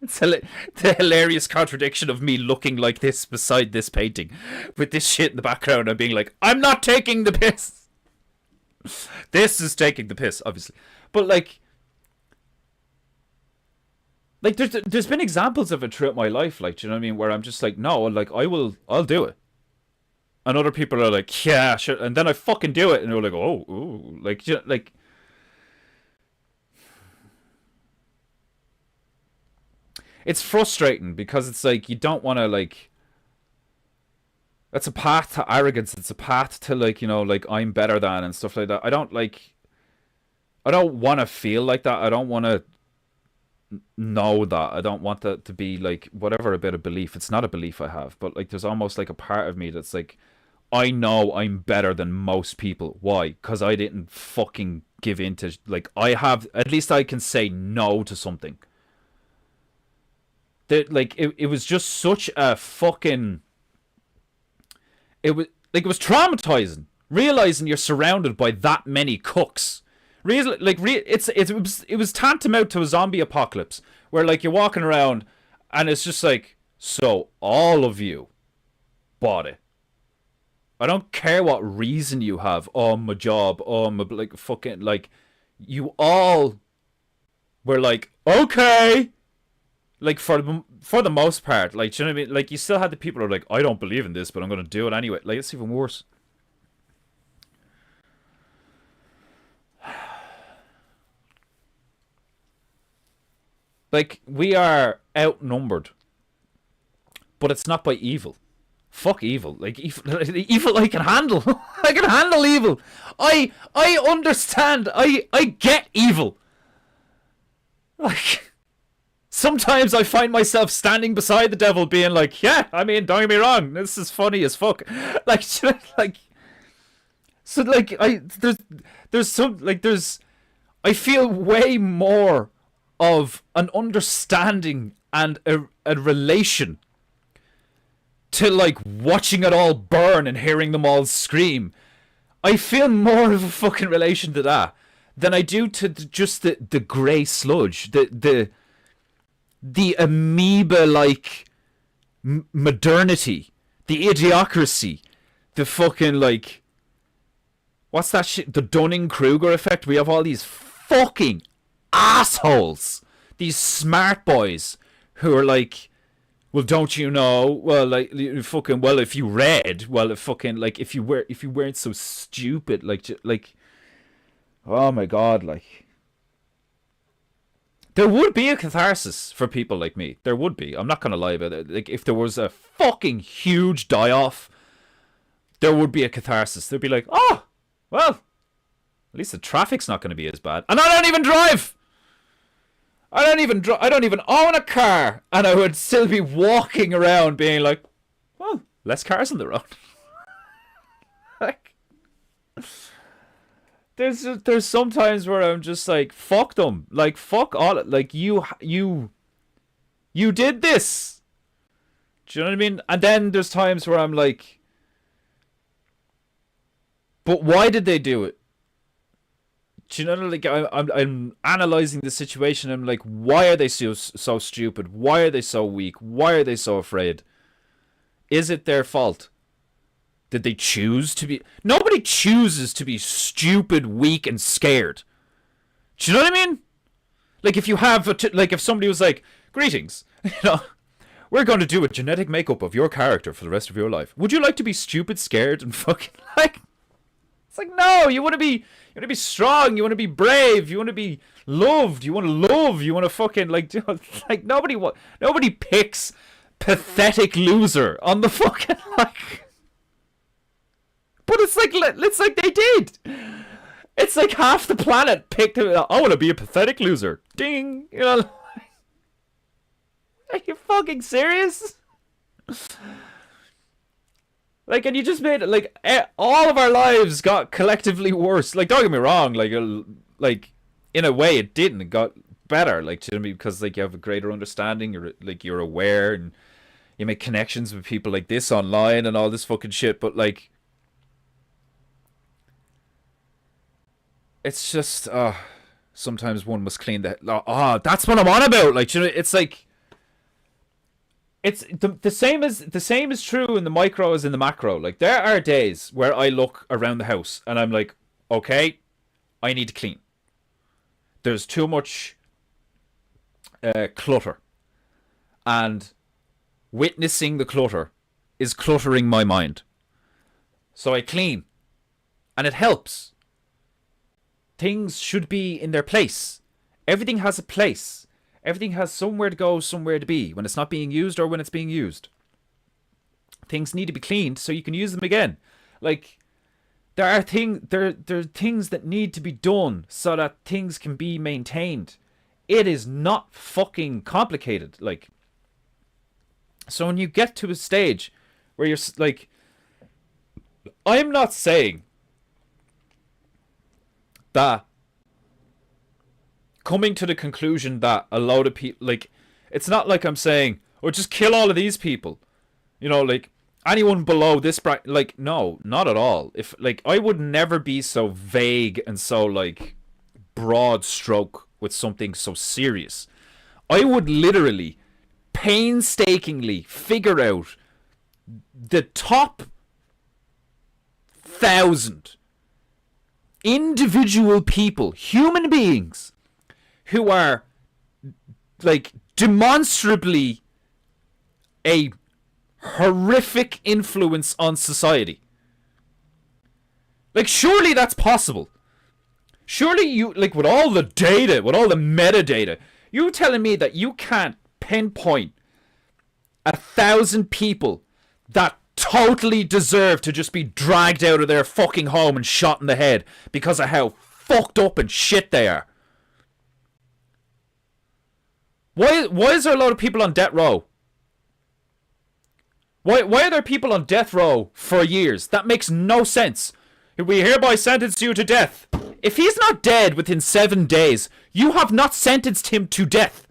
it's the hilarious contradiction of me looking like this beside this painting with this shit in the background and being like, I'm not taking the piss. This is taking the piss, obviously. But, like there's been examples of it throughout my life, like, do you know what I mean, where I'm just like, no, like, I'll do it. And other people are like, yeah, sure. And then I fucking do it and they're like, oh, ooh. Like, you know, like, it's frustrating because it's like, you don't want to, like, it's a path to arrogance. It's a path to, like, you know, like, I'm better than and stuff like that. I don't want to feel like that. I don't want to know that. I don't want that to be, like, whatever, a bit of belief. It's not a belief I have, but, like, there's almost like a part of me that's like, I know I'm better than most people. Why? Because I didn't fucking give in to, like, I have, at least I can say no to something. That, like, it was just such a fucking, it was traumatizing realizing you're surrounded by that many cooks. It was tantamount to a zombie apocalypse where, like, you're walking around and it's just like, so all of you bought it. I don't care what reason you have. Oh, my job. Oh, my, like, fucking, like, you all were like, okay. Like, for the most part, like, do you know what I mean? Like, you still had the people who are like, I don't believe in this, but I'm going to do it anyway. Like, it's even worse. Like, we are outnumbered, but it's not by evil. Fuck evil. Like, evil I can handle. I can handle evil. I understand. I get evil. Like, sometimes I find myself standing beside the devil being like, yeah, I mean, don't get me wrong, this is funny as fuck. Like, like, so, like, there's some, like, I feel way more of an understanding and a relation to, like, watching it all burn and hearing them all scream. I feel more of a fucking relation to that than I do to just the grey sludge, the amoeba-like modernity, the idiocracy, the fucking, like, what's that shit? The Dunning-Kruger effect. We have all these fucking assholes, these smart boys who are like, well, don't you know? Well, like, fucking, well, if you read, well, if fucking, like, if you weren't so stupid, like, oh my god, like, there would be a catharsis for people like me. There would be. I'm not gonna lie about it. Like, if there was a fucking huge die-off, there would be a catharsis. They'd be like, oh, well, at least the traffic's not gonna be as bad, and I don't even drive. I don't even own a car, and I would still be walking around being like, well, less cars on the road. Like, there's some times where I'm just like, fuck them, like fuck all, like you did this. Do you know what I mean? And then there's times where I'm like, but why did they do it? Do you know, like I'm analyzing the situation. I'm like, why are they so stupid? Why are they so weak? Why are they so afraid? Is it their fault? Did they choose to be? Nobody chooses to be stupid, weak, and scared. Do you know what I mean? Like if you have like if somebody was like, greetings, you know, we're going to do a genetic makeup of your character for the rest of your life. Would you like to be stupid, scared, and fucking like? It's like, no, you want to be strong, you want to be brave, you want to be loved, you want to love, you want to fucking like nobody picks pathetic loser on the fucking like. But it's like they did. It's like half the planet picked I want to be a pathetic loser. Ding, you know. Are you fucking serious? Like, and you just made it, like, all of our lives got collectively worse. Like, don't get me wrong, like, in a way it didn't. It got better, like, to me, because, like, you have a greater understanding, you're aware, and you make connections with people like this online and all this fucking shit, but, like, it's just, sometimes one must clean the, that's what I'm on about, like, you know, it's like, it's the same is true in the micro as in the macro. Like, there are days where I look around the house and I'm like, okay, I need to clean. There's too much clutter, and witnessing the clutter is cluttering my mind. So I clean, and it helps. Things should be in their place. Everything has a place. Everything has somewhere to go, somewhere to be, when it's not being used or when it's being used. Things need to be cleaned so you can use them again. Like, there are things that need to be done so that things can be maintained. It is not fucking complicated. Like, so when you get to a stage where you're like, I'm not saying that coming to the conclusion that a load of people, like, it's not like I'm saying, oh, just kill all of these people, you know, like, anyone below this like, no, not at all. If, like, I would never be so vague and so, like, broad stroke with something so serious. I would literally painstakingly figure out the top 1,000 individual people, human beings, who are, like, demonstrably a horrific influence on society. Like, surely that's possible. Surely you, like, with all the data, with all the metadata, you telling me that you can't pinpoint 1,000 people that totally deserve to just be dragged out of their fucking home and shot in the head because of how fucked up and shit they are? Why is there a lot of people on death row? Why are there people on death row for years? That makes no sense. We hereby sentence you to death. If he's not dead within 7 days, you have not sentenced him to death.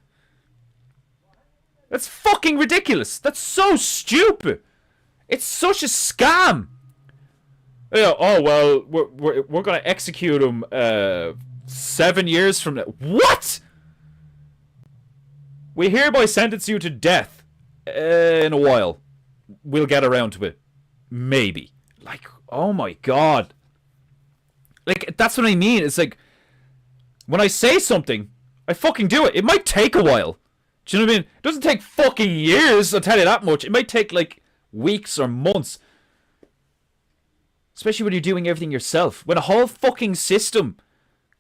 That's fucking ridiculous. That's so stupid. It's such a scam. Yeah, oh, well, we're going to execute him 7 years from now. What? We hereby sentence you to death in a while. We'll get around to it. Maybe. Like, oh my god. Like, that's what I mean. It's like, when I say something, I fucking do it. It might take a while. Do you know what I mean? It doesn't take fucking years, I'll tell you that much. It might take, like, weeks or months. Especially when you're doing everything yourself. When a whole fucking system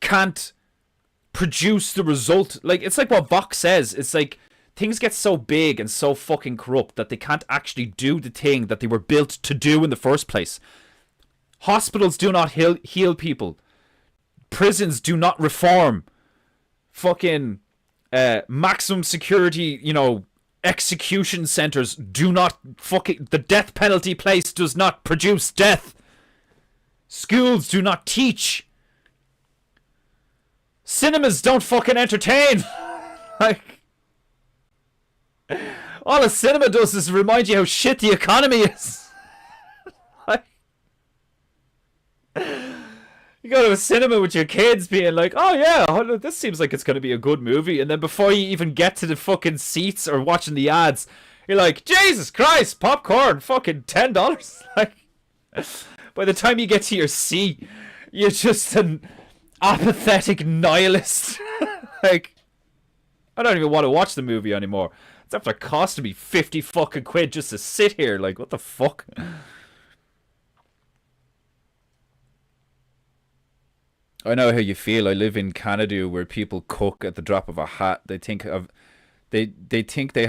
can't produce the result. Like, it's like what Vox says. It's like, things get so big and so fucking corrupt that they can't actually do the thing that they were built to do in the first place. Hospitals do not heal people. Prisons do not reform. Fucking maximum security, you know, execution centers do not fucking... The death penalty place does not produce death. Schools do not teach. Cinemas don't fucking entertain. Like, all a cinema does is remind you how shit the economy is. Like, you go to a cinema with your kids being like, oh yeah, this seems like it's going to be a good movie. And then before you even get to the fucking seats or watching the ads, you're like, Jesus Christ, popcorn, fucking $10. Like, by the time you get to your seat, you're just an apathetic nihilist. Like, I don't even want to watch the movie anymore. It's after costing me 50 fucking quid just to sit here. Like, what the fuck? I know how you feel. I live in Canada where people cook at the drop of a hat. They think they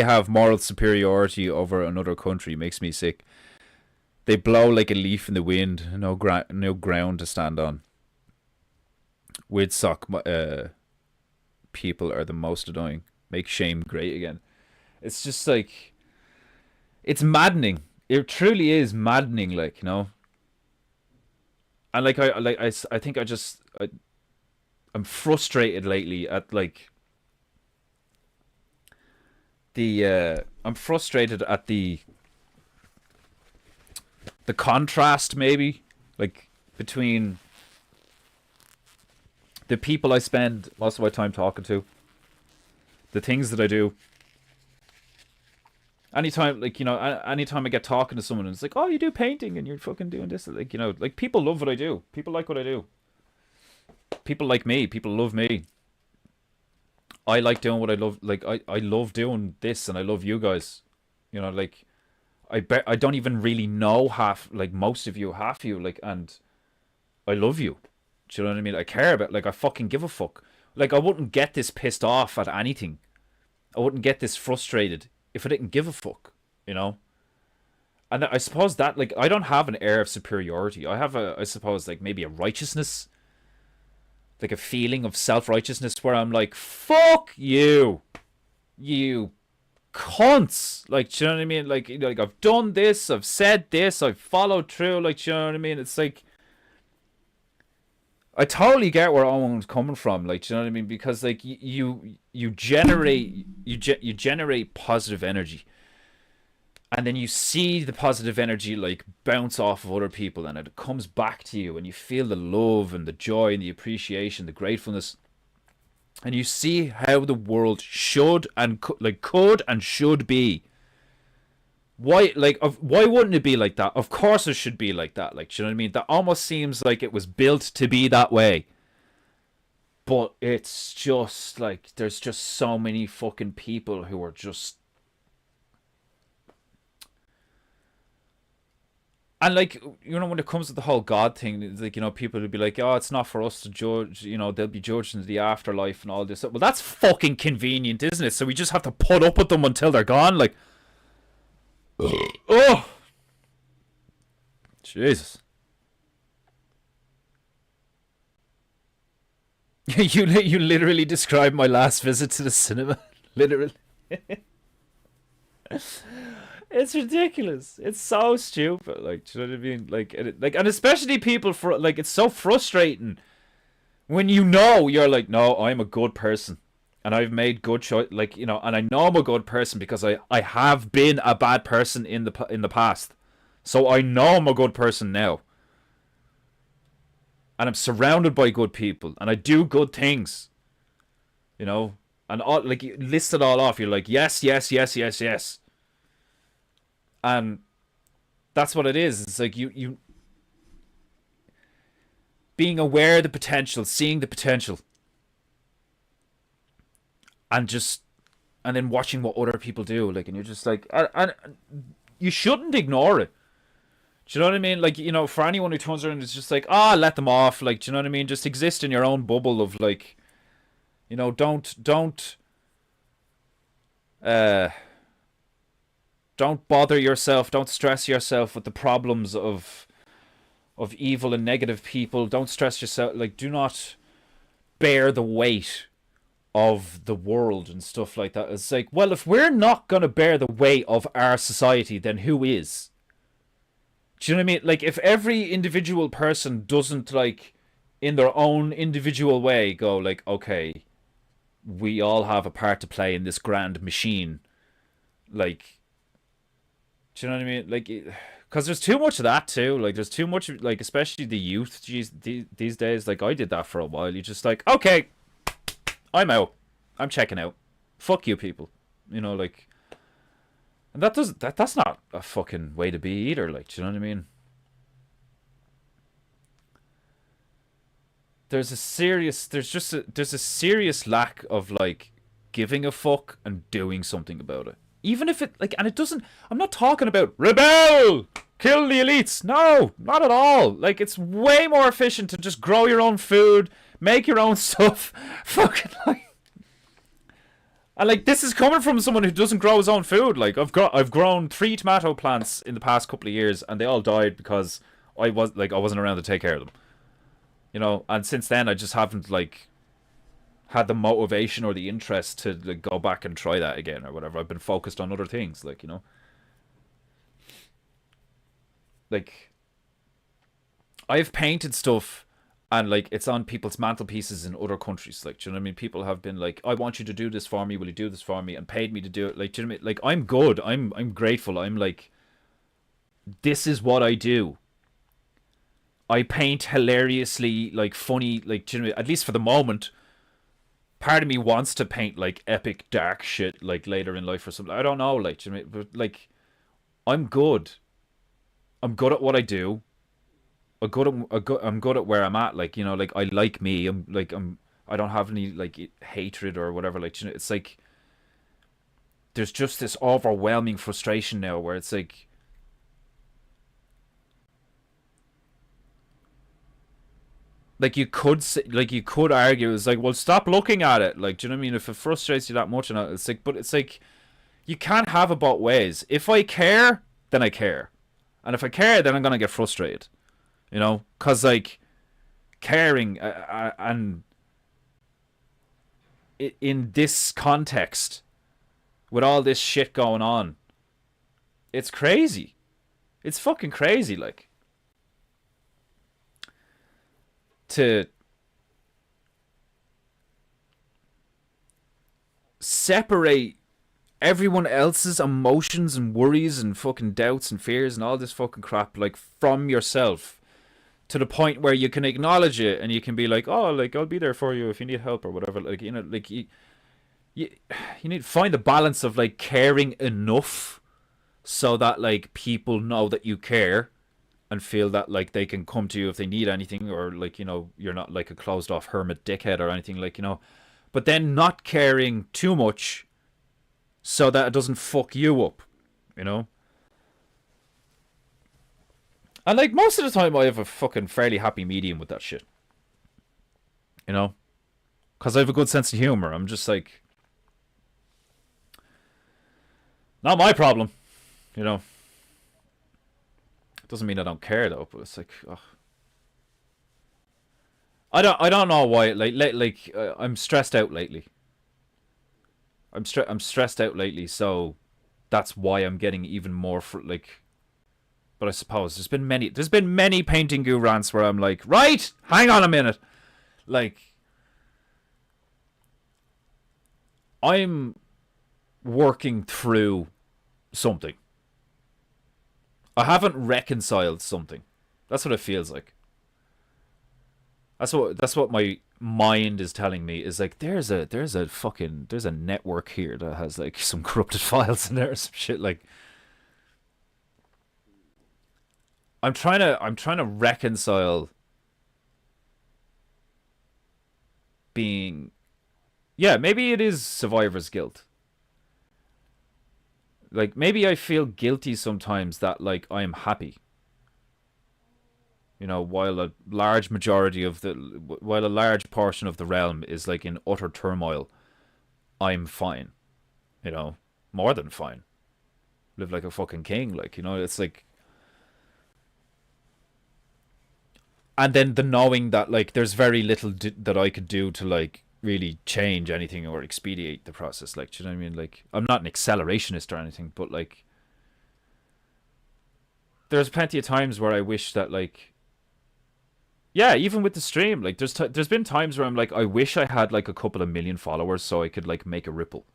have moral superiority over another country. Makes me sick. They blow like a leaf in the wind. No ground to stand on. Woodstock people are the most annoying. Make shame great again. It's just like, it's maddening. It truly is maddening. Like, you know. And like I think I'm frustrated lately at like I'm frustrated at the contrast maybe like between the people I spend most of my time talking to, the things that I do. Anytime, like, you know, anytime I get talking to someone and it's like, oh, you do painting and you're fucking doing this. Like, you know, like, people love what I do. People like what I do. People like me. People love me. I like doing what I love. Like, I love doing this and I love you guys. You know, like, I don't even really know half of you, like, and I love you. Do you know what I mean? I care about, like, I fucking give a fuck. Like, I wouldn't get this pissed off at anything. I wouldn't get this frustrated if I didn't give a fuck, you know? And I suppose that, like, I don't have an air of superiority. I have I suppose, like, maybe a righteousness. Like, a feeling of self-righteousness where I'm like, fuck you. You cunts. Like, do you know what I mean? Like, you know, like, I've done this, I've said this, I've followed through, like, do you know what I mean? It's like, I totally get where Owen's coming from, like, do you know what I mean? Because, like, you generate positive energy, and then you see the positive energy like bounce off of other people, and it comes back to you, and you feel the love and the joy and the appreciation, the gratefulness, and you see how the world should and could and should be. Why wouldn't it be like that? Of course it should be like that. Like, do you know what I mean? That almost seems like it was built to be that way. But it's just like, there's just so many fucking people who are just... And like, you know, when it comes to the whole God thing, it's like, you know, people would be like, oh, it's not for us to judge, you know, they'll be judged in the afterlife and all this. Well, that's fucking convenient, isn't it? So we just have to put up with them until they're gone, like... Oh, Jesus! you literally described my last visit to the cinema. Literally, it's ridiculous. It's so stupid. Like, do you know what I mean? Like, and especially people for like, it's so frustrating when you know you're like, no, I'm a good person. And I've made good choice, like, you know, and I know I'm a good person because I have been a bad person in the past. So I know I'm a good person now. And I'm surrounded by good people. And I do good things. You know? And all, like, you list it all off. You're like, yes, yes, yes, yes, yes. And that's what it is. It's like you being aware of the potential, seeing the potential. And then watching what other people do, like, and you're just like, and you shouldn't ignore it. Do you know what I mean? Like, you know, for anyone who turns around, it's just like, let them off. Like, do you know what I mean? Just exist in your own bubble of, like, you know, don't bother yourself. Don't stress yourself with the problems of evil and negative people. Don't stress yourself. Like, do not bear the weight of the world and stuff like that. It's like, well, if we're not going to bear the weight of our society, then who is? Do you know what I mean? Like, if every individual person doesn't, like, in their own individual way go, like, okay, we all have a part to play in this grand machine. Like, do you know what I mean? Like, because there's too much of that too. Like, there's too much, like, especially the youth these days. Like, I did that for a while. You're just like, okay, I'm out. I'm checking out. Fuck you people. You know, like, and that's not a fucking way to be either. Like, do you know what I mean? There's a serious lack of, like, giving a fuck and doing something about it. Even if it, like, and it doesn't, I'm not talking about rebel, kill the elites. No, not at all. Like, it's way more efficient to just grow your own food, make your own stuff. Fucking, like, and, like, this is coming from someone who doesn't grow his own food. Like, I've grown 3 tomato plants in the past couple of years, and they all died because I wasn't around to take care of them. You know, and since then I just haven't, like, had the motivation or the interest to, like, go back and try that again or whatever. I've been focused on other things, like, you know. Like, I've painted stuff and, like, it's on people's mantelpieces in other countries. Like, do you know what I mean? People have been like, I want you to do this for me. Will you do this for me? And paid me to do it. Like, do you know what I mean? Like, I'm good. I'm grateful. I'm like, this is what I do. I paint hilariously, like, funny, like, do you know what I mean? At least for the moment. Part of me wants to paint, like, epic dark shit, like, later in life or something. I don't know, like, do you know what I mean? But, like, I'm good. I'm good at what I do. I'm good at where I'm at. Like, you know, like, I like me. I don't have any, like, hatred or whatever. Like, you know, it's like, there's just this overwhelming frustration now where it's like, you could say, like, you could argue, it's like, well, stop looking at it. Like, do you know what I mean? If it frustrates you that much, and it's like, but it's like, you can't have it both ways. If I care, then I care, and if I care, then I'm gonna get frustrated. You know, cause, like, caring and in this context, with all this shit going on, it's crazy. It's fucking crazy, like. To separate everyone else's emotions and worries and fucking doubts and fears and all this fucking crap, like, from yourself, to the point where you can acknowledge it and you can be like, oh, like, I'll be there for you if you need help or whatever. Like, you know, like, you need to find the balance of, like, caring enough so that, like, people know that you care and feel that, like, they can come to you if they need anything, or, like, you know, you're not, like, a closed off hermit dickhead or anything, like, you know, but then not caring too much so that it doesn't fuck you up, you know. And, like, most of the time I have a fucking fairly happy medium with that shit, you know, because I have a good sense of humor. I'm just like, not my problem, you know. Doesn't mean I don't care though, but it's like, ugh. I don't know why. I'm stressed out lately. I'm stressed out lately, so that's why I'm getting even more like. But I suppose there's been many Painting Goo rants where I'm like, right, hang on a minute, like, I'm working through something. I haven't reconciled something. That's what it feels like. That's what my mind is telling me, is like, there's a network here that has, like, some corrupted files in there or some shit. Like, I'm trying to reconcile being, yeah, maybe it is survivor's guilt. Like, maybe I feel guilty sometimes that, like, I'm happy. You know, while a large portion of the realm is, like, in utter turmoil, I'm fine. You know, more than fine. Live like a fucking king, like, you know, it's like, And then the knowing that, like, there's very little that I could do to, like, really change anything or expedite the process. Like, do you know what I mean? Like, I'm not an accelerationist or anything, but, like, there's plenty of times where I wish that, like, yeah, even with the stream, like, there's been times where I'm like, I wish I had, like, a couple of million followers so I could, like, make a ripple.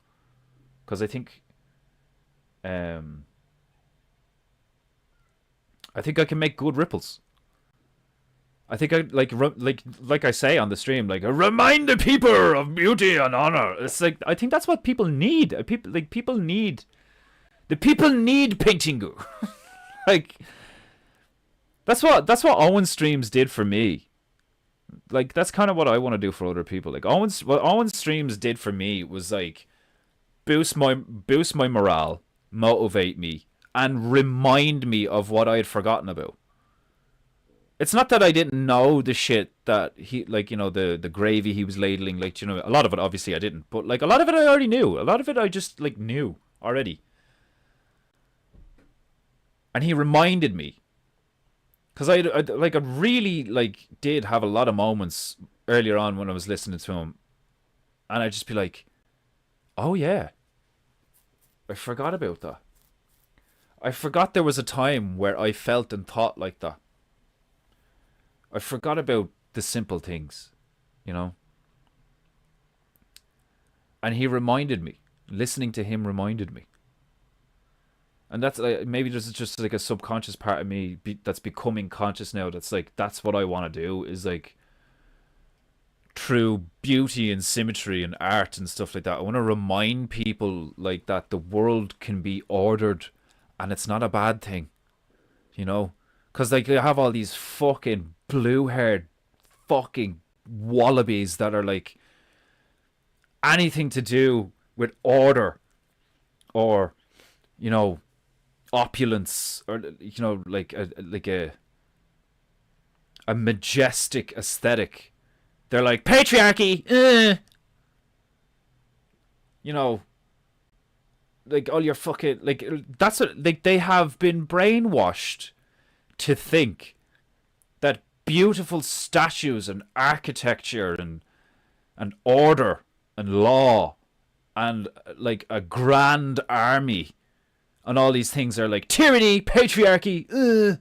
Because I think I can make good ripples. I think I like I say on the stream, like, remind the people of beauty and honor. It's like, I think that's what people need. People need PEINTEINGU. Like, that's what Owen streams did for me. Like, that's kind of what I want to do for other people. Like, what Owen's streams did for me was, like, boost my morale, motivate me, and remind me of what I had forgotten about. It's not that I didn't know the shit that he, like, you know, the gravy he was ladling, like, you know, a lot of it obviously I didn't, but, like, a lot of it I already knew. A lot of it I just, like, knew already. And he reminded me. Because I really, like, did have a lot of moments earlier on when I was listening to him. And I'd just be like, oh yeah, I forgot about that. I forgot there was a time where I felt and thought like that. I forgot about the simple things, you know. And he reminded me. Listening to him reminded me. And that's maybe there's just like a subconscious part of me that's becoming conscious now. That's like, that's what I want to do, is like, through beauty and symmetry and art and stuff like that, I want to remind people, like, that the world can be ordered and it's not a bad thing, you know. Because, like, you have all these fucking blue-haired fucking wallabies that are, like, anything to do with order or, you know, opulence, or, you know, like a majestic aesthetic. They're like, patriarchy, you know, like, all your fucking, like, that's what, like, they have been brainwashed to think that beautiful statues and architecture and order and law and, like, a grand army and all these things are, like, tyranny, patriarchy.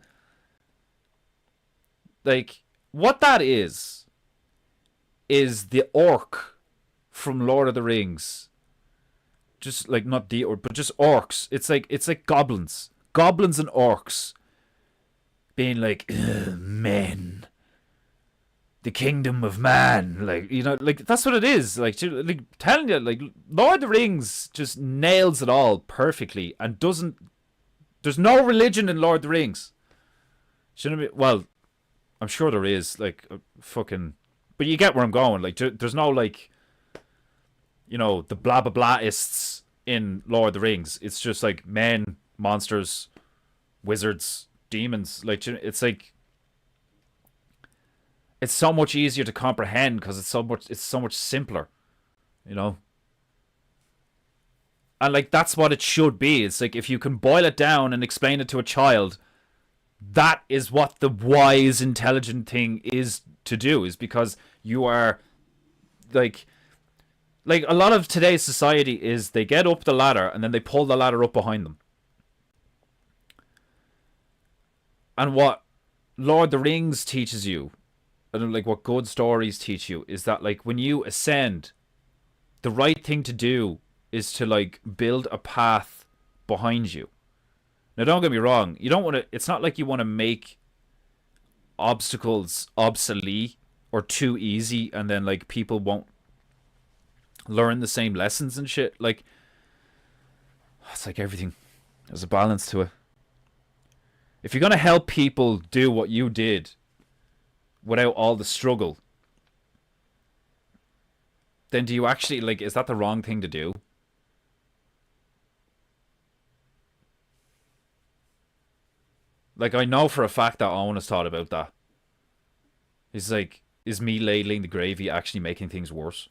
Like, what that is the orc from Lord of the Rings. Just, like, not the orc, but just orcs. It's like goblins and orcs being like, men, the kingdom of man, like, you know, like, that's what it is. Like telling you, like, Lord of the Rings just nails it all perfectly, and there's no religion in Lord of the Rings. Shouldn't be. Well, I'm sure there is, like, fucking, but you get where I'm going. Like, there's no, like, you know, the blah blah blahists in Lord of the Rings. It's just like men, monsters, wizards, demons. Like, it's like, it's so much easier to comprehend because it's so much simpler, you know. And, like, that's what it should be. It's like, if you can boil it down and explain it to a child, that is what the wise, intelligent thing is to do, is because you are, like a lot of today's society is they get up the ladder and then they pull the ladder up behind them. And what Lord of the Rings teaches you, and, like, what good stories teach you, is that, like, when you ascend, the right thing to do is to, like, build a path behind you. Now, don't get me wrong, you don't want to, it's not like you want to make obstacles obsolete or too easy and then, like, people won't learn the same lessons and shit. Like, it's like everything, there's a balance to it. If you're going to help people do what you did without all the struggle, then do you actually, like, is that the wrong thing to do? Like, I know for a fact that Owen has thought about that. He's like, is me ladling the gravy actually making things worse?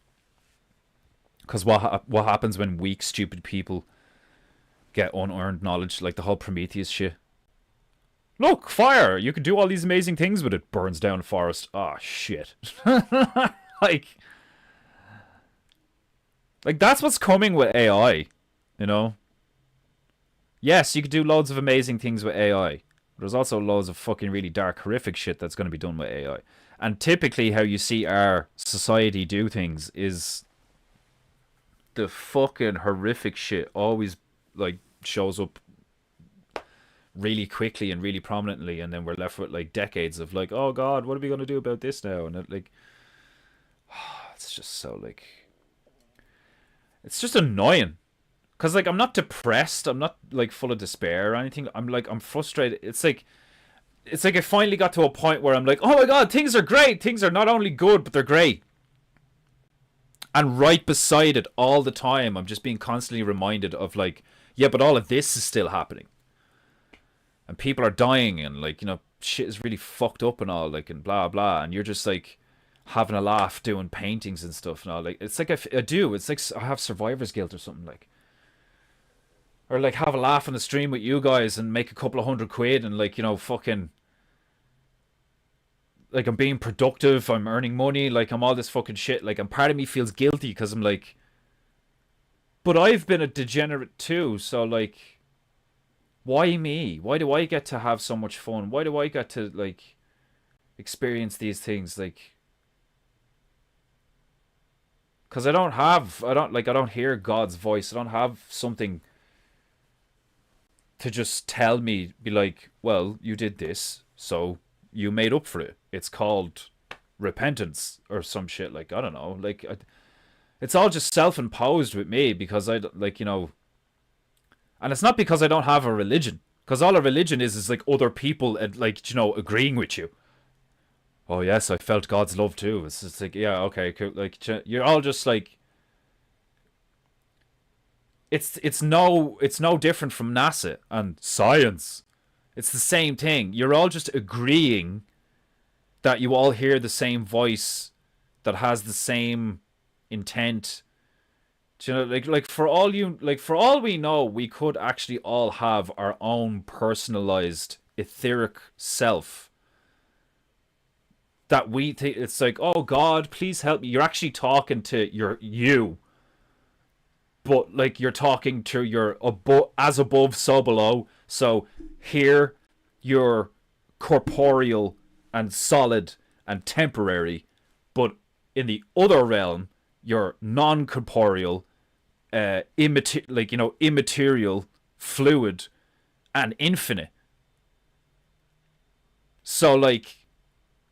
Because what happens when weak, stupid people get unearned knowledge, like the whole Prometheus shit? Look, fire! You can do all these amazing things with it. Burns down forest. Ah, shit. like that's what's coming with AI, you know? Yes, you could do loads of amazing things with AI. There's also loads of fucking really dark, horrific shit that's going to be done with AI. And typically how you see our society do things is the fucking horrific shit always, like, shows up really quickly and really prominently, and then we're left with, like, decades of, like, oh god, what are we going to do about this now? And, like, it's just so, like... It's just annoying. Because, like, I'm not depressed. I'm not, like, full of despair or anything. I'm frustrated. It's like I finally got to a point where I'm like, oh my god, things are great. Things are not only good, but they're great. And right beside it all the time, I'm just being constantly reminded of, like, yeah, but all of this is still happening. And people are dying and, like, you know, shit is really fucked up and all, like, and blah, blah. And you're just, like, having a laugh doing paintings and stuff and all. Like, it's like I do. It's like I have survivor's guilt or something, like. Or, like, have a laugh on the stream with you guys and make a couple of £100 and, like, you know, fucking... Like, I'm being productive, I'm earning money, like, I'm all this fucking shit. Like, and part of me feels guilty because I'm like... But I've been a degenerate too, so, like... Why me? Why do I get to have so much fun? Why do I get to, like... experience these things, like... Because I don't hear God's voice. I don't have something... to just tell me, be like, well, you did this, so you made up for it. It's called repentance or some shit. Like, I don't know. Like, it's all just self-imposed with me because I, like, you know... And it's not because I don't have a religion. Because all a religion is like other people, like, you know, agreeing with you. Oh, yes, I felt God's love too. It's just like, yeah, okay, cool. Like, you're all just like... It's no different from NASA and science. It's the same thing. You're all just agreeing that you all hear the same voice that has the same intent. Do you know, like for all we know, we could actually all have our own personalized etheric self. That we think it's like, oh God, please help me. You're actually talking to you. But, like, you're talking to your as above, so below. So here, you're corporeal and solid and temporary. But in the other realm, you're non-corporeal, immaterial, fluid, and infinite. So, like,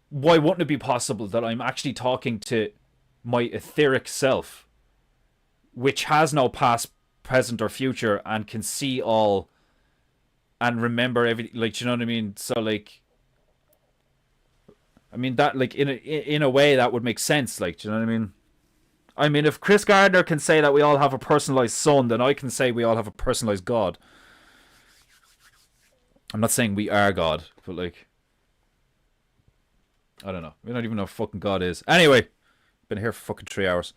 why wouldn't it be possible that I'm actually talking to my etheric self, which has no past, present, or future, and can see all and remember everything? Like, you know what I mean? So, like, I mean that, like, in a way that would make sense. Like, do you know what I mean? I mean, if Chris Gardner can say that we all have a personalized son, then I can say we all have a personalized God. I'm not saying we are God, but, like, I don't know. We don't even know what fucking God is. Anyway, been here for fucking 3 hours.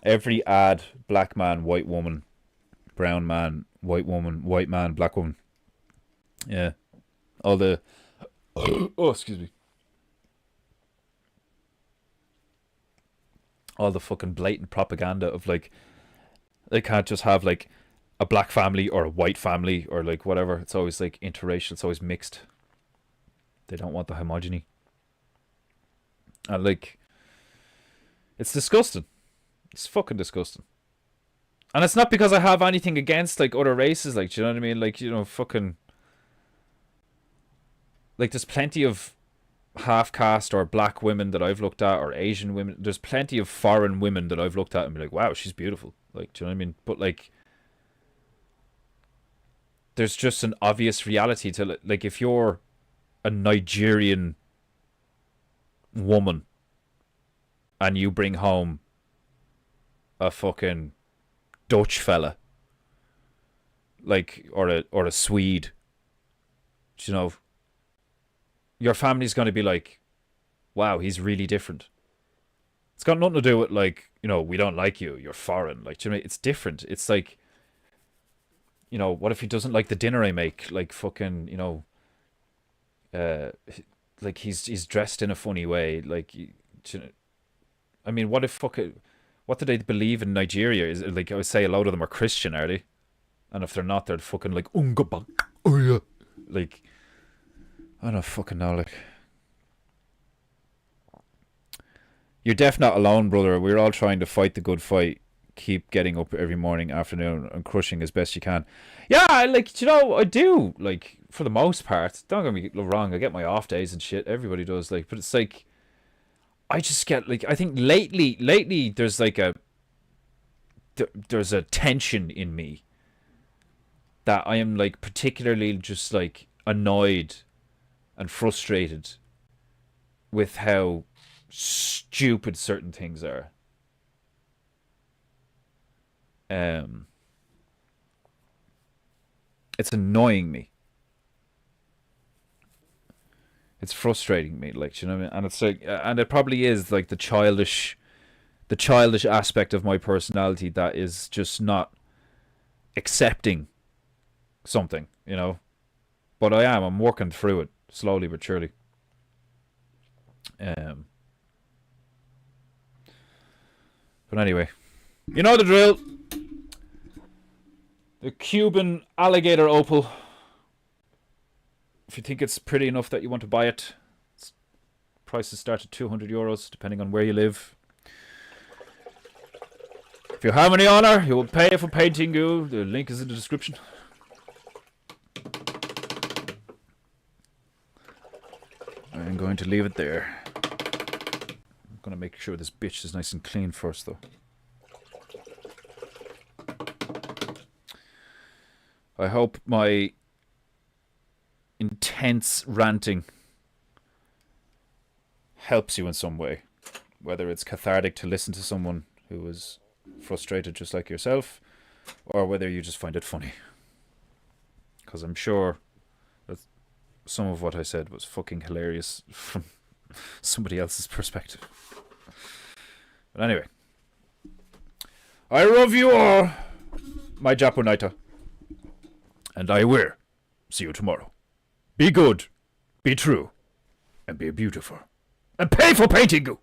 Every ad, black man, white woman, brown man, white woman, white man, black woman. Yeah. All the... oh, excuse me. All the fucking blatant propaganda of, like, they can't just have, like, a black family or a white family or, like, whatever. It's always, like, interracial. It's always mixed. They don't want the homogeny. And, like... It's disgusting. It's fucking disgusting. And it's not because I have anything against, like, other races, like, do you know what I mean? Like, you know, fucking... Like, there's plenty of half-caste or black women that I've looked at, or Asian women. There's plenty of foreign women that I've looked at and be like, wow, she's beautiful. Like, do you know what I mean? But, like... There's just an obvious reality to, like, if you're a Nigerian woman and you bring home a fucking Dutch fella, like, or a Swede, you know, your family's going to be like, wow, he's really different. It's got nothing to do with, like, you know, we don't like you, you're foreign. Like, do you know, it's different. It's like, you know, what if he doesn't like the dinner I make? Like fucking, you know, like he's dressed in a funny way. Like, I mean, what if fucking, what do they believe in Nigeria? Is it, like, I would say a lot of them are Christian, are they? And if they're not, they're fucking like Ungaba. Oh yeah. Like, I don't fucking know. Like, you're deaf not alone, brother. We're all trying to fight the good fight. Keep getting up every morning, afternoon, and crushing as best you can. Yeah, like, you know, I do. Like, for the most part. Don't get me wrong. I get my off days and shit. Everybody does. Like, but it's like, I just get like, I think lately there's like there's a tension in me that I am like particularly just like annoyed and frustrated with how stupid certain things are. It's annoying me. It's frustrating me, like, you know what I mean? And it's like, and it probably is like the childish aspect of my personality that is just not accepting something, you know. But I'm working through it slowly but surely. But anyway, you know the drill. The Cuban Alligator Opel. If you think it's pretty enough that you want to buy it, prices start at €200 depending on where you live. If you have any honor, you will pay for PEINTEINGU. The link is in the description. I'm going to leave it there. I'm going to make sure this bitch is nice and clean first, though. I hope my intense ranting helps you in some way. Whether it's cathartic to listen to someone who is frustrated just like yourself, or whether you just find it funny. Because I'm sure that some of what I said was fucking hilarious from somebody else's perspective. But anyway, I love you all, my Japonaita, and I will see you tomorrow. Be good, be true, and be beautiful. And pay for PEINTEINGU!